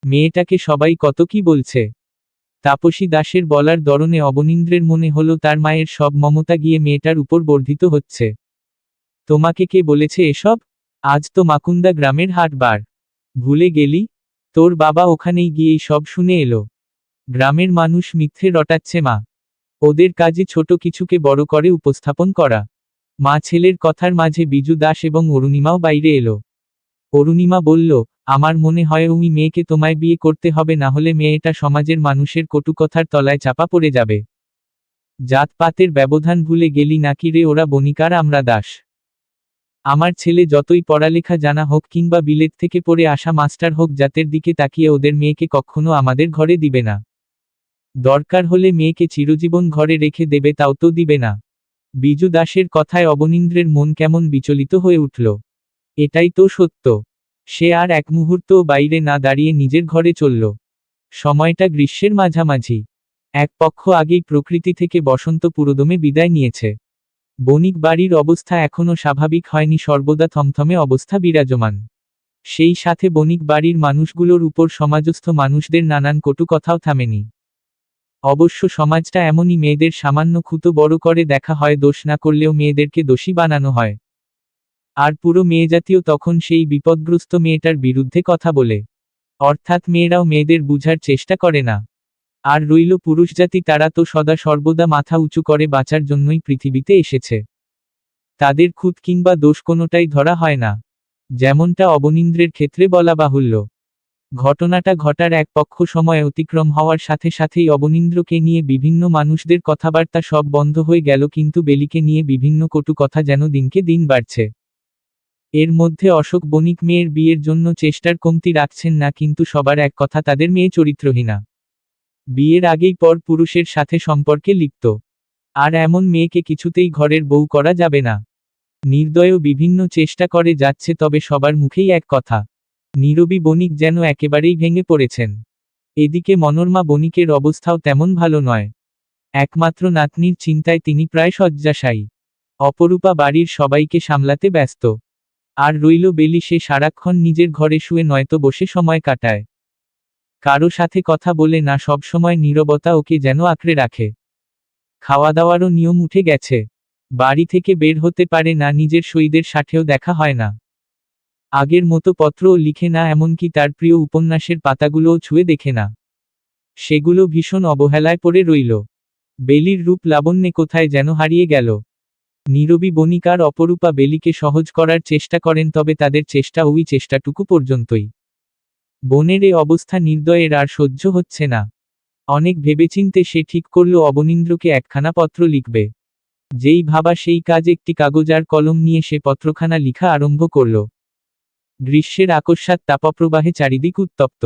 মেয়েটাকে সবাই কত কি বলছে। তাপসী দাসের বলার দরুনে অবনীন্দ্রের মনে হলো তার মায়ের সব মমতা গিয়ে মেয়েটার উপর বর্ধিত হচ্ছে। তোমাকে কে বলেছে এসব? আজ তো মাকুন্দা গ্রামের হাটবার, ভুলে গেলি? তোর বাবা ওখানেই গিয়েই সব শুনে এলো। গ্রামের মানুষ মিথ্যে রটাচ্ছে মা, ওদের কাজে ছোট কিছুকে বড় করে উপস্থাপন করা। মা ছেলের কথার মাঝে বিজু দাস এবং অরুণিমাও বাইরে এলো। অরুণিমা বলল, আমার মনে হয় ওই মেয়েকে তোমায় বিয়ে করতে হবে, না হলে মেয়েটা সমাজের মানুষের কটুকথার তলায় চাপা পড়ে যাবে। জাতপাতের ব্যবধান ভুলে গেলি নাকি রে? ওরা বণিকার, আমরা দাস। আমার ছেলে যতই পড়ালেখা জানা হোক কিংবা বিলেত থেকে পড়ে আসা মাস্টার হোক, জাতের দিকে তাকিয়ে ওদের মেয়েকে কখনো আমাদের ঘরে দিবে না। দরকার হলে মেয়েকে চিরজীবন ঘরে রেখে দেবে, তাও তো দিবে না। বিজু দাসের কথায় অবনীন্দ্রের মন কেমন বিচলিত হয়ে উঠল। এটাই তো সত্য। সে আর এক মুহূর্তও বাইরে না দাঁড়িয়ে নিজের ঘরে চলল। সময়টা গ্রীষ্মের মাঝামাঝি। এক পক্ষ আগেই প্রকৃতি থেকে বসন্ত পুরোদমে বিদায় নিয়েছে। বণিক বাড়ির অবস্থা এখনও স্বাভাবিক হয়নি, সর্বদা থমথমে অবস্থা বিরাজমান। সেই সাথে বণিক বাড়ির মানুষগুলোর উপর সমাজস্থ মানুষদের নানান কটু কথাও থামেনি। অবশ্য সমাজটা এমনই, মেয়েদের সামান্য খুঁতো বড় করে দেখা হয়, দোষ না করলেও মেয়েদেরকে দোষী বানানো হয়। আর পুরো মেয়েজাতীয় তখন সেই বিপদগ্রস্ত মেয়েটার বিরুদ্ধে কথা বলে। অর্থাৎ মেয়েরাও মেয়েদের বুঝার চেষ্টা করে না। আর রইল পুরুষজাতি, তারা তো সদা সর্বদা মাথা উঁচু করে বাঁচার জন্যই পৃথিবীতে এসেছে। তাদের খুঁত কিংবা দোষ কোনোটাই ধরা হয় না, যেমনটা অবনীন্দ্রের ক্ষেত্রে বলা বাহুল্য। ঘটনাটা ঘটার এক পক্ষ সময় অতিক্রম হওয়ার সাথে সাথেই অবনীন্দ্রকে নিয়ে বিভিন্ন মানুষদের কথাবার্তা সব বন্ধ হয়ে গেল, কিন্তু বেলিকে নিয়ে বিভিন্ন কটু কথা যেন দিনকে দিন বাড়ছে। এর মধ্যে অশোক বণিক মেয়ের বিয়ের জন্য চেষ্টার কমতি রাখছেন না, কিন্তু সবার এক কথা, তাদের মেয়ে চরিত্রহীনা, বিয়ের আগেই পর পুরুষের সাথে সম্পর্কে লিপ্ত। আর এমন মেয়েকে কিছুতেই ঘরের বউ করা যাবে না। নির্দয়ও বিভিন্ন চেষ্টা করে যাচ্ছে, তবে সবার মুখেই এক কথা, নীরবী বণিক যেন একেবারেই ভেঙে পড়েছেন। এদিকে মনোরমা বণিকের অবস্থাও তেমন ভালো নয়। একমাত্র নাতনির চিন্তায় তিনি প্রায় শয্যাশায়ী। অপরূপা বাড়ির সবাইকে সামলাতে ব্যস্ত। আর রইল বেলি, সে সারাক্ষণ নিজের ঘরে শুয়ে নয়তো বসে সময় কাটায়। কারো সাথে কথা বলে না, সবসময় নীরবতা ওকে যেন আঁকড়ে রাখে। খাওয়া দাওয়ারও নিয়ম উঠে গেছে। বাড়ি থেকে বের হতে পারে না, নিজের সইদের সাথেও দেখা হয় না। আগের মতো পত্রও লিখে না, এমনকি তার প্রিয় উপন্যাসের পাতাগুলোও ছুঁয়ে দেখে না। সেগুলো ভীষণ অবহেলায় পড়ে রইল। বেলির রূপ লাবণ্যে কোথায় যেন হারিয়ে গেল। নীরবী বণিক আর অপরূপা বেলিকে সহজ করার চেষ্টা করেন, তবে তাদের চেষ্টা ওই চেষ্টাটুকু পর্যন্তই। বোনের এ অবস্থা নির্দয়ের আর সহ্য হচ্ছে না। অনেক ভেবেচিন্তে সে ঠিক করল অবনীন্দ্রকে একখানা পত্র লিখবে। যেই ভাবা সেই কাজ, একটি কাগজ আর কলম নিয়ে সে পত্রখানা লিখা আরম্ভ করল। গ্রীষ্মের আকস্মাৎ তাপপ্রবাহে চারিদিক উত্তপ্ত।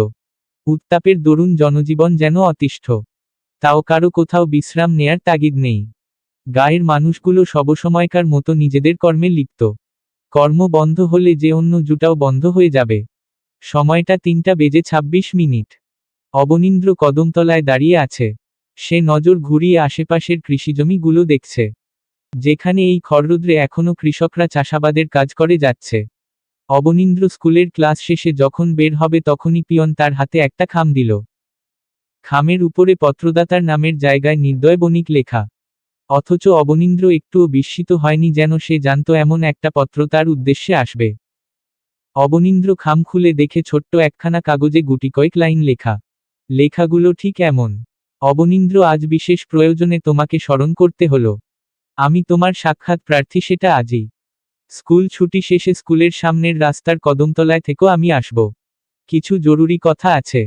উত্তাপের দরুন জনজীবন যেন অতিষ্ঠ। তাও কারো কোথাও বিশ্রাম নেয়ার তাগিদ নেই। গায়ের মানুষগুলো সবসময়কার মতো নিজেদের কর্মে লিপ্ত। কর্ম বন্ধ হলে যে অন্য জুটাও বন্ধ হয়ে যাবে। সময়টা 3:26। অবনীন্দ্র কদমতলায় দাঁড়িয়ে আছে। সে নজর ঘুরিয়ে আশেপাশের কৃষিজমিগুলো দেখছে, যেখানে এই খররোদ্রে এখনো কৃষকরা চাষাবাদের কাজ করে যাচ্ছে। অবনীন্দ্র স্কুলের ক্লাস শেষে যখন বের হবে, তখনই পিয়ন তার হাতে একটা খাম দিল। খামের উপরে পত্রদাতার নামের জায়গায় নির্দয় বণিক লেখা। অথচ অবনীন্দ্র একটুও বিস্মিত হয়নি, যেন সে জানত এমন একটা পত্র তার উদ্দেশ্যে আসবে। অবনীন্দ্র খাম খুলে দেখে ছোট্ট একখানা কাগজে গুটি কয়েক লাইন লেখা। লেখাগুলো ঠিক এমন: অবনীন্দ্র, আজ বিশেষ প্রয়োজনে তোমাকে স্মরণ করতে হলো। আমি তোমার সাক্ষাৎ প্রার্থী, সেটা আজই। স্কুল ছুটি শেষে স্কুলের সামনের রাস্তার কদমতলায় থেকেও আমি আসব। কিছু জরুরি কথা আছে।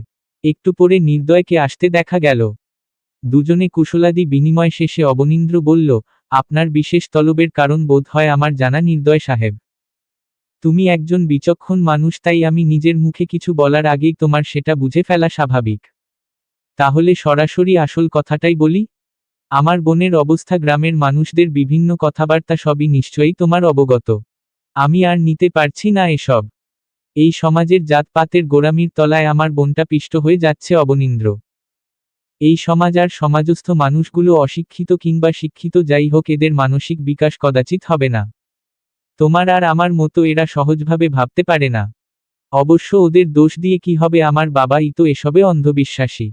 একটু পরে নির্দয়কে আসতে দেখা গেল। দুজনে কুশলাদি বিনিময় শেষে অবনীন্দ্র বলল, আপনার বিশেষ তলবের কারণ বোধ হয় আমার জানা নির্দয় সাহেব। তুমি একজন বিচক্ষণ মানুষ, তাই আমি নিজের মুখে কিছু বলার আগেই তোমার সেটা বুঝে ফেলা স্বাভাবিক। তাহলে সরাসরি আসল কথাটাই বলি। আমার বোনের অবস্থা, গ্রামের মানুষদের বিভিন্ন কথাবার্তা সবই নিশ্চয়ই তোমার অবগত। আমি আর নিতে পারছি না এসব। এই সমাজের জাতপাতের গোঁড়ামির তলায় আমার বোনটা পিষ্ট হয়ে যাচ্ছে অবনীন্দ্র। এই সমাজ আর সমাজস্থ মানুষগুলো অশিক্ষিত কিংবা শিক্ষিত যাই হোক, এদের মানসিক বিকাশ কদাচিৎ হবে না। তোমার আর আমার মতো এরা সহজভাবে ভাবতে পারে না। অবশ্য ওদের দোষ দিয়ে কি হবে, আমার বাবাই তো এসবে অন্ধবিশ্বাসী।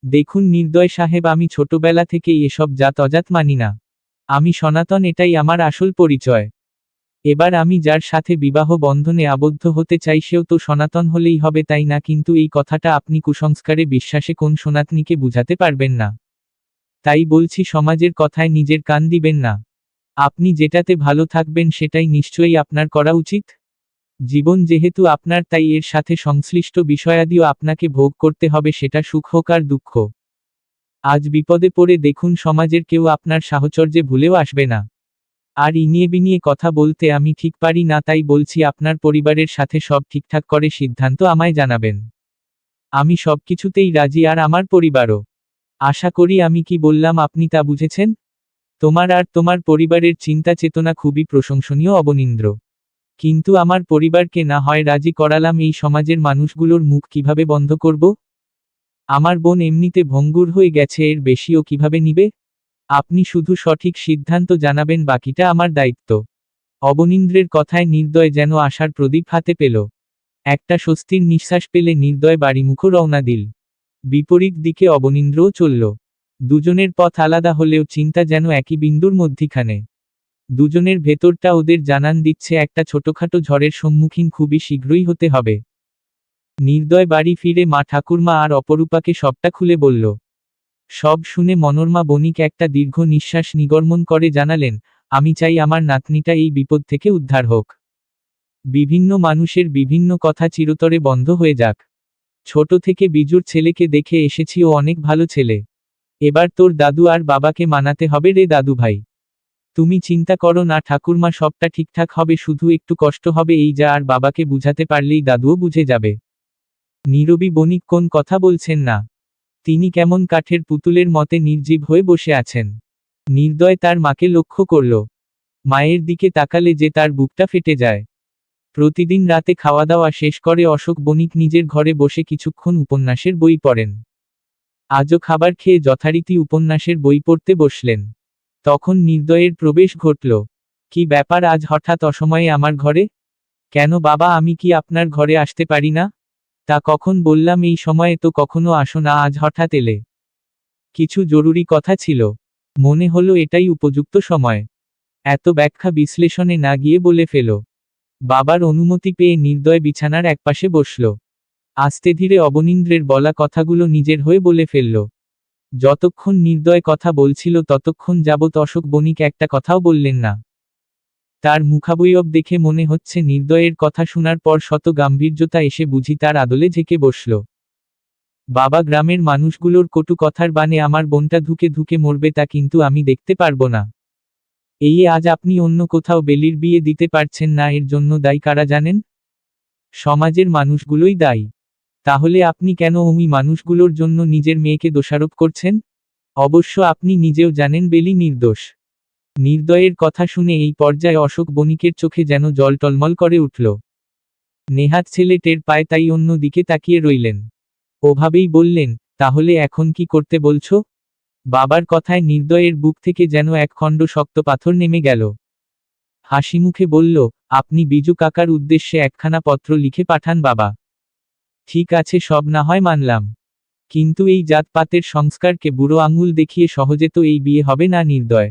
দেখুন নির্দয় সাহেব, আমি ছোটবেলা থেকেই এসব জাত অজাত মানি না। আমি সনাতন, এটাই আমার আসল পরিচয়। এবার আমি যার সাথে বিবাহ বন্ধনে আবদ্ধ হতে চাই সেও তো সনাতন হলেই হবে, তাই না? কিন্তু এই কথাটা আপনি কুসংস্কারে বিশ্বাসে কোন সনাতনীকে বুঝাতে পারবেন না। তাই বলছি, সমাজের কথায় নিজের কান দিবেন না। আপনি যেটাতে ভালো থাকবেন সেটাই নিশ্চয়ই আপনার করা উচিত। জীবন যেহেতু আপনার, তাই এর সাথে সংশ্লিষ্ট বিষয়াদিও আপনাকে ভোগ করতে হবে, সেটা সুখ হোক আর দুঃখ। আজ বিপদে পড়ে দেখুন সমাজের কেউ আপনার সাহচর্যে ভুলেও আসবে না। আর ইনিয়ে বিনিয়ে কথা বলতে আমি ঠিক পারি না, তাই বলছি আপনার পরিবারের সাথে সব ঠিকঠাক করে সিদ্ধান্ত আমায় জানাবেন। আমি সবকিছুতেই রাজি, আর আমার পরিবারও। আশা করি আমি কি বললাম আপনি তা বুঝেছেন। তোমার আর তোমার পরিবারের চিন্তা চেতনা খুবই প্রশংসনীয় অবনীন্দ্র। কিন্তু আমার পরিবারকে না হয় রাজি করালাম, এই সমাজের মানুষগুলোর মুখ কিভাবে বন্ধ করব? আমার বোন এমনিতে ভঙ্গুর হয়ে গেছে, এর বেশিও কিভাবে নিবে? আপনি শুধু সঠিক সিদ্ধান্ত জানাবেন, বাকিটা আমার দায়িত্ব। অবনীন্দ্রের কথায় নির্দয় যেন আশার প্রদীপ হাতে পেল। একটা স্বস্তির নিঃশ্বাস পেলে নির্দয় বাড়িমুখো রওনা দিল। বিপরীত দিকে অবনীন্দ্রও চলল। দুজনের পথ আলাদা হলেও চিন্তা যেন একই বিন্দুর মধ্যিখানে। দুজনের ভেতরটা ওদের জানান দিচ্ছে একটা ছোটখাটো ঝড়ের সম্মুখীন খুবই শীঘ্রই হতে হবে। নির্দয় বাড়ি ফিরে মা ঠাকুরমা আর অপরূপাকে সবটা খুলে বলল। সব শুনে মনোরমা বণিক একটা দীর্ঘ নিঃশ্বাস নিগর্মন করে জানালেন, আমি চাই আমার নাতনিটা এই বিপদ থেকে উদ্ধার হোক। বিভিন্ন মানুষের বিভিন্ন কথা চিরতরে বন্ধ হয়ে যাক। ছোট থেকে বিজুর ছেলেকে দেখে এসেছি, ও অনেক ভালো ছেলে। এবার তোর দাদু আর বাবাকে মানাতে হবে রে দাদু ভাই। তুমি চিন্তা করো না ঠাকুরমা, সবটা ঠিকঠাক হবে, শুধু একটু কষ্ট হবে এই যা, আর বাবাকে বুঝাতে পারলেই দাদুও বুঝে যাবে। নীরবী বণিক কোন কথা বলছেন না। তিনি কেমন কাঠের পুতুলের মতে নির্জীব হয়ে বসে আছেন। নির্দয় তার মাকে লক্ষ্য করল। মায়ের দিকে তাকালে যে তার বুকটা ফেটে যায়। প্রতিদিন রাতে খাওয়া দাওয়া শেষ করে অশোক বণিক নিজের ঘরে বসে কিছুক্ষণ উপন্যাসের বই পড়েন। আজও খাবার খেয়ে যথারীতি উপন্যাসের বই পড়তে বসলেন। তখন নির্দয়ের প্রবেশ ঘটল। কি ব্যাপার, আজ হঠাৎ অসময়ে আমার ঘরে? কেন বাবা, আমি কি আপনার ঘরে আসতে পারি না? তা কখন বললাম, এই সময়ে তো কখনো আসো না, আজ হঠাৎ এলে। কিছু জরুরি কথা ছিল। মনে হলো এটাই উপযুক্ত সময়। এত ব্যাখ্যা বিশ্লেষণে না গিয়ে বলে ফেল। বাবার অনুমতি পেয়ে নির্দয় বিছানার একপাশে বসল। আস্তে ধীরে অবনীন্দ্রের বলা কথাগুলো নিজের হয়ে বলে ফেলল। যতক্ষণ নির্দয় কথা বলছিল ততক্ষণ যাবৎ অশোক বণিক একটা কথাও বললেন না। তার মুখাবয়ব দেখে মনে হচ্ছে নির্দয়ের কথা শোনার পর শত গাম্ভীর্যতা এসে বুঝি তার আদলে ঝেঁকে বসল। বাবা, গ্রামের মানুষগুলোর কটু কথার বানে আমার বোনটা ধুকে ধুকে মরবে, তা কিন্তু আমি দেখতে পারবো না। এই আজ আপনি অন্য কোথাও বেলির বিয়ে দিতে পারছেন না, এর জন্য দায়ী কারা জানেন? সমাজের মানুষগুলোই দায়ী। তাহলে আপনি কেন ওই মানুষগুলোর জন্য নিজের মেয়েকে দোষারোপ করছেন? অবশ্য আপনি নিজেও জানেন বেলি নির্দোষ। নির্দয়ের কথা শুনে এই পর্যায়ে অশোক বণিকের চোখে যেন জল টলমল করে উঠল। নেহাত ছেলে টের পায়, তাই অন্য দিকে তাকিয়ে রইলেন। ওভাবেই বললেন, তাহলে এখন কি করতে বলছো? বাবার কথায় নির্দয়ের বুক থেকে যেন এক খণ্ড শক্ত পাথর নেমে গেল। হাসিমুখে বলল, আপনি বিজু কাকার উদ্দেশ্যে একখানা পত্র লিখে পাঠান বাবা। ঠিক আছে, সব না হয় মানলাম। কিন্তু এই জাতপাতের সংস্কারকে বুড়ো আঙুল দেখিয়ে সহজে তো এই বিয়ে হবে না নির্দয়।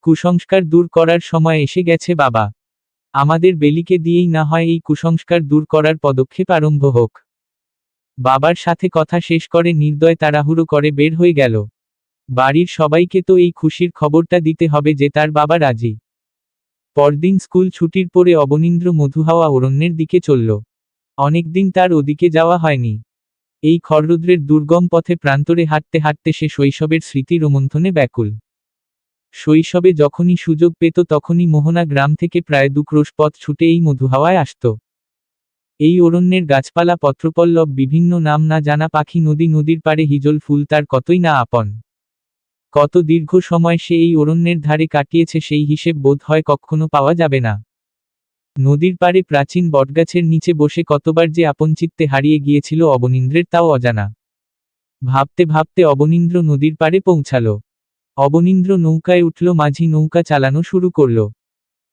কুসংস্কার দূর করার সময় এসে গেছে বাবা। আমাদের বেলিকে দিয়েই না হয় এই কুসংস্কার দূর করার পদক্ষেপ আরম্ভ হোক। বাবার সাথে কথা শেষ করে নির্দয় তাড়াহুড়ো করে বের হয়ে গেল। বাড়ির সবাইকে তো এই খুশির খবরটা দিতে হবে যে তার বাবা রাজি। পরদিন স্কুল ছুটির পরে অবনীন্দ্র মধুহাওয়া অরণ্যের দিকে চলল। অনেকদিন তার ওদিকে যাওয়া হয়নি। এই খররুদ্রের দুর্গম পথে প্রান্তরে হাঁটতে হাঁটতে সে শৈশবের স্মৃতি রোমন্থনে ব্যাকুল। শৈশবে যখনই সুযোগ পেত তখনই মোহনা গ্রাম থেকে প্রায় 2 ক্রোশ পথ ছুটে এই মধুহাওয়ায় আসত। এই অরণ্যের গাছপালা, পত্রপল্লব, বিভিন্ন নাম না জানা পাখি, নদী, নদীর পাড়ে হিজল ফুল তার কতই না আপন। কত দীর্ঘ সময় সে এই অরণ্যের ধারে কাটিয়েছে সেই হিসেব বোধ হয় কখনো পাওয়া যাবে না। নদীর পাড়ে প্রাচীন বটগাছের নিচে বসে কতবার যে আপনচিত্তে হারিয়ে গিয়েছিল অবনীন্দ্রের তাও অজানা। ভাবতে ভাবতে অবনীন্দ্র নদীর পাড়ে পৌঁছাল। অবনীন্দ্র নৌকায় উঠল, মাঝি নৌকা চালানো শুরু করল।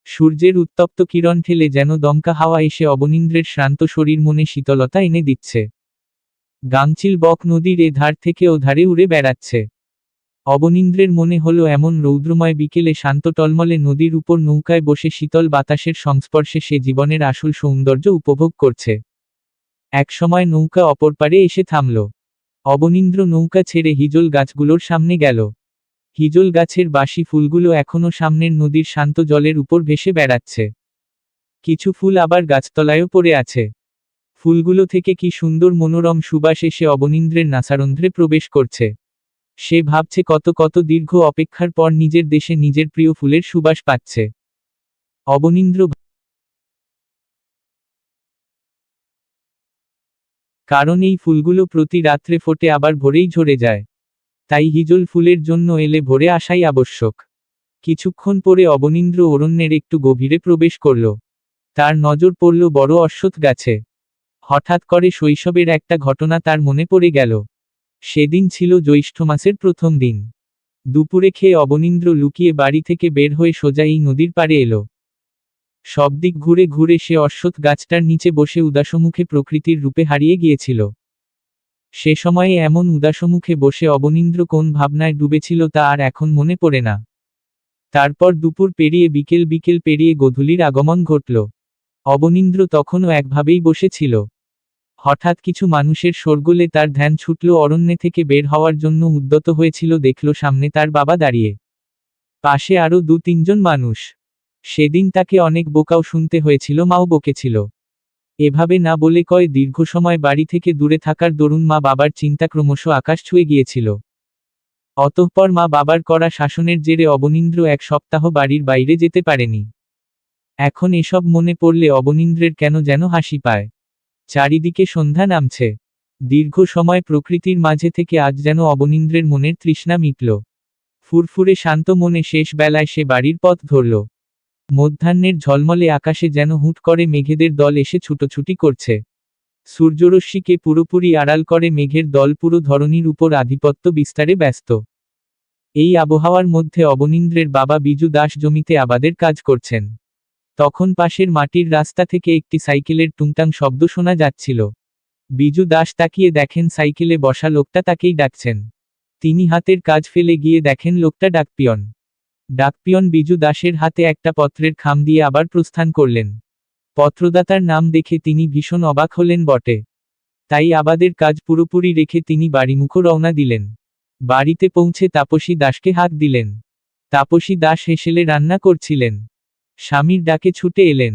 সূর্যের উত্তপ্ত কিরণ ঠেলে যেন দমকা হাওয়া এসে অবনীন্দ্রের শ্রান্ত শরীর মনে শীতলতা এনে দিচ্ছে। গাংচিল বক নদীর এ ধার থেকে ও ধারে উড়ে বেড়াচ্ছে। অবনীন্দ্রের মনে হলো এমন রৌদ্রময় বিকেলে শান্ত টলমলে নদীর উপর নৌকায় বসে শীতল বাতাসের সংস্পর্শে সে জীবনের আসল সৌন্দর্য উপভোগ করছে। একসময় নৌকা অপর পারে এসে থামল। অবনীন্দ্র নৌকা ছেড়ে হিজল গাছগুলোর সামনে গেল। হিজল গাছের বাসি ফুলগুলো এখনো সামনের নদীর শান্ত জলের উপর ভেসে বেড়াচ্ছে। কিছু ফুল আবার গাছতলায়ও পড়ে আছে। ফুলগুলো থেকে কি সুন্দর মনোরম সুবাস এসে অবনীন্দ্রের নাসারন্ধ্রে প্রবেশ করছে। সে ভাবছে কত কত দীর্ঘ অপেক্ষার পর নিজের দেশে নিজের প্রিয় ফুলের সুবাস পাচ্ছে। অবনীন্দ্র কারণ এই ফুলগুলো প্রতি রাত্রে ফোটে আবার ভোরেই ঝরে যায়। তাই হিজল ফুলের জন্য এলে ভোরে আসাই আবশ্যক। কিছুক্ষণ পরে অবনীন্দ্র অরণ্যের একটু গভীরে প্রবেশ করল। তার নজর পড়ল বড় অশ্বত্থ গাছে। হঠাৎ করে শৈশবের একটা ঘটনা তার মনে পড়ে গেল। সেদিন ছিল জ্যৈষ্ঠ মাসের প্রথম দিন। দুপুরে খেয়ে অবনীন্দ্র লুকিয়ে বাড়ি থেকে বের হয়ে সোজা এই নদীর পাড়ে এলো। সব দিক ঘুরে ঘুরে সে অশ্বত্থ গাছটার নিচে বসে উদাসমুখে প্রকৃতির রূপে হারিয়ে গিয়েছিল। সে সময়ে এমন উদাসমুখে বসে অবনীন্দ্র কোন ভাবনায় ডুবেছিল তা আর এখন মনে পড়ে না। তারপর দুপুর পেরিয়ে বিকেল, বিকেল পেরিয়ে গোধূলির আগমন ঘটল। অবনীন্দ্র তখনও একভাবেই বসেছিল। হঠাৎ কিছু মানুষের শোরগোলে তার ধ্যান ছুটল। অরণ্যে থেকে বের হওয়ার জন্য উদ্যত হয়েছিল, দেখল সামনে তার বাবা দাঁড়িয়ে, পাশে আরও 2-3 জন মানুষ। সেদিন তাকে অনেক বোকাও শুনতে হয়েছিল, মাও বকেছিল। এভাবে না বলে কয় দীর্ঘ সময় বাড়ি থেকে দূরে থাকার দরুন মা বাবার চিন্তা ক্রমশ আকাশ ছুঁয়ে গিয়েছিল। অতঃপর মা বাবার করা শাসনের জেরে অবনীন্দ্র 1 সপ্তাহ বাড়ির বাইরে যেতে পারেনি। এখন এসব মনে পড়লে অবনীন্দ্রের কেন যেন হাসি পায়। চারিদিকে সন্ধ্যা নামছে। দীর্ঘ সময় প্রকৃতির মাঝে থেকে আজ যেন অবনীন্দ্রের মনের তৃষ্ণা মিটল। ফুরফুরে শান্ত মনে শেষ বেলায় সে বাড়ির পথ ধরল। মধ্যাহ্নের ঝলমলে আকাশে যেন হুট করে মেঘেদের দল এসে ছুটোছুটি করছে। সূর্যরশ্মিকে পুরোপুরি আড়াল করে মেঘের দল পুরো ধরণীর উপর আধিপত্য বিস্তারে ব্যস্ত। এই আবহাওয়ার মধ্যে অবনীন্দ্রের বাবা বিজু দাস জমিতে আবাদের কাজ করছেন। তখন পাশের মাটির রাস্তা থেকে একটি সাইকেলের টুংটাং শব্দ শোনা যাচ্ছিল। বিজু দাস তাকিয়ে দেখেন সাইকেলে বসা লোকটা তাকেই ডাকছেন। তিনি হাতের কাজ ফেলে গিয়ে দেখেন লোকটা ডাকপিয়ন। ডাকপিয়ন বিজু দাসের হাতে একটা পত্রের খাম দিয়ে আবার প্রস্থান করলেন। পত্রদাতার নাম দেখে তিনি ভীষণ অবাক হলেন বটে। তাই আবাদের কাজ পুরোপুরি রেখে তিনি বাড়িমুখো রওনা দিলেন। বাড়িতে পৌঁছে তাপসী দাসকে হাত দিলেন। তাপসী দাস হেসেলে রান্না করছিলেন। স্বামীর ডাকে ছুটে এলেন।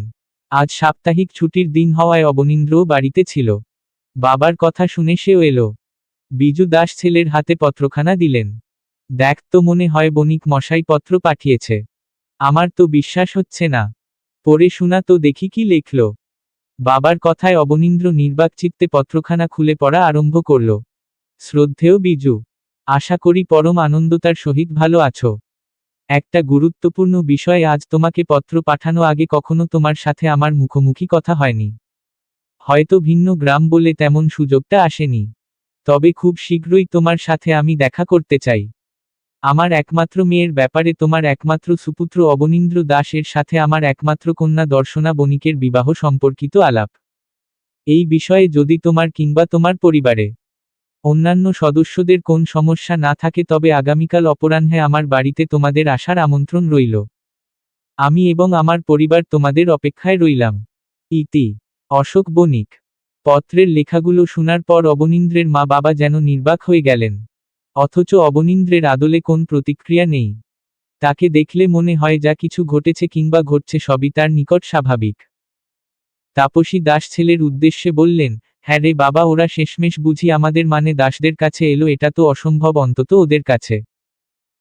আজ সাপ্তাহিক ছুটির দিন হওয়ায় অবনীন্দ্রও বাড়িতে ছিল। বাবার কথা শুনে সেও এলো। বিজু দাস ছেলের হাতে পত্রখানা দিলেন। দেখ তো, মনে হয় বণিক মশাই পত্র পাঠিয়েছে। আমার তো বিশ্বাস হচ্ছে না। পড়ে শোনা তো দেখি কি লেখল। বাবার কথায় অবনীন্দ্র নির্বাক চিত্তে পত্রখানা খুলে পড়া আরম্ভ করল। শ্রদ্ধেয় বিজু, আশা করি পরম আনন্দতার সহিত ভালো আছো। একটা গুরুত্বপূর্ণ বিষয়ে আজ তোমাকে পত্র পাঠানো, আগে কখনো তোমার সাথে আমার মুখোমুখি কথা হয়নি। হয়তো ভিন্ন গ্রাম বলে তেমন সুযোগটা আসেনি। তবে খুব শীঘ্রই তোমার সাথে আমি দেখা করতে চাই। আমার একমাত্র মেয়ের ব্যাপারে তোমার একমাত্র সুপুত্র অবনীন্দ্র দাস এর সাথে আমার একমাত্র কন্যা দর্শনা বণিকের বিবাহ সম্পর্কিত আলাপ। এই বিষয়ে যদি তোমার কিংবা তোমার পরিবারে অন্যান্য সদস্যদের কোন সমস্যা না থাকে তবে আগামীকাল অপরাহ্নে আমার বাড়িতে তোমাদের আসার আমন্ত্রণ রইল। আমি এবং আমার পরিবার তোমাদের অপেক্ষায় রইলাম। ইতি অশোক বণিক। পত্রের লেখাগুলো শোনার পর অবনীন্দ্রের মা বাবা যেন নির্বাক হয়ে গেলেন। অথচ অবনীন্দ্রের আদলে কোন প্রতিক্রিয়া নেই। তাকে দেখলে মনে হয় যা কিছু ঘটেছে কিংবা ঘটছে সবই তার নিকট স্বাভাবিক। তাপসী দাস ছেলের উদ্দেশ্যে বললেন, হ্যাঁ রে বাবা, ওরা শেষমেশ বুঝি আমাদের মানে দাসদের কাছে এলো। এটা তো অসম্ভব, অন্তত ওদের কাছে।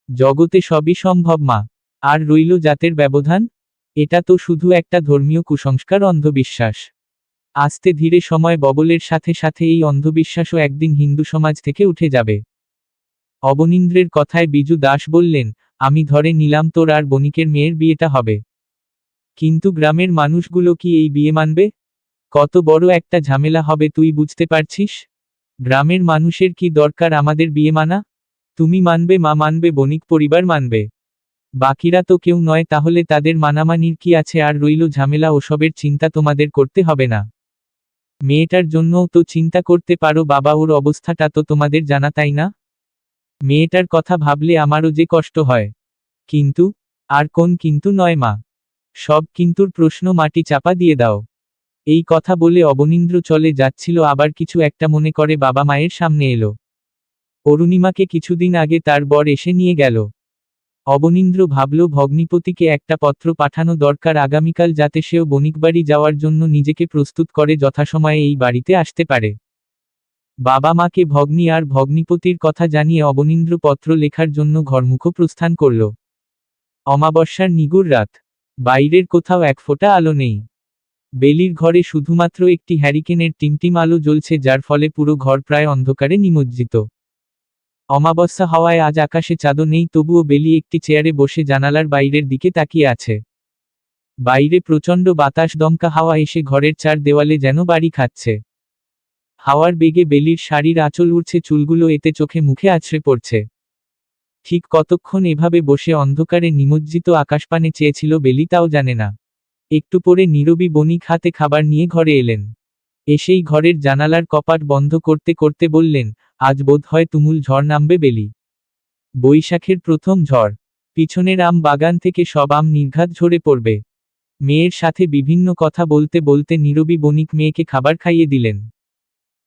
জগতে সবই সম্ভব মা। আর রইল জাতের ব্যবধান? এটা তো শুধু একটা ধর্মীয় কুসংস্কার, অন্ধবিশ্বাস। আস্তে ধীরে সময় বদলের সাথে সাথে এই অন্ধবিশ্বাসও একদিন হিন্দু সমাজ থেকে উঠে যাবে। অবনীন্দ্রের কথায় বিজু দাস বললেন, আমি ধরে নিলাম তোর আর বণিকের মেয়ের বিয়েটা হবে। কিন্তু গ্রামের মানুষগুলো কি এই বিয়ে মানবে? কত বড় একটা ঝামেলা হবে তুই বুঝতে পারছিস? গ্রামের মানুষের কি দরকার আমাদের বিয়ে মানা? তুমি মানবে, মা মানবে, বণিক পরিবার মানবে। বাকিরা তো কেউ নয়, তাহলে তাদের মানামানির কি আছে? আর রইল ঝামেলা, ওসবের চিন্তা তোমাদের করতে হবে না। মেয়েটার জন্যও তো চিন্তা করতে পারো বাবা, ওর অবস্থাটা তো তোমাদের জানা, তাই না? মেয়েটার কথা ভাবলে আমারও যে কষ্ট হয়। কিন্তু? আর কোন কিন্তু নয় মা। সব কিন্তুর প্রশ্ন মাটি চাপা দিয়ে দাও। এই কথা বলে অবনীন্দ্র চলে যাচ্ছিল, আবার কিছু একটা মনে করে বাবা মায়ের সামনে এলো। অরুণিমাকে কিছুদিন আগে তার বর এসে নিয়ে গেল। অবনীন্দ্র ভাবল ভগ্নিপতিকে একটা পত্র পাঠানো দরকার আগামীকাল, যাতে সেও বণিকবাড়ি যাওয়ার জন্য নিজেকে প্রস্তুত করে যথাসময়ে এই বাড়িতে আসতে পারে। বাবা মাকে ভগ্নী আর ভগ্নিপতির কথা জানিয়ে অবনীন্দ্র পত্র লেখার জন্য ঘরমুখ প্রস্থান করল। অমাবস্যার নিগুড় রাত। বাইরের কোথাও এক ফোঁটা আলো নেই। বেলির ঘরে শুধুমাত্র একটি হ্যারিকেনের টিমটিম আলো জ্বলছে, যার ফলে পুরো ঘর প্রায় অন্ধকারে নিমজ্জিত। অমাবস্যা হওয়ায় আজ আকাশে চাঁদও নেই, তবুও বেলি একটি চেয়ারে বসে জানালার বাইরের দিকে তাকিয়ে আছে। বাইরে প্রচণ্ড বাতাস, দমকা হাওয়া এসে ঘরের চার দেওয়ালে যেন বাড়ি খাচ্ছে। হাওয়ার বেগে বেলির শাড়ির আঁচল উড়ছে, চুলগুলো এতে চোখে মুখে আছড়ে পড়ছে। ঠিক কতক্ষণ এভাবে বসে অন্ধকারে নিমজ্জিত আকাশপানে চেয়েছিল বেলি তাও জানে না। একটু পরে নীরবী বণিক হাতে খাবার নিয়ে ঘরে এলেন। এসেই ঘরের জানালার কপাট বন্ধ করতে করতে বললেন, আজ বোধ হয় তুমুল ঝড় নামবে বেলি। বৈশাখের প্রথম ঝড়। পিছনের আম বাগান থেকে সব আম নির্ঘাত ঝরে পড়বে। মেয়ের সাথে বিভিন্ন কথা বলতে বলতে নীরবী বণিক মেয়েকে খাবার খাইয়ে দিলেন।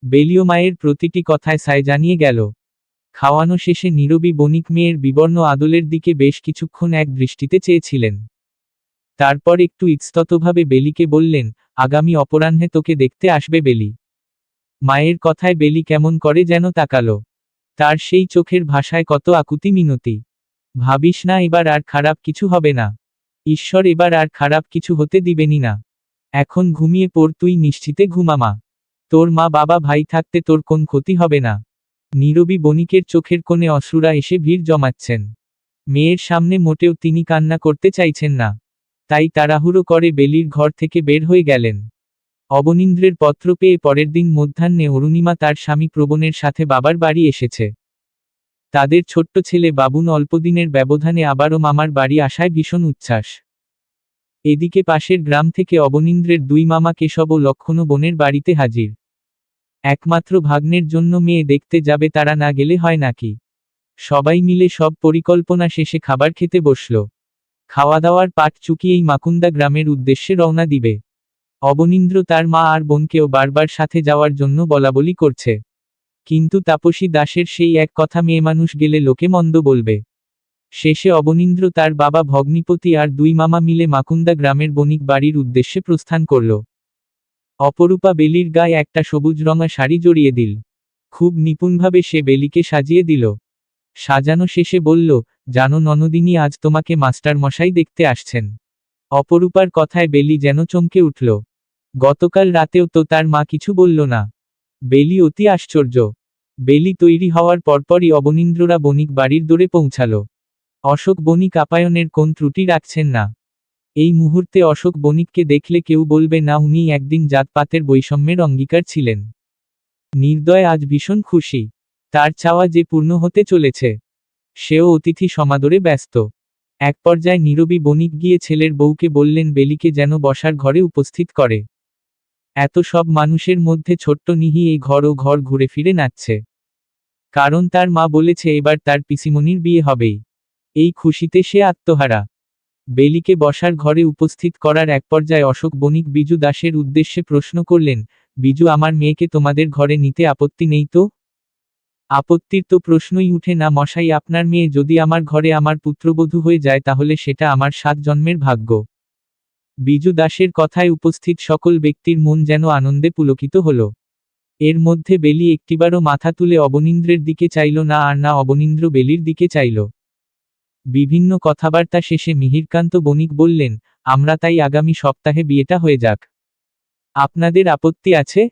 বেলিও মায়ের প্রতিটি কথায় সায় জানিয়ে গেল। খাওয়ানো শেষে নীরবী বণিক মেয়ের বিবর্ণ আদলের দিকে বেশ কিছুক্ষণ এক দৃষ্টিতে চেয়েছিলেন। তারপর একটু ইতস্ততভাবে বেলিকে বললেন, আগামী অপরাহ্নে তোকে দেখতে আসবে বেলি। মায়ের কথায় বেলি কেমন করে যেন তাকালো। তার সেই চোখের ভাষায় কত আকুতি মিনতি। ভাবিস না, এবার আর খারাপ কিছু হবে না। ঈশ্বর এবার আর খারাপ কিছু হতে দিবেনি না। এখন ঘুমিয়ে পড়, তুই নিশ্চিতে ঘুমামা। তোর মা বাবা ভাই থাকতে তোর কোন ক্ষতি হবে না। নীরবী বণিকের চোখের কোণে অশ্রুরা এসে ভিড় জমাচ্ছেন। মেয়ের সামনে মোটেও তিনি কান্না করতে চাইছেন না। তাই তাড়াহুড়ো করে বেলির ঘর থেকে বের হয়ে গেলেন। অবনীন্দ্রের পত্র পেয়ে পরের দিন মধ্যাহ্নে অরুণিমা তার স্বামী প্রবণের সাথে বাবার বাড়ি এসেছে। তাদের ছোট্ট ছেলে বাবুন অল্পদিনের ব্যবধানে আবারও মামার বাড়ি আসায় ভীষণ উচ্ছ্বাস। এদিকে পাশের গ্রাম থেকে অবনীন্দ্রের দুই মামা কেশব ও লক্ষণও বোনের বাড়িতে হাজির। একমাত্র ভাগ্নের জন্য মেয়ে দেখতে যাবে, তারা না গেলে হয় নাকি। সবাই মিলে সব পরিকল্পনা শেষে খাবার খেতে বসল। খাওয়া দাওয়ার পাট চুকিয়েই মাকুন্দা গ্রামের উদ্দেশ্যে রওনা দিবে। অবনীন্দ্র তার মা আর বোনকেও বারবার সাথে যাওয়ার জন্য বলাবলি করছে। কিন্তু তাপসী দাসের সেই এক কথা, মেয়েমানুষ গেলে লোকে মন্দ বলবে। শেষে অবনীন্দ্র, তার বাবা ভগ্নিপতি আর দুই মামা মিলে মাকুন্দা গ্রামের বণিক বাড়ির উদ্দেশ্যে প্রস্থান করল। অপরূপা বেলির গায়ে একটা সবুজ রঙা শাড়ি জড়িয়ে দিল। খুব নিপুণভাবে সে বেলিকে সাজিয়ে দিল। সাজানো শেষে বলল, জানো ননদিনী, আজ তোমাকে মাস্টার মশাই দেখতে আসছেন। অপরূপার কথায় বেলি যেন চমকে উঠল। গতকাল রাতেও তো তার মা কিছু বলল না। বেলি অতি আশ্চর্য। বেলি তৈরি হওয়ার পরপরই অবনীন্দ্ররা বণিক বাড়ির দৌড়ে পৌঁছাল। অশোক বণিক আপ্যায়নের কোন ত্রুটি রাখছেন না। এই মুহূর্তে অশোক বণিককে দেখলে কেউ বলবে না উনি একদিন জাতপাতের বৈষম্যের অঙ্গীকার ছিলেন। নির্দয় আজ ভীষণ খুশি। তার চাওয়া যে পূর্ণ হতে চলেছে। সেও অতিথি সমাদরে ব্যস্ত। এক পর্যায়ে নীরবী বণিক গিয়ে ছেলের বউকে বললেন বেলিকে যেন বসার ঘরে উপস্থিত করে। এত সব মানুষের মধ্যে ছোট্ট নিহি এই ঘর ও ঘর ঘুরে ফিরে নাচছে। কারণ তার মা বলেছে এবার তার পিসিমণির বিয়ে হবেই। এই খুশিতে সে আত্মহারা। বেলিকে বসার ঘরে উপস্থিত করার এক পর্যায়ে অশোক বণিক বিজু দাসের উদ্দেশ্যে প্রশ্ন করলেন, বিজু, আমার মেয়েকে তোমাদের ঘরে নিতে আপত্তি নেই তো? আপত্তির তো প্রশ্নই উঠে না মশাই, আপনার মেয়ে যদি আমার ঘরে আমার পুত্রবধূ হয়ে যায় তাহলে সেটা আমার 7 জন্মের ভাগ্য। বিজু দাসের কথায় উপস্থিত সকল ব্যক্তির মন যেন আনন্দে পুলকিত হল। এর মধ্যে বেলি একটিবারও মাথা তুলে অবনীন্দ্রের দিকে চাইল না, আর না অবনীন্দ্র বেলির দিকে চাইল। বিভিন্ন কথাবার্তা শেষে মিহিরকান্ত বণিক বললেন, আমরা তাই আগামী সপ্তাহে বিয়েটা হয়ে যাক। আপনাদের আপত্তি আছে?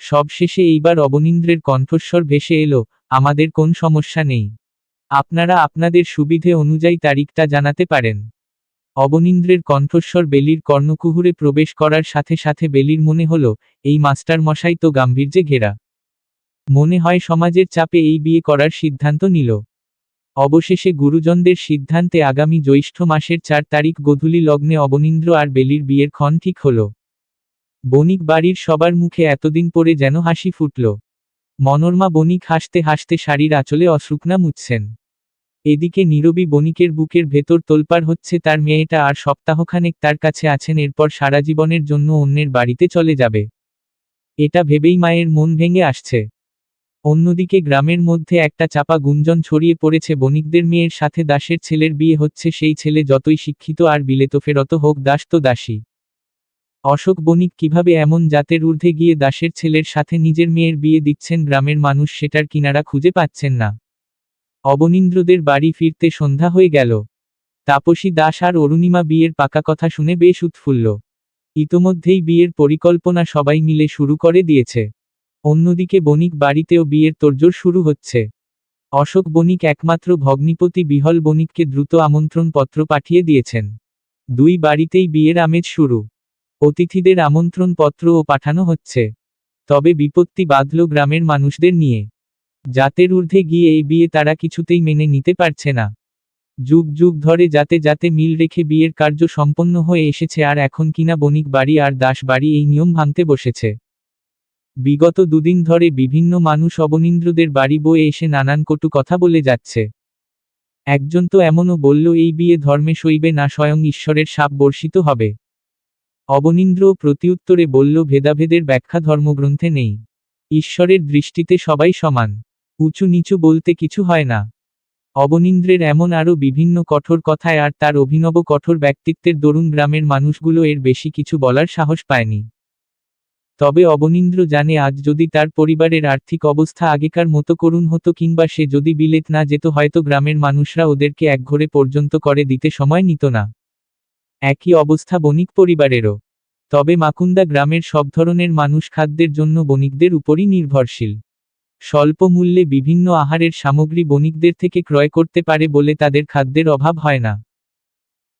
সব শেষে এইবার অবনীন্দ্রের কণ্ঠস্বর ভেসে এলো, আমাদের কোন সমস্যা নেই। আপনারা আপনাদের সুবিধে অনুযায়ী তারিখটা জানাতে পারেন। অবনীন্দ্রের কণ্ঠস্বর বেলির কর্ণকুহুরে প্রবেশ করার সাথে সাথে বেলির মনে হলো, এই মাস্টার মশাই তো গাম্ভীর্যে ঘেরা। মনে হয় সমাজের চাপে এই বিয়ে করার সিদ্ধান্ত নিল। অবশেষে গুরুজনদের সিদ্ধান্তে আগামী জ্যৈষ্ঠ মাসের 4 তারিখ গোধূলি লগ্নে অবনীন্দ্র আর বেলির বিয়ের ক্ষণ ঠিক হল। বণিক বাড়ির সবার মুখে এতদিন পরে যেন হাসি ফুটল। মনোরমা বণিক হাসতে হাসতে শাড়ির আঁচলে অশ্রুকণা মুছছেন। এদিকে নীরবী বণিকের বুকের ভেতর তোলপাড় হচ্ছে, তার মেয়েটা আর সপ্তাহখানেক তার কাছে আছেন, এরপর সারা জীবনের জন্য অন্যের বাড়িতে চলে যাবে। এটা ভেবেই মায়ের মন ভেঙে আসছে। অন্যদিকে গ্রামের মধ্যে একটা চাপা গুঞ্জন ছড়িয়ে পড়েছে, বণিকদের মেয়ের সাথে দাসের ছেলের বিয়ে হচ্ছে, সেই ছেলে যতই শিক্ষিত আর বিলেতফেরত হোক, দাস তো দাসী। অশোক বণিক কিভাবে এমন জাতের ঊর্ধ্বে গিয়ে দাসের ছেলের সাথে নিজের মেয়ের বিয়ে দিচ্ছেন, গ্রামের মানুষ সেটার কিনারা খুঁজে পাচ্ছেন না। অবনীন্দ্রদের বাড়ি ফিরতে সন্ধ্যা হয়ে গেল। তাপসী দাস আর অরুণিমা বিয়ের পাকা কথা শুনে বেশ উৎফুল্ল। ইতোমধ্যেই বিয়ের পরিকল্পনা সবাই মিলে শুরু করে দিয়েছে। অন্যদিকে বণিক বাড়িতেও বিয়ের তোড়জোড় শুরু হচ্ছে। অশোক বণিক একমাত্র ভগ্নিপতি বিহল বণিককে দ্রুত আমন্ত্রণ পত্র পাঠিয়ে দিয়েছেন। দুই বাড়িতেই বিয়ের আমেজ শুরু। অতিথিদের আমন্ত্রণ পত্রও পাঠানো হচ্ছে। তবে বিপত্তি বাধল গ্রামের মানুষদের নিয়ে। জাতের ঊর্ধ্বে গিয়ে এই বিয়ে তারা কিছুতেই মেনে নিতে পারছে না। যুগ যুগ ধরে জাতে জাতে মিল রেখে বিয়ের কার্য সম্পন্ন হয়ে এসেছে, আর এখন কিনা বণিক বাড়ি আর দাস বাড়ি এই নিয়ম ভাঙতে বসেছে। বিগত দুদিন ধরে বিভিন্ন মানুষ অবনীন্দ্রদের বাড়ি বয়ে এসে নানান কটু কথা বলে যাচ্ছে। একজন তো এমনও বলল, এই বিয়ে ধর্মে সইবে না, স্বয়ং ঈশ্বরের শাপ বর্ষিত হবে। অবনীন্দ্রও প্রতিউত্তরে বলল, ভেদাভেদের ব্যাখ্যা ধর্মগ্রন্থে নেই। ঈশ্বরের দৃষ্টিতে সবাই সমান। উঁচু নিচু বলতে কিছু হয় না। অবনীন্দ্রের এমন আরও বিভিন্ন কঠোর কথায় আর তার অভিনব কঠোর ব্যক্তিত্বের দরুন গ্রামের মানুষগুলো এর বেশি কিছু বলার সাহস পায়নি। তবে অবনীন্দ্র জানে, আজ যদি তার পরিবারের আর্থিক অবস্থা আগেকার মতো করুণ হতো, কিংবা সে যদি বিলেত না যেত, হয়তো গ্রামের মানুষরা ওদেরকে একঘরে পর্যন্ত করে দিতে সময় নিত না। একই অবস্থা বণিক পরিবারেরও। তবে মাকুন্দা গ্রামের সব ধরনের মানুষ খাদ্যের জন্য বণিকদের উপরই নির্ভরশীল। স্বল্প মূল্যে বিভিন্ন আহারের সামগ্রী বণিকদের থেকে ক্রয় করতে পারে বলে তাদের খাদ্যের অভাব হয় না।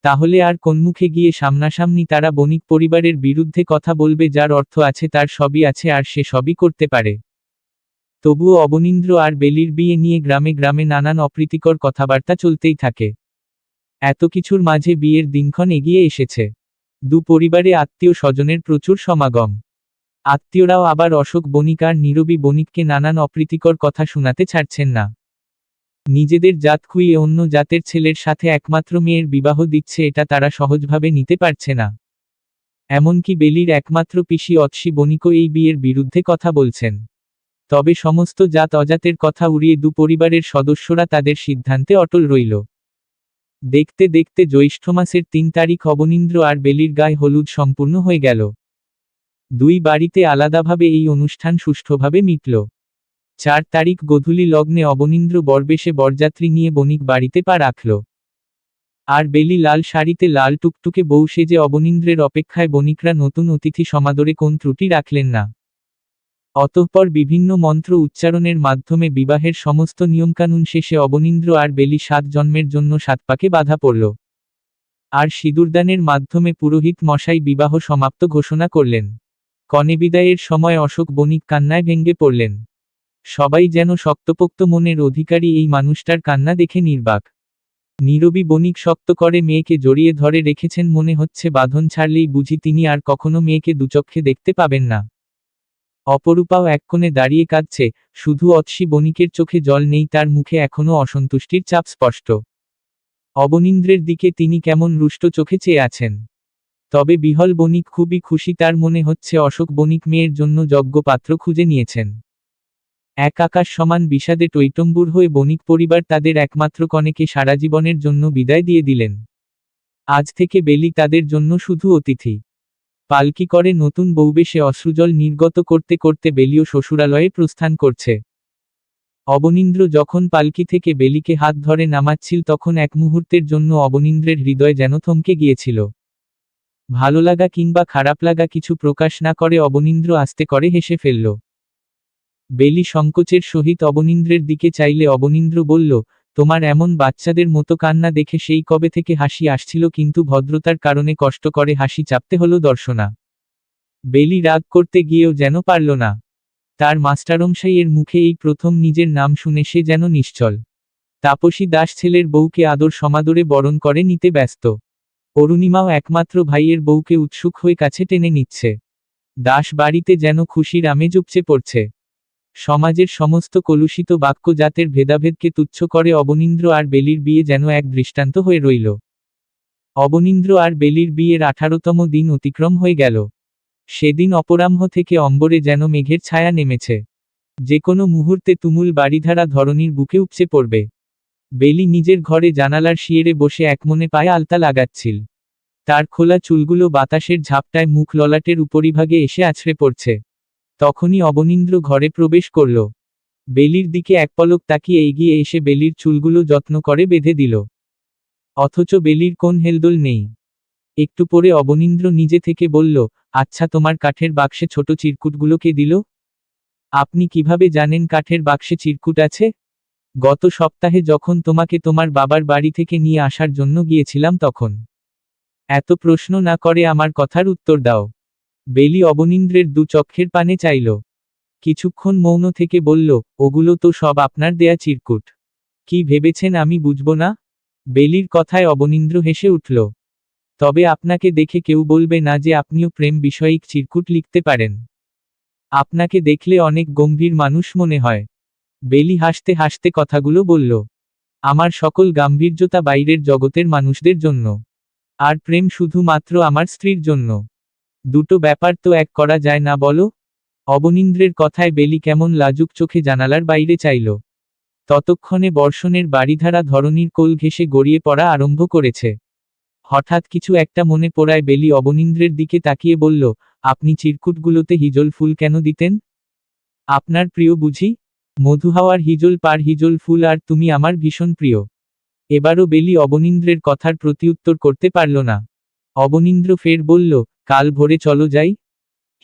তাহলে আর কোন মুখে গিয়ে সামনাসামনি তারা বণিক পরিবারের বিরুদ্ধে কথা বলবে? যার অর্থ আছে তার সবই আছে আর সে সবই করতে পারে। তবুও অবনীন্দ্র আর বেলির বিয়ে নিয়ে গ্রামে গ্রামে নানান অপ্রীতিকর কথাবার্তা চলতেই থাকে। এত কিছুর মাঝে বিয়ের দিনক্ষণ এগিয়ে এসেছে। দু পরিবারে আত্মীয় স্বজনের প্রচুর সমাগম। আত্মীয়রাও আবার অশোক বণিক আর নীরবী বণিককে নানান অপ্রীতিকর কথা শোনাতে ছাড়ছেন না। নিজেদের জাত খুইয়ে অন্য জাতের ছেলের সাথে একমাত্র মেয়ের বিবাহ দিচ্ছে, এটা তারা সহজভাবে নিতে পারছে না। এমনকি বেলির একমাত্র পিসি অতসী বণিকও এই বিয়ের বিরুদ্ধে কথা বলছেন। তবে সমস্ত জাত অজাতের কথা উড়িয়ে দু পরিবারের সদস্যরা তাদের সিদ্ধান্তে অটল রইল। দেখতে দেখতে জ্যৈষ্ঠ মাসের 3 তারিখ অবনীন্দ্র আর বেলির গায়ে হলুদ সম্পূর্ণ হয়ে গেল। দুই বাড়িতে আলাদাভাবে এই অনুষ্ঠান সুষ্ঠুভাবে মিটল। 4 তারিখ গোধূলি লগ্নে অবনীন্দ্র বরবেশে বরযাত্রী নিয়ে বণিক বাড়িতে পা রাখল। আর বেলি লাল শাড়িতে লাল টুকটুকে বউ সেজে অবনীন্দ্রের অপেক্ষায়। বণিকরা নতুন অতিথি সমাদরে কোন ত্রুটি রাখলেন না। অতঃপর বিভিন্ন মন্ত্র উচ্চারণের মাধ্যমে বিবাহের সমস্ত নিয়মকানুন শেষে অবনীন্দ্র আর বেলি 7 জন্মের জন্য 7 পাকে বাঁধা পড়ল। আর সিঁদুরদানের মাধ্যমে পুরোহিত মশাই বিবাহ সমাপ্ত ঘোষণা করলেন। কনে বিদায়ের সময় অশোক বণিক কান্নায় ভেঙে পড়লেন। সবাই যেন শক্তপোক্ত মনের অধিকারী এই মানুষটার কান্না দেখে নির্বাক। নীরবী বণিক শক্ত করে মেয়েকে জড়িয়ে ধরে রেখেছেন, মনে হচ্ছে বাঁধন ছাড়লেই বুঝি তিনি আর কখনো মেয়েকে দুচক্ষে দেখতে পাবেন না। অপরূপাও এক কোণে দাঁড়িয়ে কাঁদছে, শুধু অতসী বণিকের চোখে জল নেই, তার মুখে এখনো অসন্তুষ্টির ছাপ স্পষ্ট। অবনীন্দ্রের দিকে তিনি কেমন রুষ্ট চোখে চেয়ে আছেন। তবে বিহল বণিক খুবই খুশি, তার মনে হচ্ছে অশোক বণিক মেয়ের জন্য যোগ্য পাত্র খুঁজে নিয়েছেন। এক আকাশ সমান বিষাদে টইটম্বুর হয়ে বণিক পরিবার তাদের একমাত্র কনেকে সারা জীবনের জন্য বিদায় দিয়ে দিলেন। আজ থেকে বেলি তাদের জন্য শুধু অতিথি। পালকি করে নতুন বউবেশে অশ্রুজল নির্গত করতে করতে বেলিও শ্বশুরালয়ে প্রস্থান করছে। অবনীন্দ্র যখন পালকি থেকে বেলিকে হাত ধরে নামাচ্ছিল তখন এক মুহূর্তের জন্য অবনীন্দ্রের হৃদয় যেন থমকে গিয়েছিল। ভালো লাগা কিংবা খারাপ লাগা কিছু প্রকাশ না করে অবনীন্দ্র আস্তে করে হেসে ফেলল। বেলি সংকোচের সহিত অবনীন্দ্রের দিকে চাইলে অবনীন্দ্র বলল, তোমার এমন বাচ্চাদের মতো কান্না দেখে সেই কবে থেকে হাসি আসছিল, কিন্তু ভদ্রতার কারণে কষ্ট করে হাসি চাপতে হলো দর্শনা। বেলি রাগ করতে গিয়েও যেন পারল না। তার মাস্টারমশাইয়ের মুখে এই প্রথম নিজের নাম শুনে সে যেন নিশ্চল। তাপসী দাস ছেলের বউকে আদর সমাদরে বরণ করে নিতে ব্যস্ত। অরুণিমাও একমাত্র ভাইয়ের বউকে উৎসুক হয়ে কাছে টেনে নিচ্ছে। দাস বাড়িতে যেন খুশির আমেজ উপচে পড়ছে। সমাজের সমস্ত কলুষিত বাক্য জাতের ভেদাভেদকে তুচ্ছ করে অবনীন্দ্র আর বেলির বিয়ে যেন এক দৃষ্টান্ত হয়ে রইল। অবনীন্দ্র আর বেলির বিয়ের 18তম দিন অতিক্রম হয়ে গেল। সেদিন অপরাহ্ন থেকে অম্বরে যেন মেঘের ছায়া নেমেছে। যে কোনো মুহূর্তে তুমুল বারিধারা ধরণীর বুকে উপচে পড়বে। বেলি নিজের ঘরে জানালার শিয়েরে বসে একমনে পায়ে আলতা লাগাচ্ছিল। তার খোলা চুলগুলো বাতাসের ঝাপটায় মুখ ললাটের উপরিভাগে এসে আছড়ে পড়ছে। তখনই অবনীন্দ্র ঘরে প্রবেশ করল। বেলির দিকে এক পলক তাকিয়ে এগিয়ে এসে বেলির চুলগুলো যত্ন করে বেঁধে দিল। অথচ বেলির কোন হেলদোল নেই। একটু পরে অবনীন্দ্র নিজে থেকে বলল, আচ্ছা, তোমার কাঠের বাক্সে ছোট চিরকুটগুলো কে দিল? আপনি কিভাবে জানেন কাঠের বাক্সে চিরকুট আছে? গত সপ্তাহে যখন তোমাকে তোমার বাবার বাড়ি থেকে নিয়ে আসার জন্য গিয়েছিলাম তখন। এত প্রশ্ন না করে আমার কথার উত্তর দাও। বেলি অবনীন্দ্রের দু চক্ষের পানে চাইল। কিছুক্ষণ মৌন থেকে বলল, ওগুলো তো সব আপনার দেয়া চিরকুট। কি ভেবেছেন আমি বুঝব না? বেলির কথায় অবনীন্দ্র হেসে উঠল। তবে আপনাকে দেখে কেউ বলবে না যে আপনিও প্রেম বিষয়িক চিরকুট লিখতে পারেন। আপনাকে দেখলে অনেক গম্ভীর মানুষ মনে হয়। বেলি হাসতে হাসতে কথাগুলো বলল। আমার সকল গাম্ভীর্যতা বাইরের জগতের মানুষদের জন্য। আর প্রেম শুধুমাত্র আমার স্ত্রীর জন্য। দুটো ব্যাপার তো এক করা যায় না বলো? অবনীন্দ্রের কথায় বেলি কেমন লাজুক চোখে জানালার বাইরে চাইল। ততক্ষণে বর্ষণের বারিধারা ধরণীর কোল ঘেঁষে গড়িয়ে পড়া আরম্ভ করেছে। হঠাৎ কিছু একটা মনে পড়ায় বেলি অবনীন্দ্রের দিকে তাকিয়ে বলল, আপনি চিরকুটগুলোতে হিজল ফুল কেন দিতেন? আপনার প্রিয় বুঝি? মধুহাওয়ার হিজল পার হিজল ফুল আর তুমি আমার ভীষণ প্রিয়। এবারও বেলি অবনীন্দ্রের কথার প্রতিউত্তর করতে পারল না। অবনীন্দ্র ফের বলল, কাল ভোরে চলো যাই।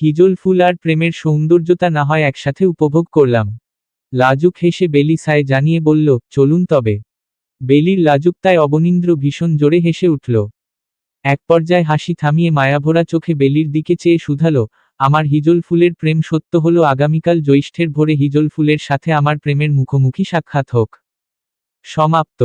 হিজল ফুল আর প্রেমের সৌন্দর্যতা না হয় একসাথে উপভোগ করলাম। লাজুক হেসে বেলি সায় জানিয়ে বলল, চলুন তবে। বেলির লাজুকতায় অবনীন্দ্র ভীষণ জোরে হেসে উঠল। এক পর্যায়ে হাসি থামিয়ে মায়াভরা চোখে বেলির দিকে চেয়ে শুধালো, আমার হিজল ফুলের প্রেম সত্য হলো আগামীকাল জ্যৈষ্ঠের ভোরে হিজল ফুলের সাথে আমার প্রেমের মুখোমুখি সাক্ষাৎ হোক। সমাপ্ত।